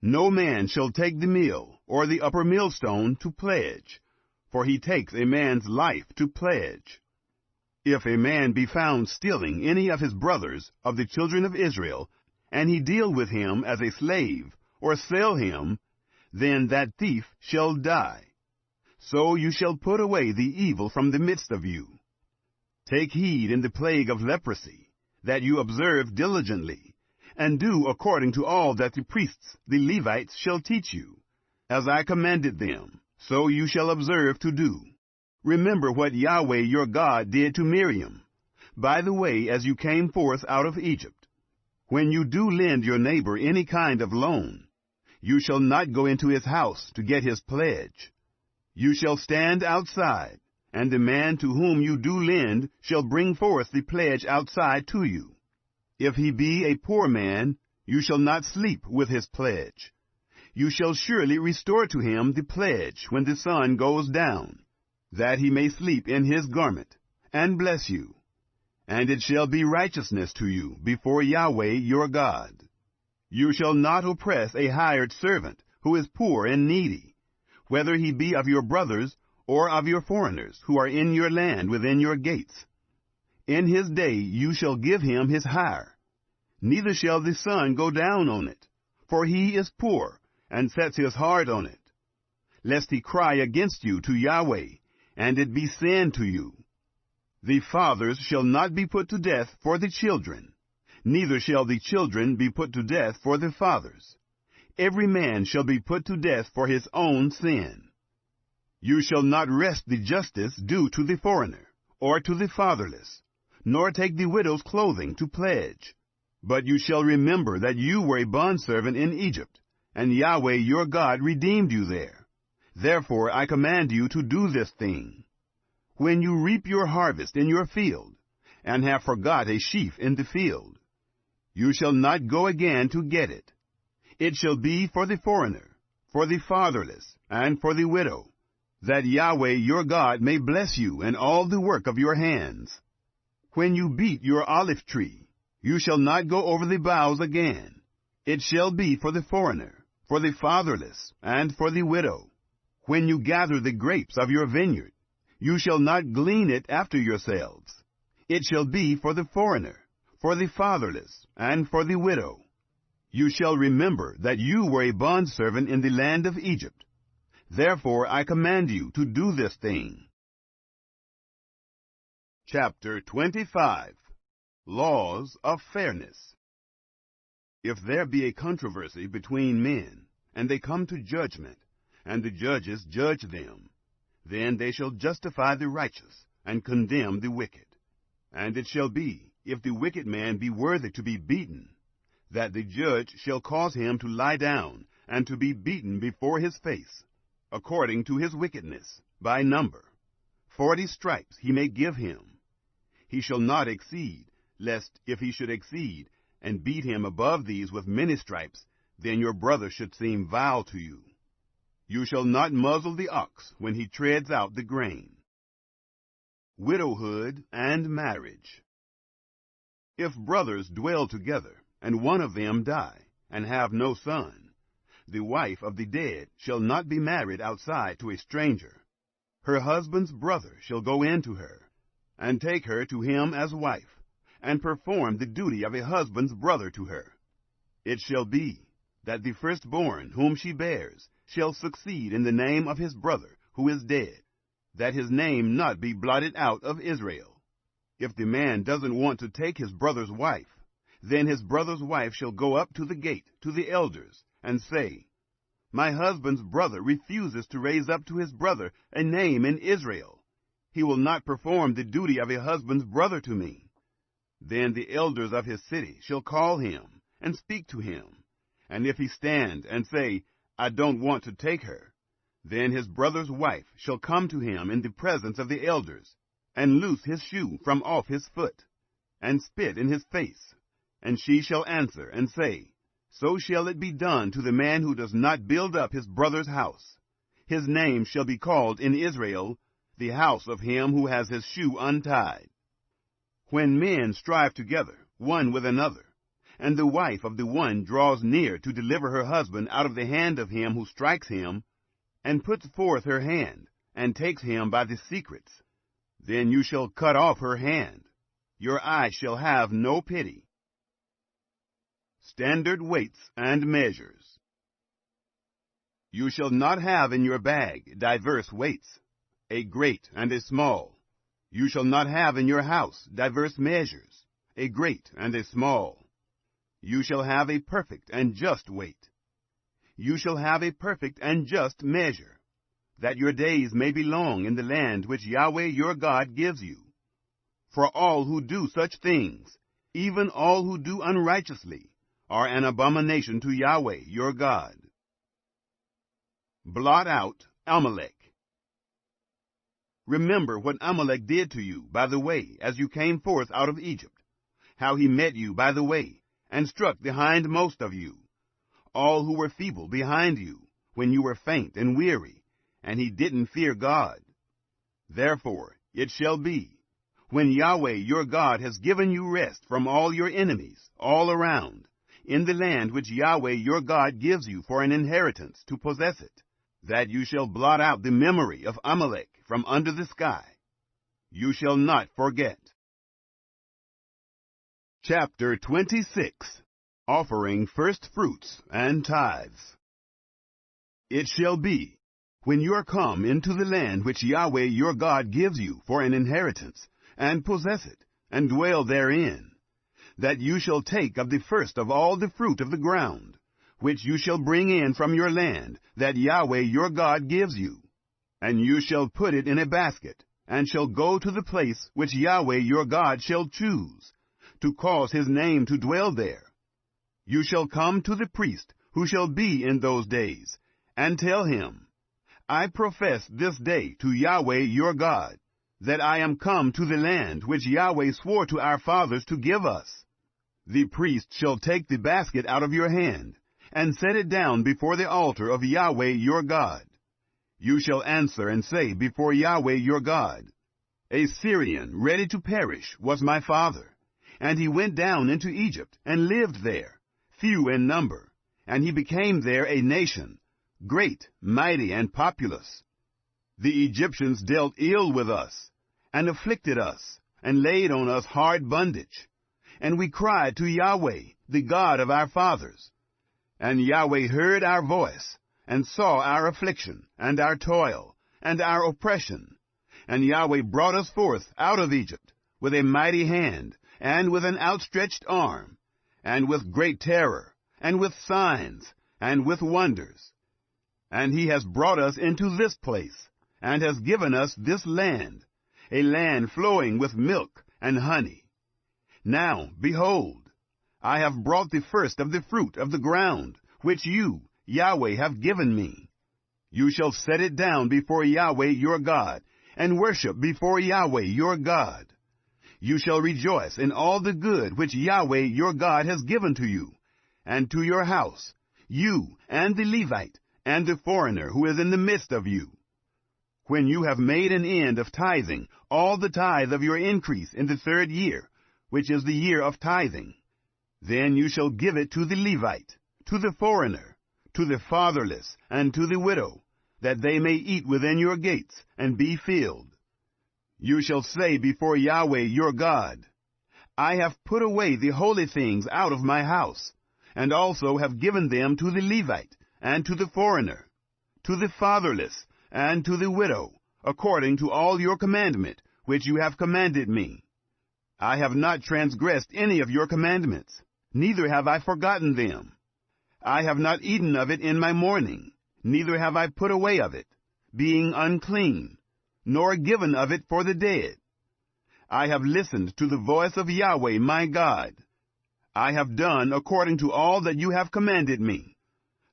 No man shall take the mill or the upper millstone to pledge, for he takes a man's life to pledge. If a man be found stealing any of his brothers of the children of Israel, and he deal with him as a slave, or sell him, then that thief shall die. So you shall put away the evil from the midst of you. Take heed in the plague of leprosy, that you observe diligently, and do according to all that the priests, the Levites, shall teach you. As I commanded them, so you shall observe to do. Remember what Yahweh your God did to Miriam, by the way as you came forth out of Egypt. When you do lend your neighbor any kind of loan, you shall not go into his house to get his pledge. You shall stand outside, and the man to whom you do lend shall bring forth the pledge outside to you. If he be a poor man, you shall not sleep with his pledge. You shall surely restore to him the pledge when the sun goes down, that he may sleep in his garment, and bless you. And it shall be righteousness to you before Yahweh your God. You shall not oppress a hired servant who is poor and needy, whether he be of your brothers or of your foreigners who are in your land within your gates. In his day you shall give him his hire. Neither shall the sun go down on it, for he is poor, and sets his heart on it, lest he cry against you to Yahweh, and it be sin to you. The fathers shall not be put to death for the children, neither shall the children be put to death for the fathers. Every man shall be put to death for his own sin. You shall not wrest the justice due to the foreigner, or to the fatherless, nor take the widow's clothing to pledge. But you shall remember that you were a bondservant in Egypt, and Yahweh your God redeemed you there. Therefore I command you to do this thing. When you reap your harvest in your field, and have forgot a sheaf in the field, you shall not go again to get it. It shall be for the foreigner, for the fatherless, and for the widow, that Yahweh your God may bless you in all the work of your hands. When you beat your olive tree, you shall not go over the boughs again. It shall be for the foreigner, for the fatherless, and for the widow. When you gather the grapes of your vineyard, you shall not glean it after yourselves. It shall be for the foreigner, for the fatherless, and for the widow. You shall remember that you were a bondservant in the land of Egypt. Therefore I command you to do this thing. Chapter 25. Laws of Fairness. If there be a controversy between men, and they come to judgment, and the judges judge them, then they shall justify the righteous, and condemn the wicked. And it shall be, if the wicked man be worthy to be beaten, that the judge shall cause him to lie down, and to be beaten before his face, according to his wickedness, by number. 40 stripes he may give him. He shall not exceed, lest if he should exceed, and beat him above these with many stripes, then your brother should seem vile to you. You shall not muzzle the ox when he treads out the grain. Widowhood and marriage. If brothers dwell together, and one of them die, and have no son, the wife of the dead shall not be married outside to a stranger. Her husband's brother shall go in to her, and take her to him as wife, and perform the duty of a husband's brother to her. It shall be that the firstborn whom she bears shall succeed in the name of his brother who is dead, that his name not be blotted out of Israel. If the man doesn't want to take his brother's wife, then his brother's wife shall go up to the gate to the elders, and say, My husband's brother refuses to raise up to his brother a name in Israel. He will not perform the duty of a husband's brother to me. Then the elders of his city shall call him, and speak to him. And if he stand and say, I don't want to take her, then his brother's wife shall come to him in the presence of the elders, and loose his shoe from off his foot, and spit in his face. And she shall answer and say, So shall it be done to the man who does not build up his brother's house. His name shall be called in Israel, the house of him who has his shoe untied. When men strive together, one with another, and the wife of the one draws near to deliver her husband out of the hand of him who strikes him, and puts forth her hand, and takes him by the secrets, then you shall cut off her hand. Your eye shall have no pity. Standard weights and measures. You shall not have in your bag diverse weights, a great and a small. You shall not have in your house diverse measures, a great and a small. You shall have a perfect and just weight. You shall have a perfect and just measure, that your days may be long in the land which Yahweh your God gives you. For all who do such things, even all who do unrighteously, are an abomination to Yahweh your God. Blot out Amalek. Remember what Amalek did to you by the way as you came forth out of Egypt, how he met you by the way, and struck the hindmost of you, all who were feeble behind you, when you were faint and weary, and he didn't fear God. Therefore it shall be, when Yahweh your God has given you rest from all your enemies all around, in the land which Yahweh your God gives you for an inheritance to possess it, that you shall blot out the memory of Amalek from under the sky. You shall not forget. Chapter 26. Offering first fruits and tithes. It shall be, when you are come into the land which Yahweh your God gives you for an inheritance, and possess it, and dwell therein, that you shall take of the first of all the fruit of the ground, which you shall bring in from your land, that Yahweh your God gives you. And you shall put it in a basket, and shall go to the place which Yahweh your God shall choose, to cause his name to dwell there. You shall come to the priest who shall be in those days, and tell him, I profess this day to Yahweh your God, that I am come to the land which Yahweh swore to our fathers to give us. The priest shall take the basket out of your hand, and set it down before the altar of Yahweh your God. You shall answer and say before Yahweh your God, A Syrian ready to perish was my father, and he went down into Egypt and lived there, few in number, and he became there a nation, great, mighty, and populous. The Egyptians dealt ill with us, and afflicted us, and laid on us hard bondage. And we cried to Yahweh, the God of our fathers. And Yahweh heard our voice, and saw our affliction, and our toil, and our oppression. And Yahweh brought us forth out of Egypt, with a mighty hand, and with an outstretched arm, and with great terror, and with signs, and with wonders. And he has brought us into this place, and has given us this land, a land flowing with milk and honey. Now, behold, I have brought the first of the fruit of the ground, which you, Yahweh, have given me. You shall set it down before Yahweh your God, and worship before Yahweh your God. You shall rejoice in all the good which Yahweh your God has given to you, and to your house, you and the Levite, and the foreigner who is in the midst of you. When you have made an end of tithing all the tithe of your increase in the 3rd year, which is the year of tithing, then you shall give it to the Levite, to the foreigner, to the fatherless, and to the widow, that they may eat within your gates, and be filled. You shall say before Yahweh your God, I have put away the holy things out of my house, and also have given them to the Levite, and to the foreigner, to the fatherless, and to the widow, according to all your commandment, which you have commanded me. I have not transgressed any of your commandments, neither have I forgotten them. I have not eaten of it in my mourning, neither have I put away of it, being unclean, nor given of it for the dead. I have listened to the voice of Yahweh my God. I have done according to all that you have commanded me.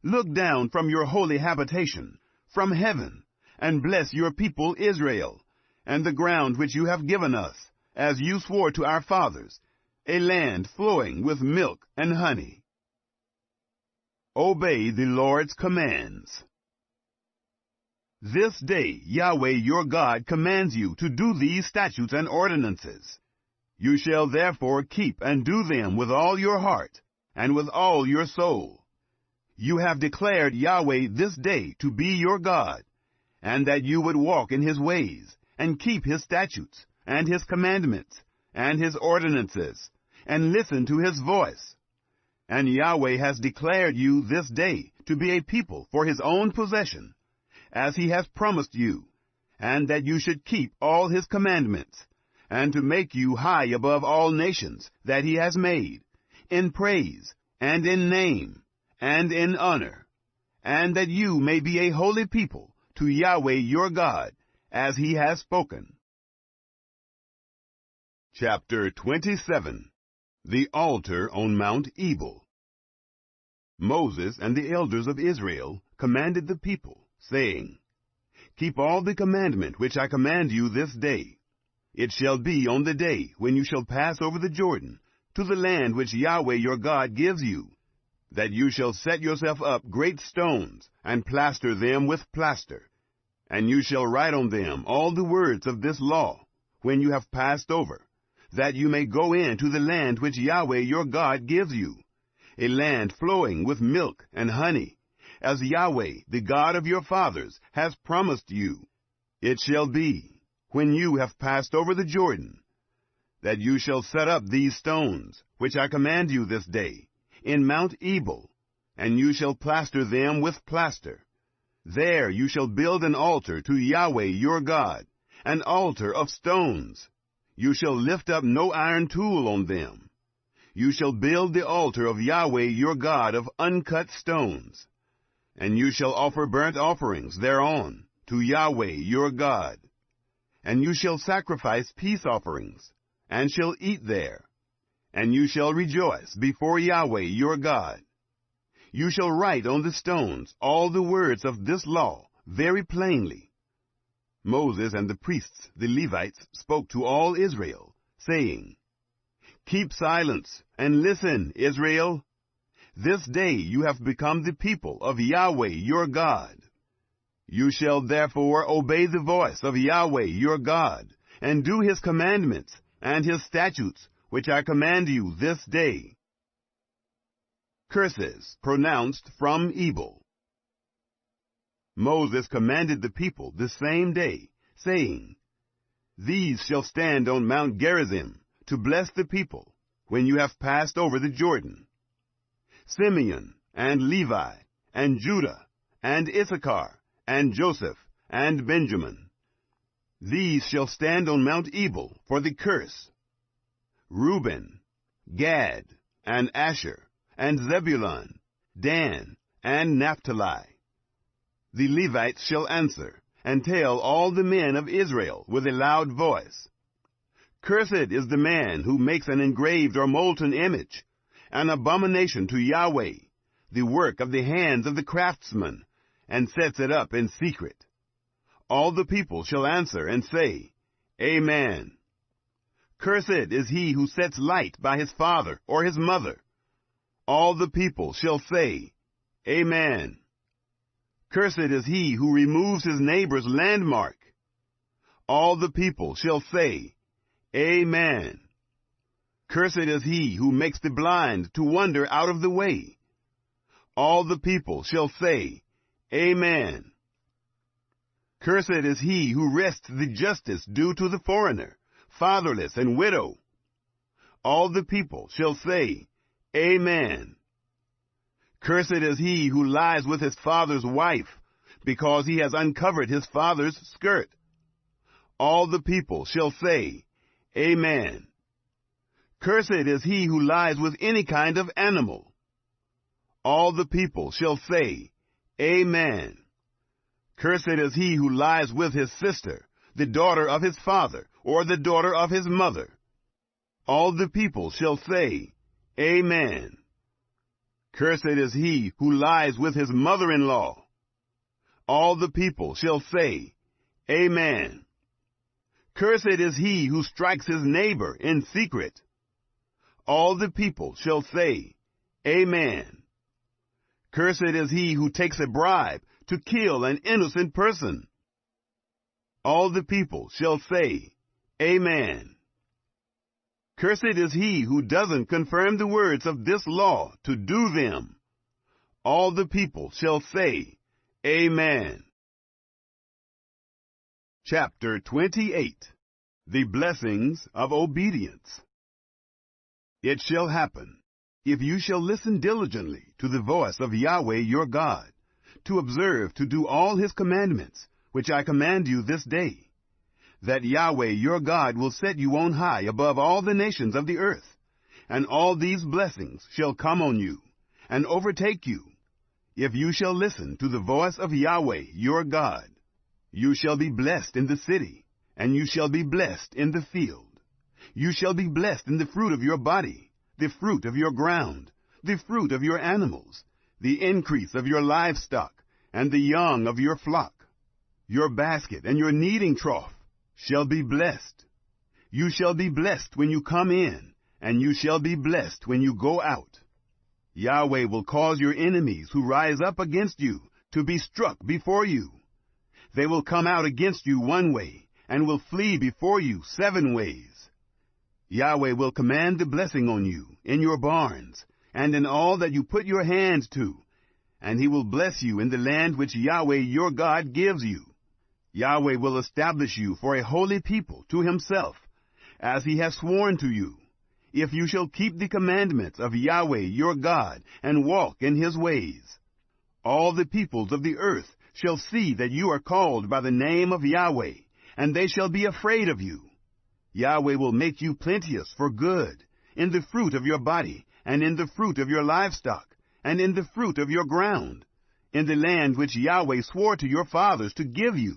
Look down from your holy habitation, from heaven, and bless your people Israel, and the ground which you have given us, as you swore to our fathers, a land flowing with milk and honey. Obey the Lord's commands. This day Yahweh your God commands you to do these statutes and ordinances. You shall therefore keep and do them with all your heart, and with all your soul. You have declared Yahweh this day to be your God, and that you would walk in his ways, and keep his statutes, and his commandments, and his ordinances, and listen to his voice. And Yahweh has declared you this day to be a people for his own possession, as he has promised you, and that you should keep all his commandments, and to make you high above all nations that he has made, in praise, and in name, and in honor, and that you may be a holy people to Yahweh your God, as he has spoken. Chapter 27. The Altar on Mount Ebal. Moses and the elders of Israel commanded the people, saying, Keep all the commandment which I command you this day. It shall be on the day when you shall pass over the Jordan, to the land which Yahweh your God gives you, that you shall set yourself up great stones, and plaster them with plaster. And you shall write on them all the words of this law, when you have passed over, that you may go in to the land which Yahweh your God gives you, a land flowing with milk and honey, as Yahweh, the God of your fathers, has promised you. It shall be, when you have passed over the Jordan, that you shall set up these stones, which I command you this day, in Mount Ebal, and you shall plaster them with plaster. There you shall build an altar to Yahweh your God, an altar of stones. You shall lift up no iron tool on them. You shall build the altar of Yahweh your God of uncut stones. And you shall offer burnt offerings thereon to Yahweh your God. And you shall sacrifice peace offerings, and shall eat there. And you shall rejoice before Yahweh your God. You shall write on the stones all the words of this law very plainly. Moses and the priests, the Levites, spoke to all Israel, saying, Keep silence, and listen, Israel. This day you have become the people of Yahweh your God. You shall therefore obey the voice of Yahweh your God, and do his commandments and his statutes, which I command you this day. Curses pronounced from Ebal. Moses commanded the people the same day, saying, These shall stand on Mount Gerizim to bless the people, when you have passed over the Jordan. Simeon, and Levi, and Judah, and Issachar, and Joseph, and Benjamin. These shall stand on Mount Ebal for the curse. Reuben, Gad, and Asher, and Zebulun, Dan, and Naphtali. The Levites shall answer, and tell all the men of Israel with a loud voice, Cursed is the man who makes an engraved or molten image, an abomination to Yahweh, the work of the hands of the craftsman, and sets it up in secret. All the people shall answer and say, Amen. Cursed is he who sets light by his father or his mother. All the people shall say, Amen. Cursed is he who removes his neighbor's landmark. All the people shall say, Amen. Cursed is he who makes the blind to wander out of the way. All the people shall say, Amen. Cursed is he who wrests the justice due to the foreigner, fatherless and widow. All the people shall say, Amen. Cursed is he who lies with his father's wife, because he has uncovered his father's skirt. All the people shall say, Amen. Cursed is he who lies with any kind of animal. All the people shall say, Amen. Cursed is he who lies with his sister, the daughter of his father, or the daughter of his mother. All the people shall say, Amen. Cursed is he who lies with his mother-in-law. All the people shall say, Amen. Cursed is he who strikes his neighbor in secret. All the people shall say, Amen. Cursed is he who takes a bribe to kill an innocent person. All the people shall say, Amen. Cursed is he who doesn't confirm the words of this law to do them. All the people shall say, Amen. Chapter 28. The Blessings of Obedience. It shall happen, if you shall listen diligently to the voice of Yahweh your God, to observe to do all his commandments, which I command you this day, that Yahweh your God will set you on high above all the nations of the earth, and all these blessings shall come on you, and overtake you, if you shall listen to the voice of Yahweh your God. You shall be blessed in the city, and you shall be blessed in the field. You shall be blessed in the fruit of your body, the fruit of your ground, the fruit of your animals, the increase of your livestock, and the young of your flock. Your basket and your kneading trough shall be blessed. You shall be blessed when you come in, and you shall be blessed when you go out. Yahweh will cause your enemies who rise up against you to be struck before you. They will come out against you one way, and will flee before you 7 ways. Yahweh will command the blessing on you in your barns, and in all that you put your hand to, and he will bless you in the land which Yahweh your God gives you. Yahweh will establish you for a holy people to himself, as he has sworn to you, if you shall keep the commandments of Yahweh your God, and walk in his ways. All the peoples of the earth shall see that you are called by the name of Yahweh, and they shall be afraid of you. Yahweh will make you plenteous for good, in the fruit of your body, and in the fruit of your livestock, and in the fruit of your ground, in the land which Yahweh swore to your fathers to give you.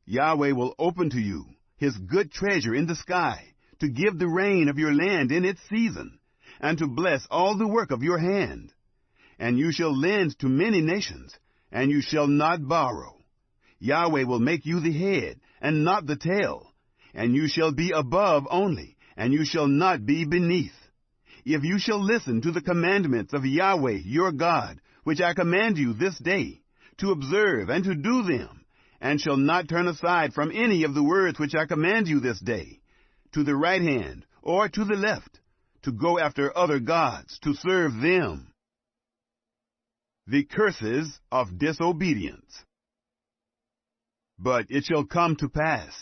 Yahweh will open to you his good treasure in the sky, to give the rain of your land in its season, and to bless all the work of your hand. And you shall lend to many nations, and you shall not borrow. Yahweh will make you the head, and not the tail, and you shall be above only, and you shall not be beneath. If you shall listen to the commandments of Yahweh your God, which I command you this day, to observe and to do them, and shall not turn aside from any of the words which I command you this day, to the right hand or to the left, to go after other gods, to serve them. The curses of disobedience. But it shall come to pass,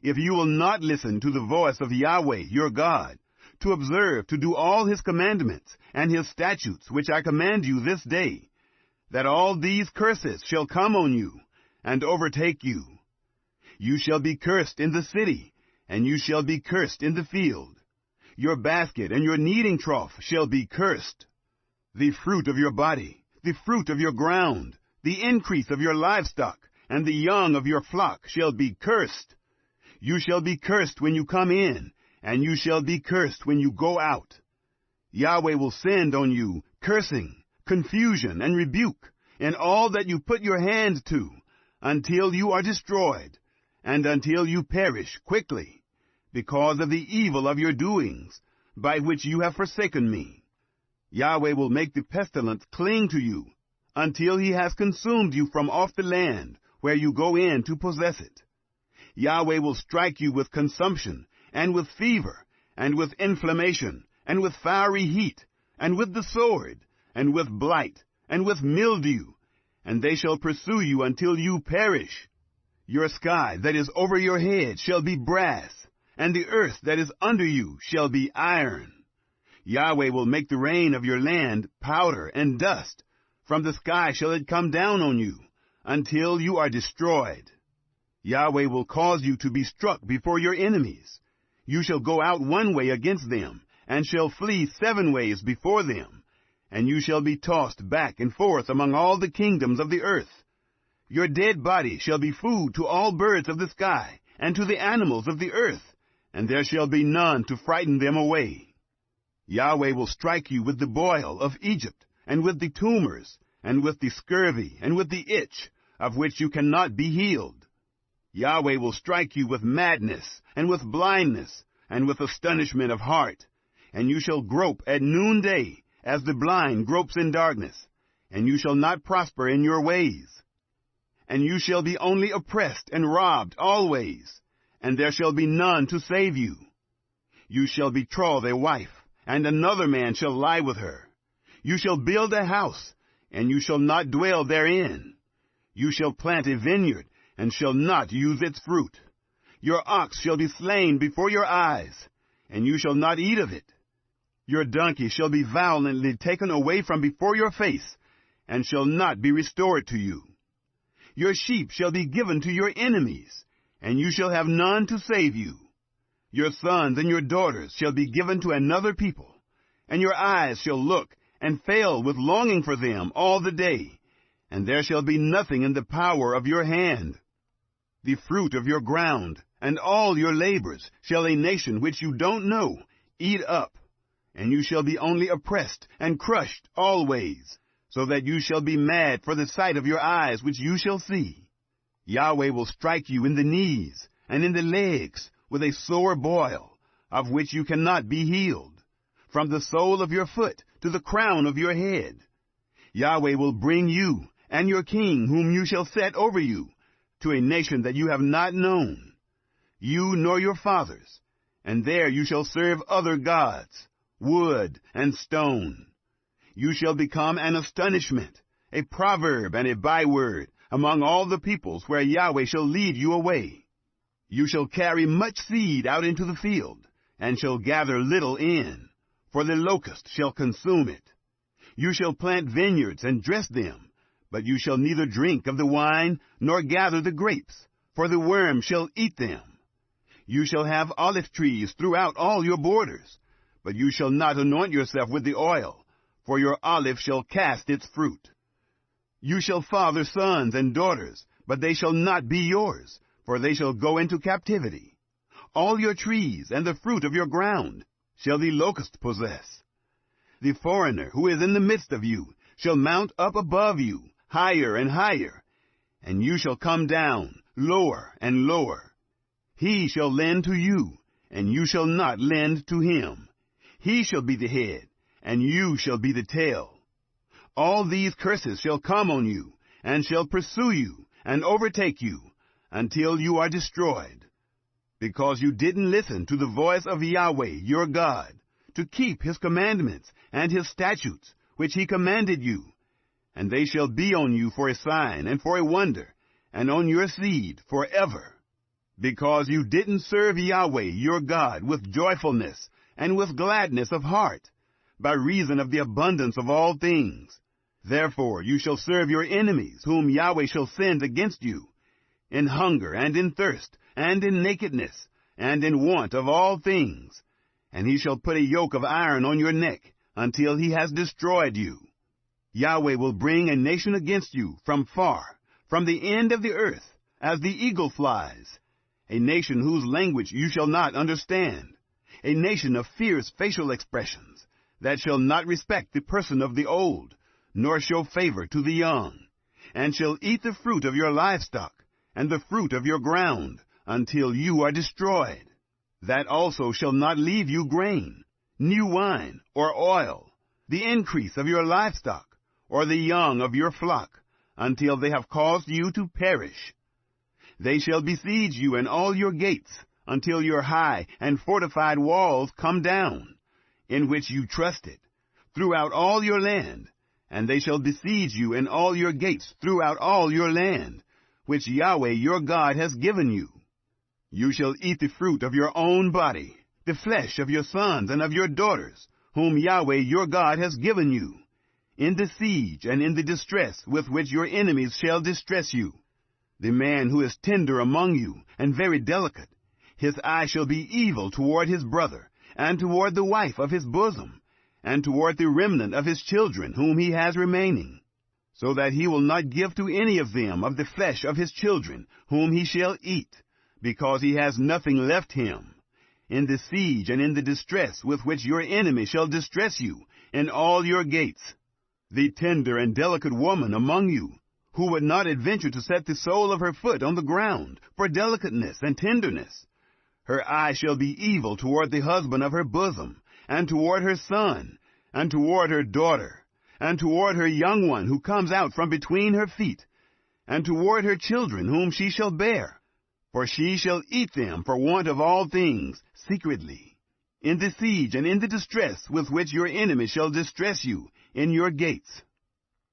if you will not listen to the voice of Yahweh your God, to observe to do all his commandments and his statutes which I command you this day, that all these curses shall come on you, and overtake you. You shall be cursed in the city, and you shall be cursed in the field. Your basket and your kneading trough shall be cursed. The fruit of your body, the fruit of your ground, the increase of your livestock, and the young of your flock shall be cursed. You shall be cursed when you come in, and you shall be cursed when you go out. Yahweh will send on you cursing, confusion, and rebuke in all that you put your hand to, until you are destroyed, and until you perish quickly, because of the evil of your doings, by which you have forsaken me. Yahweh will make the pestilence cling to you, until he has consumed you from off the land where you go in to possess it. Yahweh will strike you with consumption, and with fever, and with inflammation, and with fiery heat, and with the sword, and with blight, and with mildew, and they shall pursue you until you perish. Your sky that is over your head shall be brass, and the earth that is under you shall be iron. Yahweh will make the rain of your land powder and dust. From the sky shall it come down on you, until you are destroyed. Yahweh will cause you to be struck before your enemies. You shall go out one way against them, and shall flee 7 ways before them, and you shall be tossed back and forth among all the kingdoms of the earth. Your dead body shall be food to all birds of the sky, and to the animals of the earth, and there shall be none to frighten them away. Yahweh will strike you with the boil of Egypt, and with the tumors, and with the scurvy, and with the itch, of which you cannot be healed. Yahweh will strike you with madness, and with blindness, and with astonishment of heart, and you shall grope at noonday, as the blind gropes in darkness, and you shall not prosper in your ways. And you shall be only oppressed and robbed always, and there shall be none to save you. You shall betroth a wife, and another man shall lie with her. You shall build a house, and you shall not dwell therein. You shall plant a vineyard, and shall not use its fruit. Your ox shall be slain before your eyes, and you shall not eat of it. Your donkey shall be violently taken away from before your face, and shall not be restored to you. Your sheep shall be given to your enemies, and you shall have none to save you. Your sons and your daughters shall be given to another people, and your eyes shall look and fail with longing for them all the day, and there shall be nothing in the power of your hand. The fruit of your ground and all your labors shall a nation which you don't know eat up, and you shall be only oppressed and crushed always, so that you shall be mad for the sight of your eyes which you shall see. Yahweh will strike you in the knees and in the legs with a sore boil, of which you cannot be healed, from the sole of your foot to the crown of your head. Yahweh will bring you and your king whom you shall set over you to a nation that you have not known, you nor your fathers, and there you shall serve other gods, wood and stone. You shall become an astonishment, a proverb and a byword among all the peoples where Yahweh shall lead you away. You shall carry much seed out into the field, and shall gather little in, for the locust shall consume it. You shall plant vineyards and dress them, but you shall neither drink of the wine nor gather the grapes, for the worm shall eat them. You shall have olive trees throughout all your borders, but you shall not anoint yourself with the oil, for your olive shall cast its fruit. You shall father sons and daughters, but they shall not be yours, for they shall go into captivity. All your trees and the fruit of your ground shall the locust possess. The foreigner who is in the midst of you shall mount up above you, higher and higher, and you shall come down lower and lower. He shall lend to you, and you shall not lend to him. He shall be the head, and you shall be the tail. All these curses shall come on you, and shall pursue you, and overtake you, until you are destroyed, because you didn't listen to the voice of Yahweh your God, to keep his commandments and his statutes, which he commanded you. And they shall be on you for a sign and for a wonder, and on your seed forever. Because you didn't serve Yahweh your God with joyfulness and with gladness of heart, by reason of the abundance of all things. Therefore you shall serve your enemies, whom Yahweh shall send against you, in hunger and in thirst, and in nakedness, and in want of all things. And he shall put a yoke of iron on your neck, until he has destroyed you. Yahweh will bring a nation against you from far, from the end of the earth, as the eagle flies, a nation whose language you shall not understand, a nation of fierce facial expressions, that shall not respect the person of the old, nor show favor to the young, and shall eat the fruit of your livestock, and the fruit of your ground, until you are destroyed. That also shall not leave you grain, new wine, or oil, the increase of your livestock, or the young of your flock, until they have caused you to perish. They shall besiege you in all your gates, until your high and fortified walls come down, in which you trusted, throughout all your land. And they shall besiege you in all your gates throughout all your land, which Yahweh your God has given you. You shall eat the fruit of your own body, the flesh of your sons and of your daughters, whom Yahweh your God has given you, in the siege and in the distress with which your enemies shall distress you. The man who is tender among you and very delicate, his eye shall be evil toward his brother, and toward the wife of his bosom, and toward the remnant of his children whom he has remaining, so that he will not give to any of them of the flesh of his children whom he shall eat, because he has nothing left him, in the siege and in the distress with which your enemy shall distress you in all your gates. The tender and delicate woman among you, who would not adventure to set the sole of her foot on the ground for delicateness and tenderness, her eye shall be evil toward the husband of her bosom, and toward her son, and toward her daughter, and toward her young one who comes out from between her feet, and toward her children whom she shall bear, for she shall eat them for want of all things secretly. in the siege and in the distress with which your enemy shall distress you in your gates.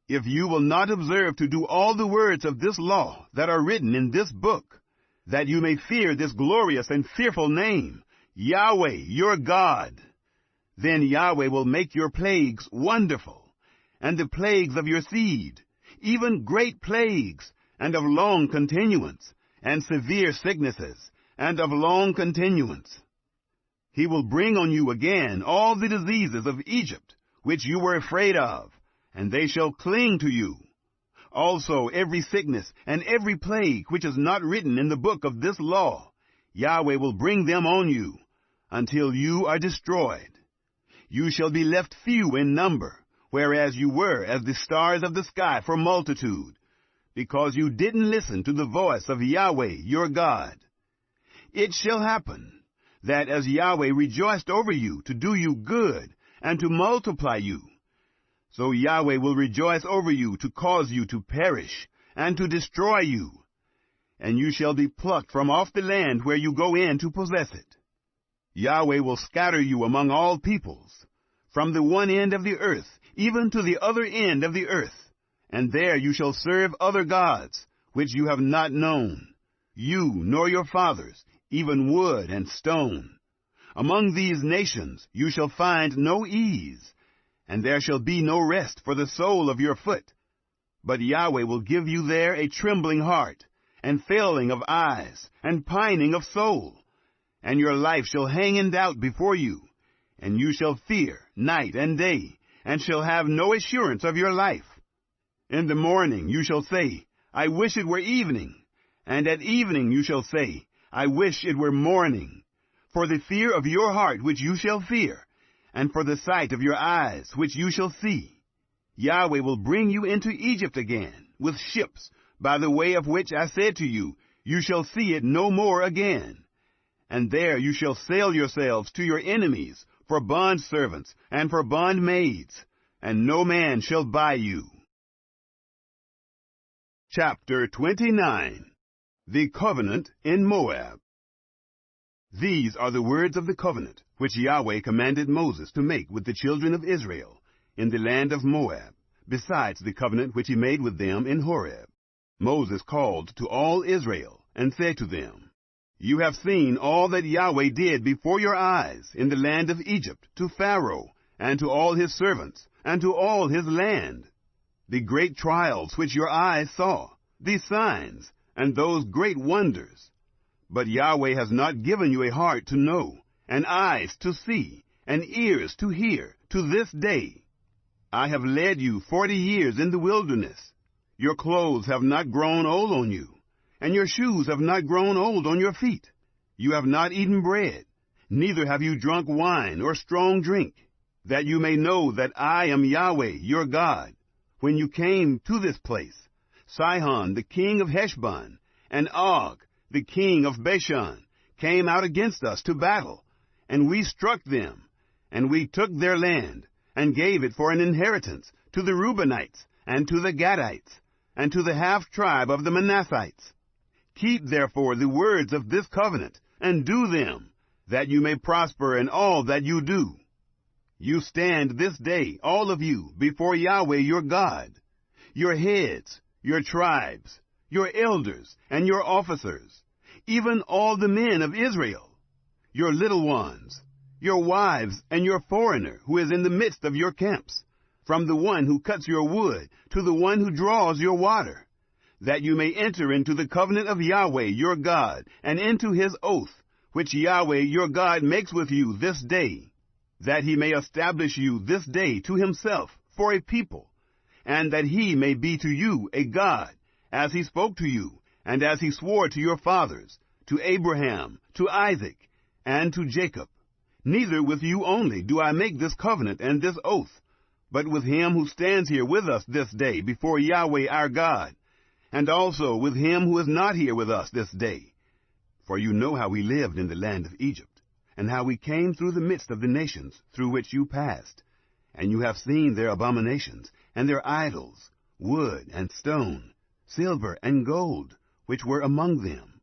If you will not observe to do all the words of this law that are written in this book, that you may fear this glorious and fearful name, Yahweh your God, then Yahweh will make your plagues wonderful, and the plagues of your seed, even great plagues, and of long continuance, and severe sicknesses, and of long continuance. He will bring on you again all the diseases of Egypt, which you were afraid of, and they shall cling to you. Also every sickness and every plague which is not written in the book of this law, Yahweh will bring them on you, until you are destroyed. You shall be left few in number, whereas you were as the stars of the sky for multitude, because you didn't listen to the voice of Yahweh your God. It shall happen that as Yahweh rejoiced over you to do you good and to multiply you, so Yahweh will rejoice over you to cause you to perish and to destroy you, and you shall be plucked from off the land where you go in to possess it. Yahweh will scatter you among all peoples, from the one end of the earth even to the other end of the earth, and there you shall serve other gods, which you have not known, you nor your fathers, even wood and stone. Among these nations you shall find no ease, and there shall be no rest for the sole of your foot. But Yahweh will give you there a trembling heart, and failing of eyes, and pining of soul. And your life shall hang in doubt before you, and you shall fear night and day, and shall have no assurance of your life. In the morning you shall say, I wish it were evening, and at evening you shall say, I wish it were morning. For the fear of your heart which you shall fear, and for the sight of your eyes which you shall see, Yahweh will bring you into Egypt again with ships, by the way of which I said to you, you shall see it no more again. And there you shall sell yourselves to your enemies for bondservants and for bondmaids, and no man shall buy you. Chapter 29. The Covenant in Moab. These are the words of the covenant which Yahweh commanded Moses to make with the children of Israel in the land of Moab, besides the covenant which he made with them in Horeb. Moses called to all Israel and said to them, You have seen all that Yahweh did before your eyes in the land of Egypt to Pharaoh and to all his servants and to all his land, the great trials which your eyes saw, the signs, and those great wonders. But Yahweh has not given you a heart to know, and eyes to see, and ears to hear, to this day. I have led you 40 years in the wilderness. Your clothes have not grown old on you, and your shoes have not grown old on your feet. You have not eaten bread, neither have you drunk wine or strong drink, that you may know that I am Yahweh your God. When you came to this place, Sihon the king of Heshbon, and Og the king of Bashan, came out against us to battle, and we struck them, and we took their land, and gave it for an inheritance to the Reubenites, and to the Gadites, and to the half-tribe of the Manassites. Keep therefore the words of this covenant, and do them, that you may prosper in all that you do. You stand this day, all of you, before Yahweh your God, your heads, your tribes, your elders, and your officers, even all the men of Israel, your little ones, your wives, and your foreigner who is in the midst of your camps, from the one who cuts your wood to the one who draws your water, that you may enter into the covenant of Yahweh your God, and into his oath, which Yahweh your God makes with you this day, that he may establish you this day to himself for a people, and that he may be to you a God, as he spoke to you, and as he swore to your fathers, to Abraham, to Isaac, and to Jacob. Neither with you only do I make this covenant and this oath, but with him who stands here with us this day before Yahweh our God, and also with him who is not here with us this day. For you know how we lived in the land of Egypt, and how we came through the midst of the nations through which you passed, and you have seen their abominations, and their idols, wood and stone, silver and gold, which were among them.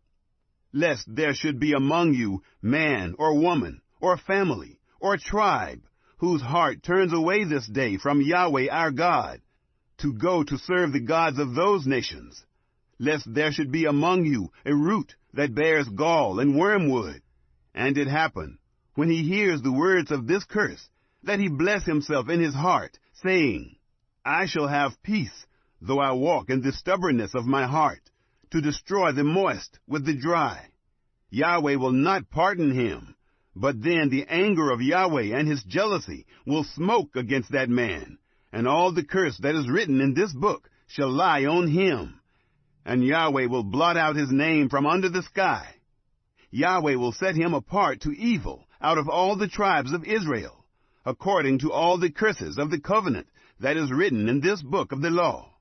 Lest there should be among you man or woman, or family, or tribe, whose heart turns away this day from Yahweh our God, to go to serve the gods of those nations, lest there should be among you a root that bears gall and wormwood. And it happen, when he hears the words of this curse, that he bless himself in his heart, saying, I shall have peace, though I walk in the stubbornness of my heart, to destroy the moist with the dry. Yahweh will not pardon him, but then the anger of Yahweh and his jealousy will smoke against that man, and all the curse that is written in this book shall lie on him. And Yahweh will blot out his name from under the sky. Yahweh will set him apart to evil out of all the tribes of Israel, according to all the curses of the covenant that is written in this book of the law.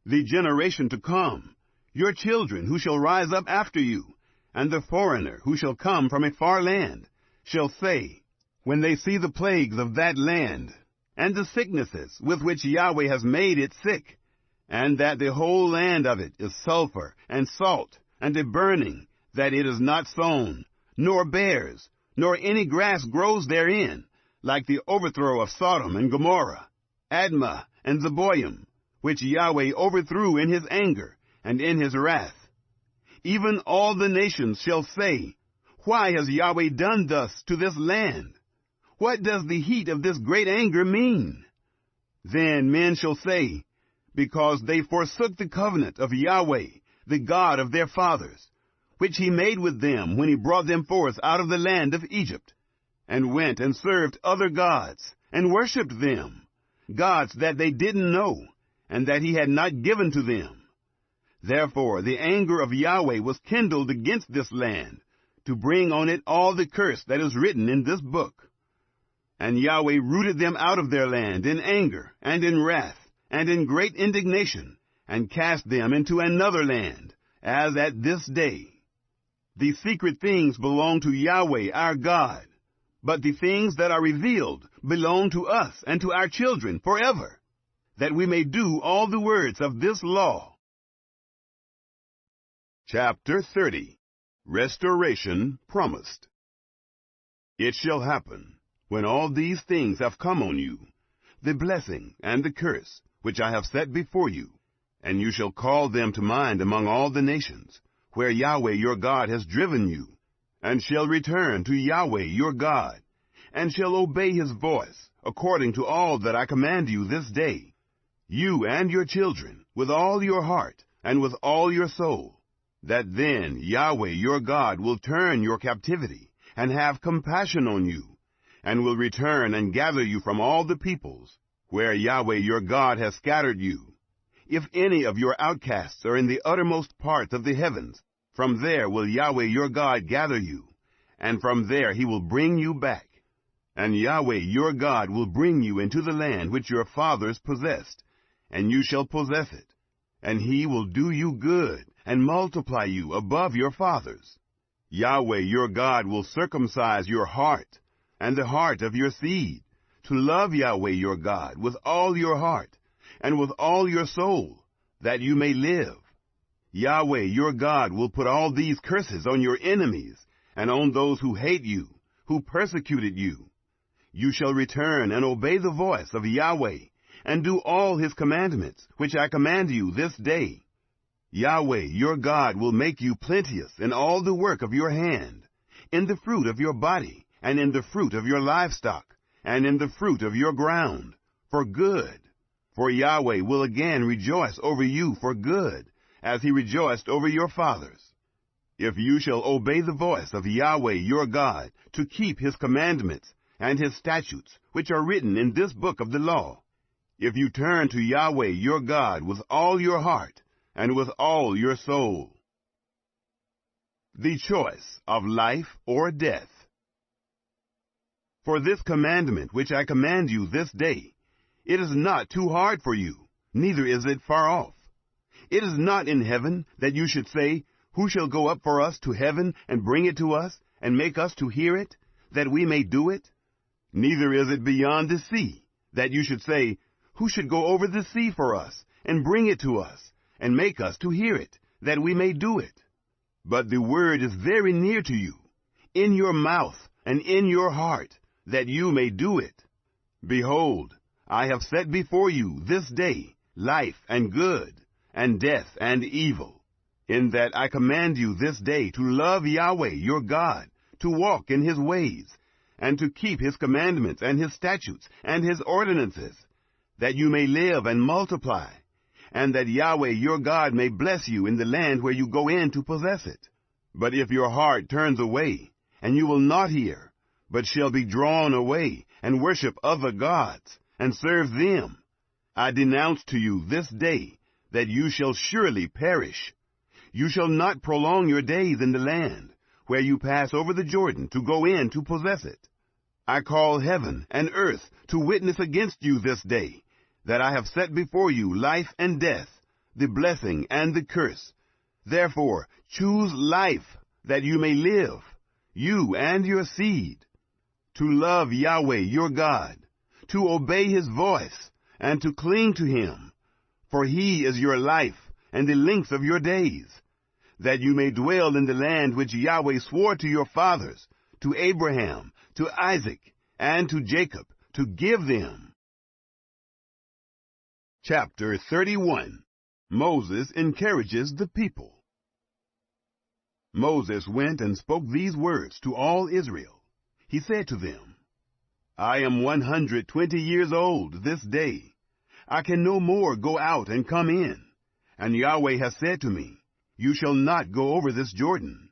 The generation to come, your children who shall rise up after you, and the foreigner who shall come from a far land, shall say, when they see the plagues of that land, and the sicknesses with which Yahweh has made it sick, and that the whole land of it is sulfur and salt, and a burning, that it is not sown, nor bears, nor any grass grows therein, like the overthrow of Sodom and Gomorrah, Admah and Zeboim, which Yahweh overthrew in his anger and in his wrath. Even all the nations shall say, why has Yahweh done thus to this land? What does the heat of this great anger mean? Then men shall say, because they forsook the covenant of Yahweh, the God of their fathers, which he made with them when he brought them forth out of the land of Egypt, and went and served other gods, and worshipped them, gods that they didn't know, and that he had not given to them. Therefore the anger of Yahweh was kindled against this land, to bring on it all the curse that is written in this book. And Yahweh rooted them out of their land in anger, and in wrath, and in great indignation, and cast them into another land, as at this day. The secret things belong to Yahweh our God, but the things that are revealed belong to us and to our children forever, that we may do all the words of this law. Chapter 30. Restoration Promised. It shall happen, when all these things have come on you, the blessing and the curse, which I have set before you, and you shall call them to mind among all the nations, where Yahweh your God has driven you, and shall return to Yahweh your God, and shall obey his voice, according to all that I command you this day, you and your children, with all your heart, and with all your soul, that then Yahweh your God will turn your captivity, and have compassion on you, and will return and gather you from all the peoples, where Yahweh your God has scattered you. If any of your outcasts are in the uttermost parts of the heavens, from there will Yahweh your God gather you, and from there he will bring you back. And Yahweh your God will bring you into the land which your fathers possessed, and you shall possess it. And he will do you good, and multiply you above your fathers. Yahweh your God will circumcise your heart, and the heart of your seed, to love Yahweh your God with all your heart, and with all your soul, that you may live. Yahweh your God will put all these curses on your enemies, and on those who hate you, who persecuted you. You shall return and obey the voice of Yahweh, and do all his commandments, which I command you this day. Yahweh your God will make you plenteous in all the work of your hand, in the fruit of your body, and in the fruit of your livestock, and in the fruit of your ground, for good. For Yahweh will again rejoice over you for good, as he rejoiced over your fathers. If you shall obey the voice of Yahweh your God, to keep his commandments and his statutes, which are written in this book of the law, if you turn to Yahweh your God with all your heart, and with all your soul. The choice of life or death. For this commandment which I command you this day, it is not too hard for you, neither is it far off. It is not in heaven, that you should say, who shall go up for us to heaven, and bring it to us, and make us to hear it, that we may do it? Neither is it beyond the sea, that you should say, who should go over the sea for us, and bring it to us, and make us to hear it, that we may do it? But the word is very near to you, in your mouth, and in your heart, that you may do it. Behold, I have set before you this day life and good, and death and evil, in that I command you this day to love Yahweh your God, to walk in his ways, and to keep his commandments and his statutes and his ordinances, that you may live and multiply, and that Yahweh your God may bless you in the land where you go in to possess it. But if your heart turns away, and you will not hear, but shall be drawn away, and worship other gods, and serve them, I denounce to you this day that you shall surely perish. You shall not prolong your days in the land, where you pass over the Jordan to go in to possess it. I call heaven and earth to witness against you this day, that I have set before you life and death, the blessing and the curse. Therefore choose life, that you may live, you and your seed, to love Yahweh your God, to obey his voice, and to cling to him. For he is your life, and the length of your days, that you may dwell in the land which Yahweh swore to your fathers, to Abraham, to Isaac, and to Jacob, to give them. Chapter 31. Moses encourages the people. Moses went and spoke these words to all Israel. He said to them, I am 120 years old this day. I can no more go out and come in. And Yahweh has said to me, you shall not go over this Jordan.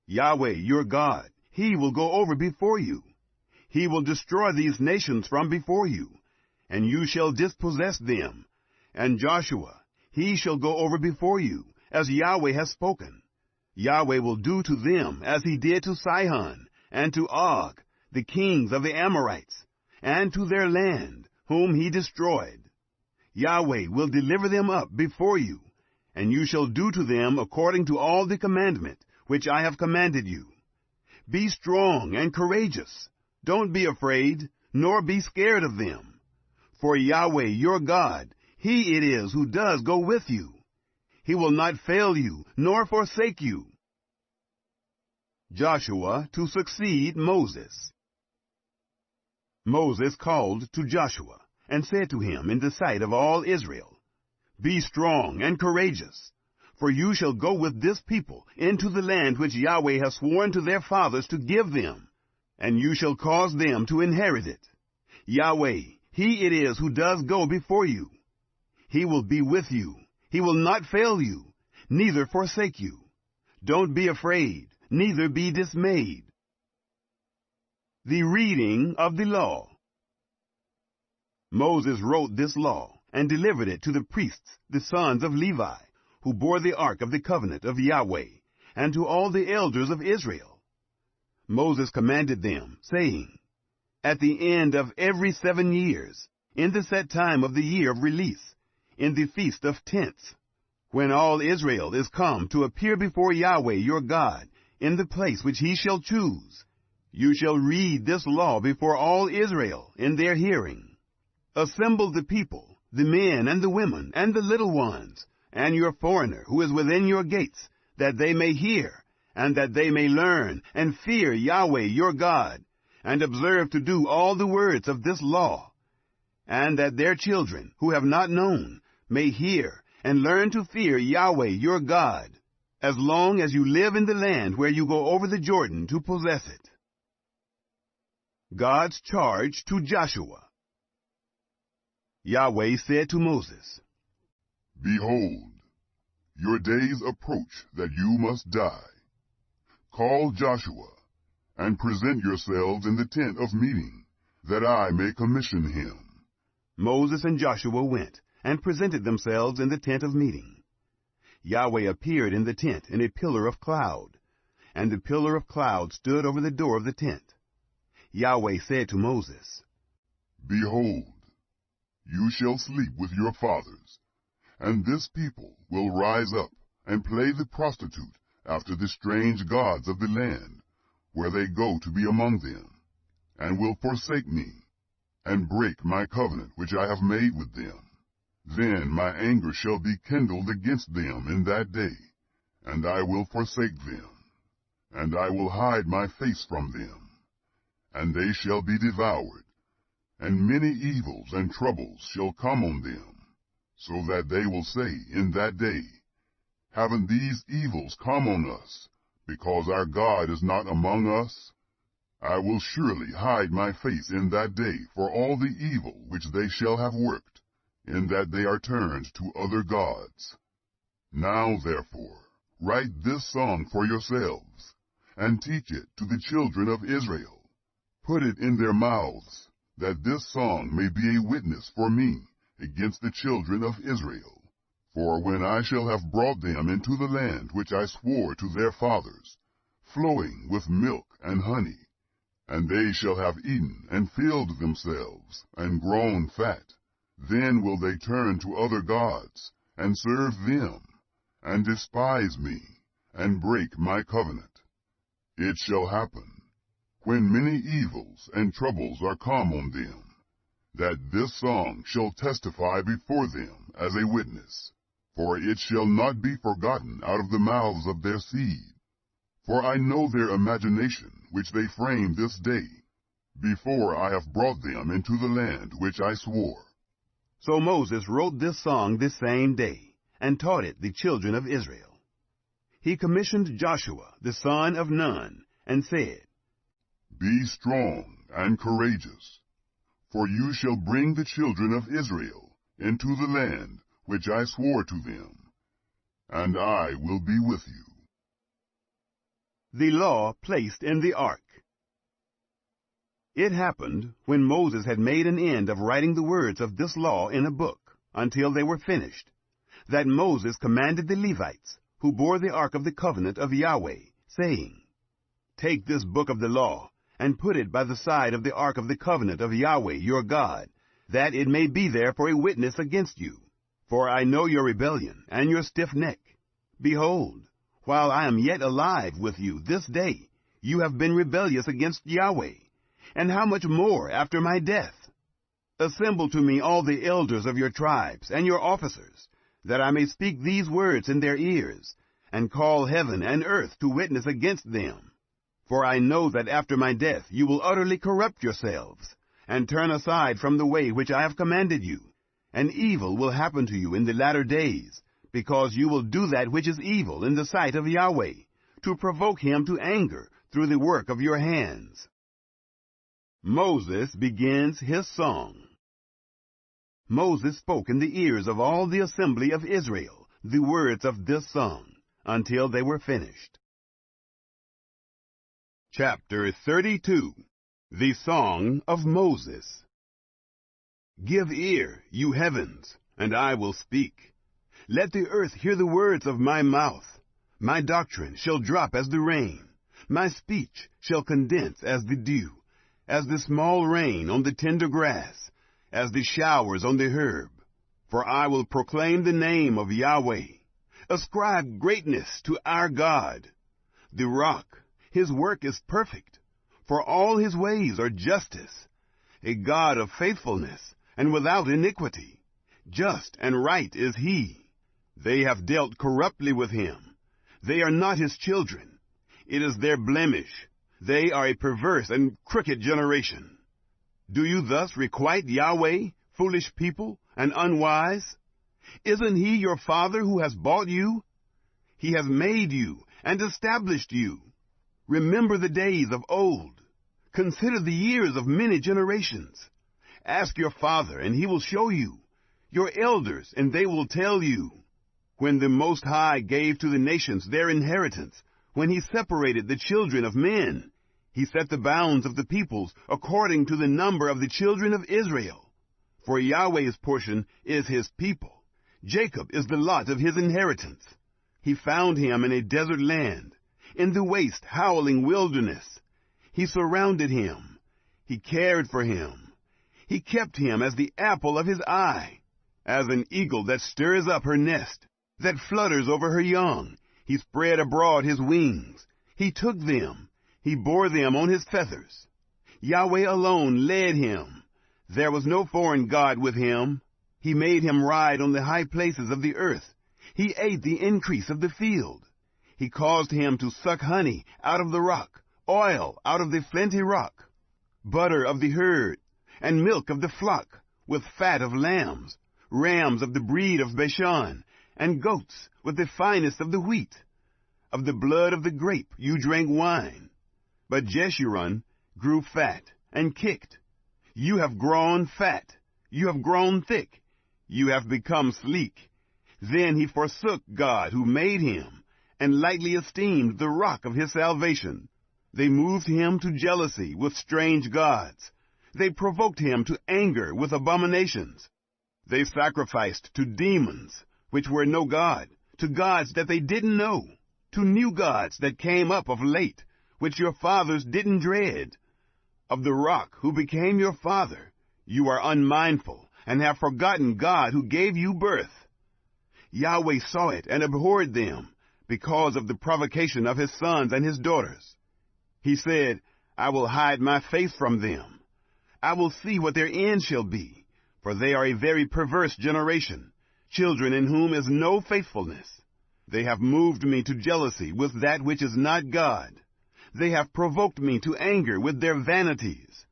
Yahweh your God, he will go over before you. He will destroy these nations from before you, and you shall dispossess them. And Joshua, he shall go over before you, as Yahweh has spoken. Yahweh will do to them as he did to Sihon and to Og, the kings of the Amorites, and to their land, whom he destroyed. Yahweh will deliver them up before you, and you shall do to them according to all the commandment which I have commanded you. Be strong and courageous. Don't be afraid, nor be scared of them. For Yahweh your God, he it is who does go with you. He will not fail you, nor forsake you. Joshua to succeed Moses. Moses called to Joshua, and said to him in the sight of all Israel, Be strong and courageous, for you shall go with this people into the land which Yahweh has sworn to their fathers to give them, and you shall cause them to inherit it. Yahweh, he it is who does go before you. He will be with you. He will not fail you, neither forsake you. Don't be afraid, neither be dismayed. The reading of the law. Moses wrote this law and delivered it to the priests, the sons of Levi, who bore the ark of the covenant of Yahweh, and to all the elders of Israel. Moses commanded them, saying, At the end of every 7 years, in the set time of the year of release, in the feast of tents, when all Israel is come to appear before Yahweh your God, in the place which he shall choose, you shall read this law before all Israel in their hearing. Assemble the people, the men and the women and the little ones, and your foreigner who is within your gates, that they may hear, and that they may learn, and fear Yahweh your God, and observe to do all the words of this law, and that their children, who have not known, may hear, and learn to fear Yahweh your God, as long as you live in the land where you go over the Jordan to possess it. God's charge to Joshua. Yahweh said to Moses, Behold, your days approach that you must die. Call Joshua, and present yourselves in the tent of meeting, that I may commission him. Moses and Joshua went, and presented themselves in the tent of meeting. Yahweh appeared in the tent in a pillar of cloud, and the pillar of cloud stood over the door of the tent. Yahweh said to Moses, Behold, you shall sleep with your fathers, and this people will rise up and play the prostitute after the strange gods of the land, where they go to be among them, and will forsake me, and break my covenant which I have made with them. Then my anger shall be kindled against them in that day, and I will forsake them, and I will hide my face from them. and they shall be devoured, and many evils and troubles shall come on them, so that they will say in that day, Haven't these evils come on us, because our God is not among us? I will surely hide my face in that day for all the evil which they shall have worked, in that they are turned to other gods. Now, therefore, write this song for yourselves, and teach it to the children of Israel. Put it in their mouths, that this song may be a witness for me against the children of Israel. For when I shall have brought them into the land which I swore to their fathers, flowing with milk and honey, and they shall have eaten and filled themselves, and grown fat, then will they turn to other gods, and serve them, and despise me, and break my covenant. It shall happen, when many evils and troubles are come on them, that this song shall testify before them as a witness. For it shall not be forgotten out of the mouths of their seed. For I know their imagination which they frame this day, before I have brought them into the land which I swore. So Moses wrote this song this same day, and taught it the children of Israel. He commissioned Joshua the son of Nun, and said, Be strong and courageous, for you shall bring the children of Israel into the land which I swore to them, and I will be with you. The law placed in the ark. It happened, when Moses had made an end of writing the words of this law in a book, until they were finished, that Moses commanded the Levites, who bore the ark of the covenant of Yahweh, saying, Take this book of the law, and put it by the side of the ark of the covenant of Yahweh your God, that it may be there for a witness against you. For I know your rebellion, and your stiff neck. Behold, while I am yet alive with you this day, you have been rebellious against Yahweh. And how much more after my death? Assemble to me all the elders of your tribes, and your officers, that I may speak these words in their ears, and call heaven and earth to witness against them. For I know that after my death you will utterly corrupt yourselves, and turn aside from the way which I have commanded you. And evil will happen to you in the latter days, because you will do that which is evil in the sight of Yahweh, to provoke him to anger through the work of your hands. Moses begins his song. Moses spoke in the ears of all the assembly of Israel the words of this song, until they were finished. Chapter 32. The Song of Moses. Give ear, you heavens, and I will speak. Let the earth hear the words of my mouth. My doctrine shall drop as the rain. My speech shall condense as the dew, as the small rain on the tender grass, as the showers on the herb. For I will proclaim the name of Yahweh. Ascribe greatness to our God. The rock, his work is perfect, for all his ways are justice. A God of faithfulness, and without iniquity. Just and right is he. They have dealt corruptly with him. They are not his children. It is their blemish. They are a perverse and crooked generation. Do you thus requite Yahweh, foolish people, and unwise? Isn't he your father who has bought you? He has made you and established you. Remember the days of old. Consider the years of many generations. Ask your father, and he will show you, your elders, and they will tell you. When the Most High gave to the nations their inheritance, when he separated the children of men, he set the bounds of the peoples according to the number of the children of Israel. For Yahweh's portion is his people. Jacob is the lot of his inheritance. He found him in a desert land, in the waste, howling wilderness. He surrounded him. He cared for him. He kept him as the apple of his eye. As an eagle that stirs up her nest, that flutters over her young, he spread abroad his wings. He took them. He bore them on his feathers. Yahweh alone led him. There was no foreign god with him. He made him ride on the high places of the earth. He ate the increase of the field. He caused him to suck honey out of the rock, oil out of the flinty rock. butter of the herd, and milk of the flock, with fat of lambs, rams of the breed of Bashan, and goats with the finest of the wheat. Of the blood of the grape you drank wine. But Jeshurun grew fat and kicked. You have grown fat, you have grown thick, you have become sleek. Then he forsook God who made him, and lightly esteemed the rock of his salvation. They moved him to jealousy with strange gods. They provoked him to anger with abominations. They sacrificed to demons, which were no God, to gods that they didn't know, to new gods that came up of late, which your fathers didn't dread. Of the rock who became your father, you are unmindful, and have forgotten God who gave you birth. Yahweh saw it and abhorred them, because of the provocation of his sons and his daughters. He said, I will hide my face from them. I will see what their end shall be, for they are a very perverse generation, children in whom is no faithfulness. They have moved me to jealousy with that which is not God. They have provoked me to anger with their vanities.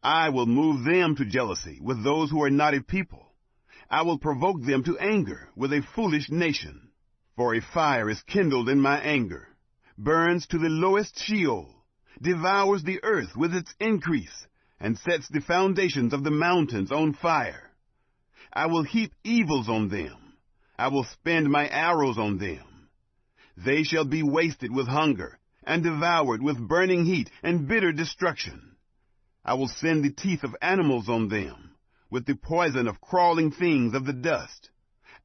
I will move them to jealousy with those who are not a people. I will provoke them to anger with a foolish nation. For a fire is kindled in my anger, burns to the lowest Sheol, devours the earth with its increase, and sets the foundations of the mountains on fire. I will heap evils on them. I will spend my arrows on them. They shall be wasted with hunger, and devoured with burning heat and bitter destruction. I will send the teeth of animals on them, with the poison of crawling things of the dust.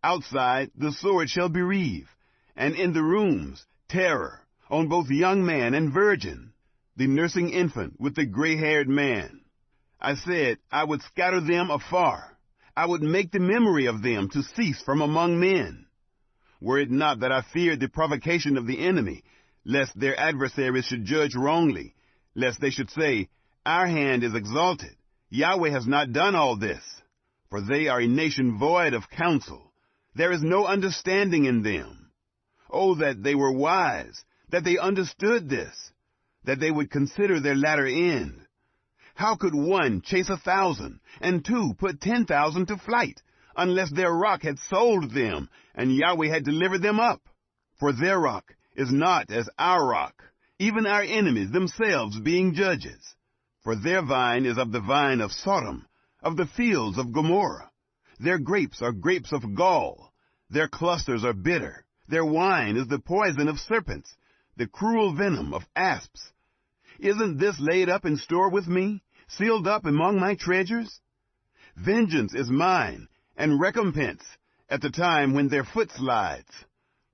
Outside the sword shall bereave, and in the rooms terror, on both young man and virgin, the nursing infant with the gray-haired man. I said I would scatter them afar. I would make the memory of them to cease from among men. Were it not that I feared the provocation of the enemy, lest their adversaries should judge wrongly, lest they should say, Our hand is exalted. Yahweh has not done all this. For they are a nation void of counsel. There is no understanding in them. Oh, that they were wise, that they understood this, that they would consider their latter end. How could one chase 1,000, and two put 10,000 to flight, unless their rock had sold them, and Yahweh had delivered them up? For their rock is not as our rock, even our enemies themselves being judges. For their vine is of the vine of Sodom, of the fields of Gomorrah. Their grapes are grapes of gall. Their clusters are bitter. Their wine is the poison of serpents, the cruel venom of asps. Isn't this laid up in store with me, sealed up among my treasures? Vengeance is mine, and recompense, at the time when their foot slides.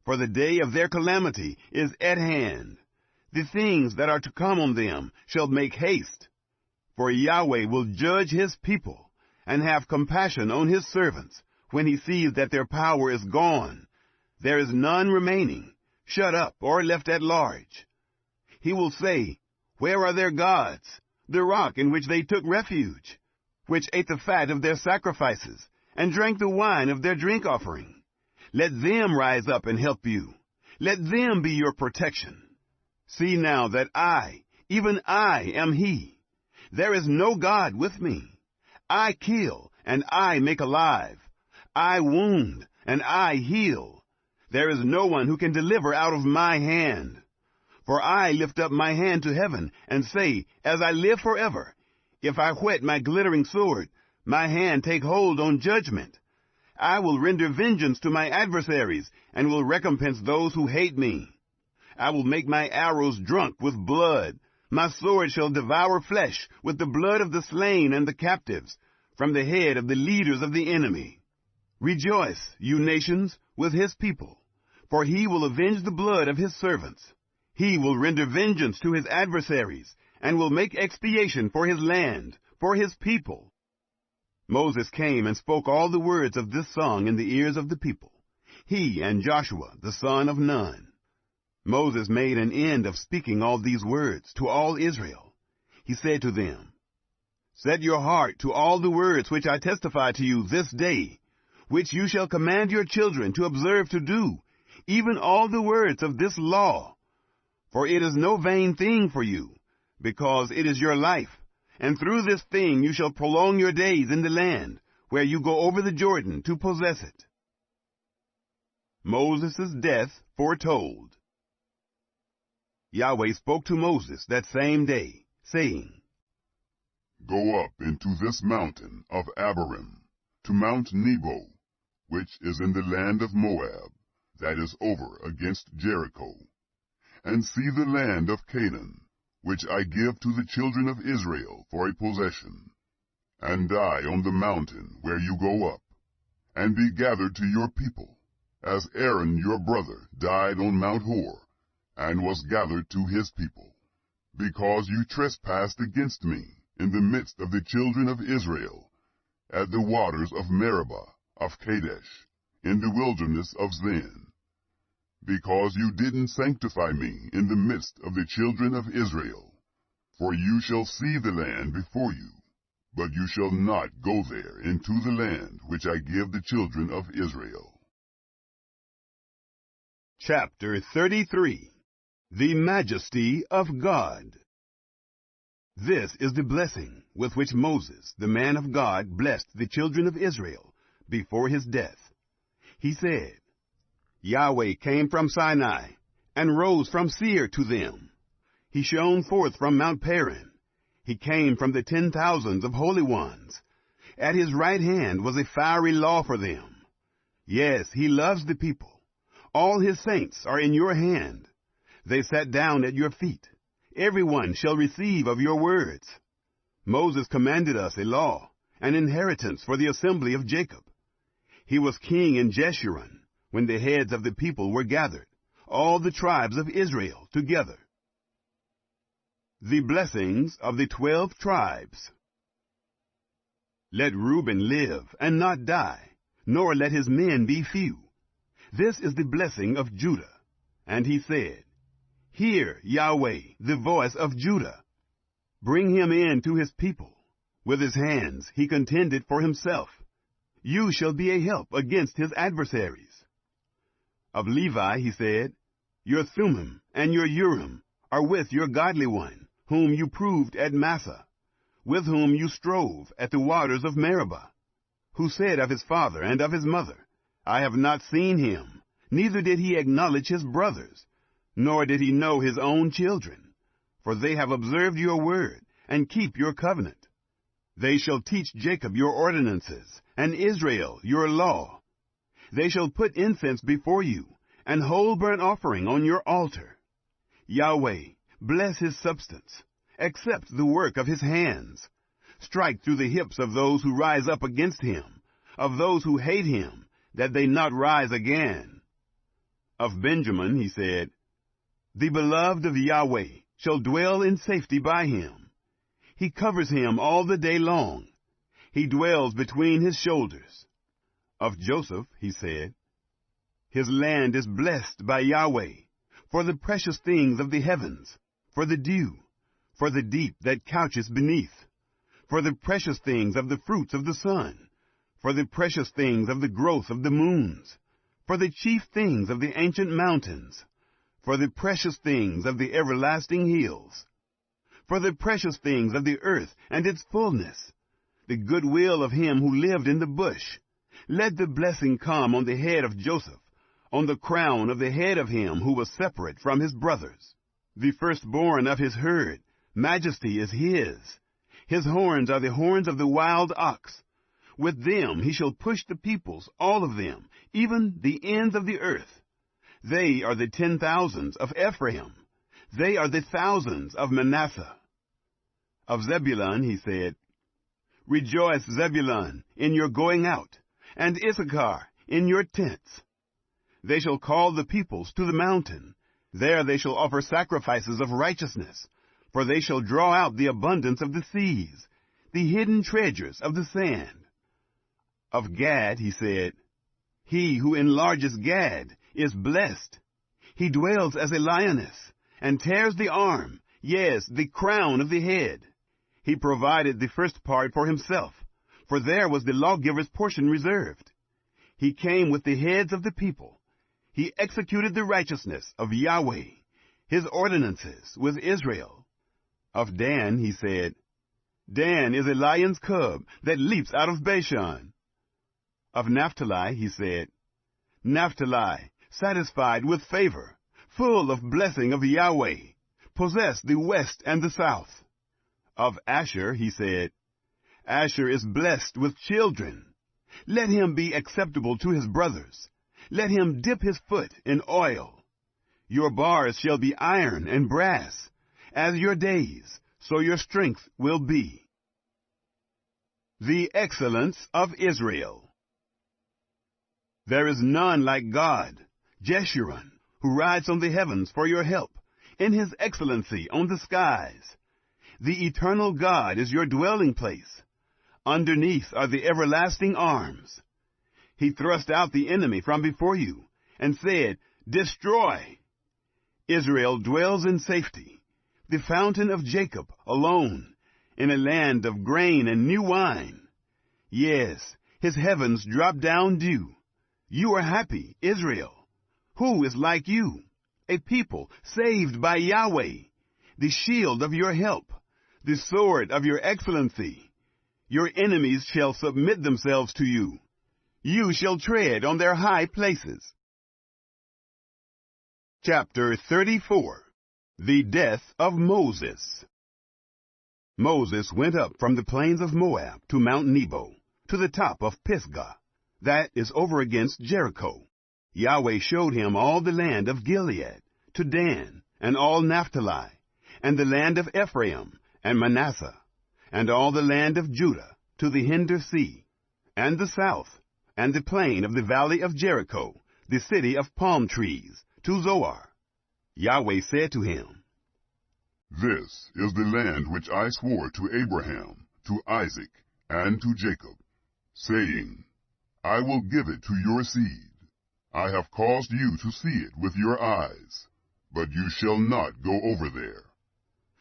For the day of their calamity is at hand. The things that are to come on them shall make haste. For Yahweh will judge his people, and have compassion on his servants, when he sees that their power is gone. There is none remaining, shut up or left at large. He will say, Where are their gods, the rock in which they took refuge, which ate the fat of their sacrifices, and drank the wine of their drink offering? Let them rise up and help you. Let them be your protection. See now that I, even I, am he. There is no God with me. I kill, and I make alive. I wound, and I heal. There is no one who can deliver out of my hand. For I lift up my hand to heaven, and say, As I live forever, if I whet my glittering sword, my hand take hold on judgment. I will render vengeance to my adversaries, and will recompense those who hate me. I will make my arrows drunk with blood. My sword shall devour flesh with the blood of the slain and the captives, from the head of the leaders of the enemy. Rejoice, you nations, with his people, for he will avenge the blood of his servants. He will render vengeance to his adversaries, and will make expiation for his land, for his people. Moses came and spoke all the words of this song in the ears of the people, he and Joshua the son of Nun. Moses made an end of speaking all these words to all Israel. He said to them, Set your heart to all the words which I testify to you this day, which you shall command your children to observe to do, even all the words of this law. For it is no vain thing for you, because it is your life, and through this thing you shall prolong your days in the land, where you go over the Jordan to possess it. Moses' death foretold. Yahweh spoke to Moses that same day, saying, Go up into this mountain of Abarim, to Mount Nebo, which is in the land of Moab, that is over against Jericho, and see the land of Canaan, which I give to the children of Israel for a possession, and die on the mountain where you go up, and be gathered to your people, as Aaron your brother died on Mount Hor, and was gathered to his people, because you trespassed against me in the midst of the children of Israel, at the waters of Meribah of Kadesh, in the wilderness of Zin, because you didn't sanctify me in the midst of the children of Israel. For you shall see the land before you, but you shall not go there into the land which I give the children of Israel. Chapter 33. The Majesty of God. This is the blessing with which Moses, the man of God, blessed the children of Israel before his death. He said, Yahweh came from Sinai, and rose from Seir to them. He shone forth from Mount Paran. He came from the 10,000s of holy ones. At his right hand was a fiery law for them. Yes, he loves the people. All his saints are in your hand. They sat down at your feet. Everyone shall receive of your words. Moses commanded us a law, an inheritance for the assembly of Jacob. He was king in Jeshurun, when the heads of the people were gathered, all the tribes of Israel together. The blessings of the 12 tribes. Let Reuben live and not die, nor let his men be few. This is the blessing of Judah. And he said, Hear, Yahweh, the voice of Judah. Bring him in to his people. With his hands he contended for himself. You shall be a help against his adversaries. Of Levi he said, Your Thummim and your Urim are with your godly one, whom you proved at Massah, with whom you strove at the waters of Meribah, who said of his father and of his mother, I have not seen him, neither did he acknowledge his brothers, nor did he know his own children. For they have observed your word, and keep your covenant. They shall teach Jacob your ordinances, and Israel your law. They shall put incense before you, and whole burnt offering on your altar. Yahweh, bless his substance. Accept the work of his hands. Strike through the hips of those who rise up against him, of those who hate him, that they not rise again. Of Benjamin he said, The beloved of Yahweh shall dwell in safety by him. He covers him all the day long. He dwells between his shoulders. Of Joseph he said, His land is blessed by Yahweh, for the precious things of the heavens, for the dew, for the deep that couches beneath, for the precious things of the fruits of the sun, for the precious things of the growth of the moons, for the chief things of the ancient mountains, for the precious things of the everlasting hills, for the precious things of the earth and its fullness, the goodwill of him who lived in the bush. Let the blessing come on the head of Joseph, on the crown of the head of him who was separate from his brothers. The firstborn of his herd, majesty is his. His horns are the horns of the wild ox. With them he shall push the peoples, all of them, even the ends of the earth. They are the 10,000s of Ephraim. They are the thousands of Manasseh. Of Zebulun he said, Rejoice, Zebulun, in your going out, and Issachar in your tents. They shall call the peoples to the mountain. There they shall offer sacrifices of righteousness, for they shall draw out the abundance of the seas, the hidden treasures of the sand. Of Gad he said, He who enlarges Gad is blessed. He dwells as a lioness, and tears the arm, yes, the crown of the head. He provided the first part for himself, for there was the lawgiver's portion reserved. He came with the heads of the people. He executed the righteousness of Yahweh, his ordinances with Israel. Of Dan he said, Dan is a lion's cub that leaps out of Bashan. Of Naphtali he said, Naphtali, satisfied with favor, full of blessing of Yahweh, possess the west and the south. Of Asher he said, Asher is blessed with children. Let him be acceptable to his brothers. Let him dip his foot in oil. Your bars shall be iron and brass. As your days, so your strength will be. The excellence of Israel. There is none like God, Jeshurun, who rides on the heavens for your help, in his excellency on the skies. The eternal God is your dwelling place. Underneath are the everlasting arms. He thrust out the enemy from before you, and said, Destroy! Israel dwells in safety, the fountain of Jacob alone, in a land of grain and new wine. Yes, his heavens drop down dew. You are happy, Israel. Who is like you? A people saved by Yahweh, the shield of your help, the sword of your excellency. Your enemies shall submit themselves to you. You shall tread on their high places. Chapter 34. The Death of Moses. Moses went up from the plains of Moab to Mount Nebo, to the top of Pisgah, that is over against Jericho. Yahweh showed him all the land of Gilead, to Dan, and all Naphtali, and the land of Ephraim, and Manasseh, and all the land of Judah, to the hinder sea, and the south, and the plain of the valley of Jericho, the city of palm trees, to Zoar. Yahweh said to him, This is the land which I swore to Abraham, to Isaac, and to Jacob, saying, I will give it to your seed. I have caused you to see it with your eyes, but you shall not go over there.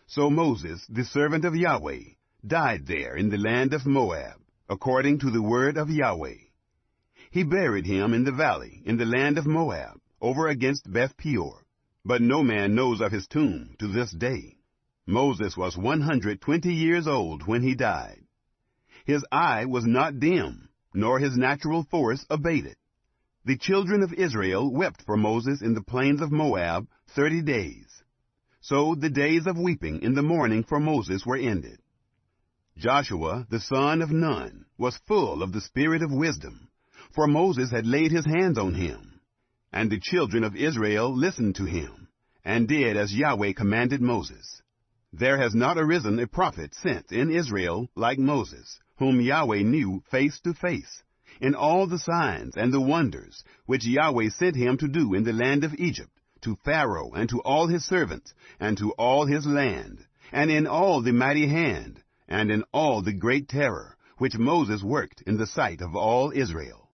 So Moses, the servant of Yahweh, died there in the land of Moab, according to the word of Yahweh. He buried him in the valley, in the land of Moab, over against Beth Peor. But no man knows of his tomb to this day. Moses was 120 years old when he died. His eye was not dim, nor his natural force abated. The children of Israel wept for Moses in the plains of Moab 30 days. So the days of weeping in the morning for Moses were ended. Joshua, the son of Nun, was full of the spirit of wisdom, for Moses had laid his hands on him. And the children of Israel listened to him, and did as Yahweh commanded Moses. There has not arisen a prophet since in Israel like Moses, whom Yahweh knew face to face, in all the signs and the wonders which Yahweh sent him to do in the land of Egypt, to Pharaoh and to all his servants, and to all his land, and in all the mighty hand, and in all the great terror, which Moses worked in the sight of all Israel.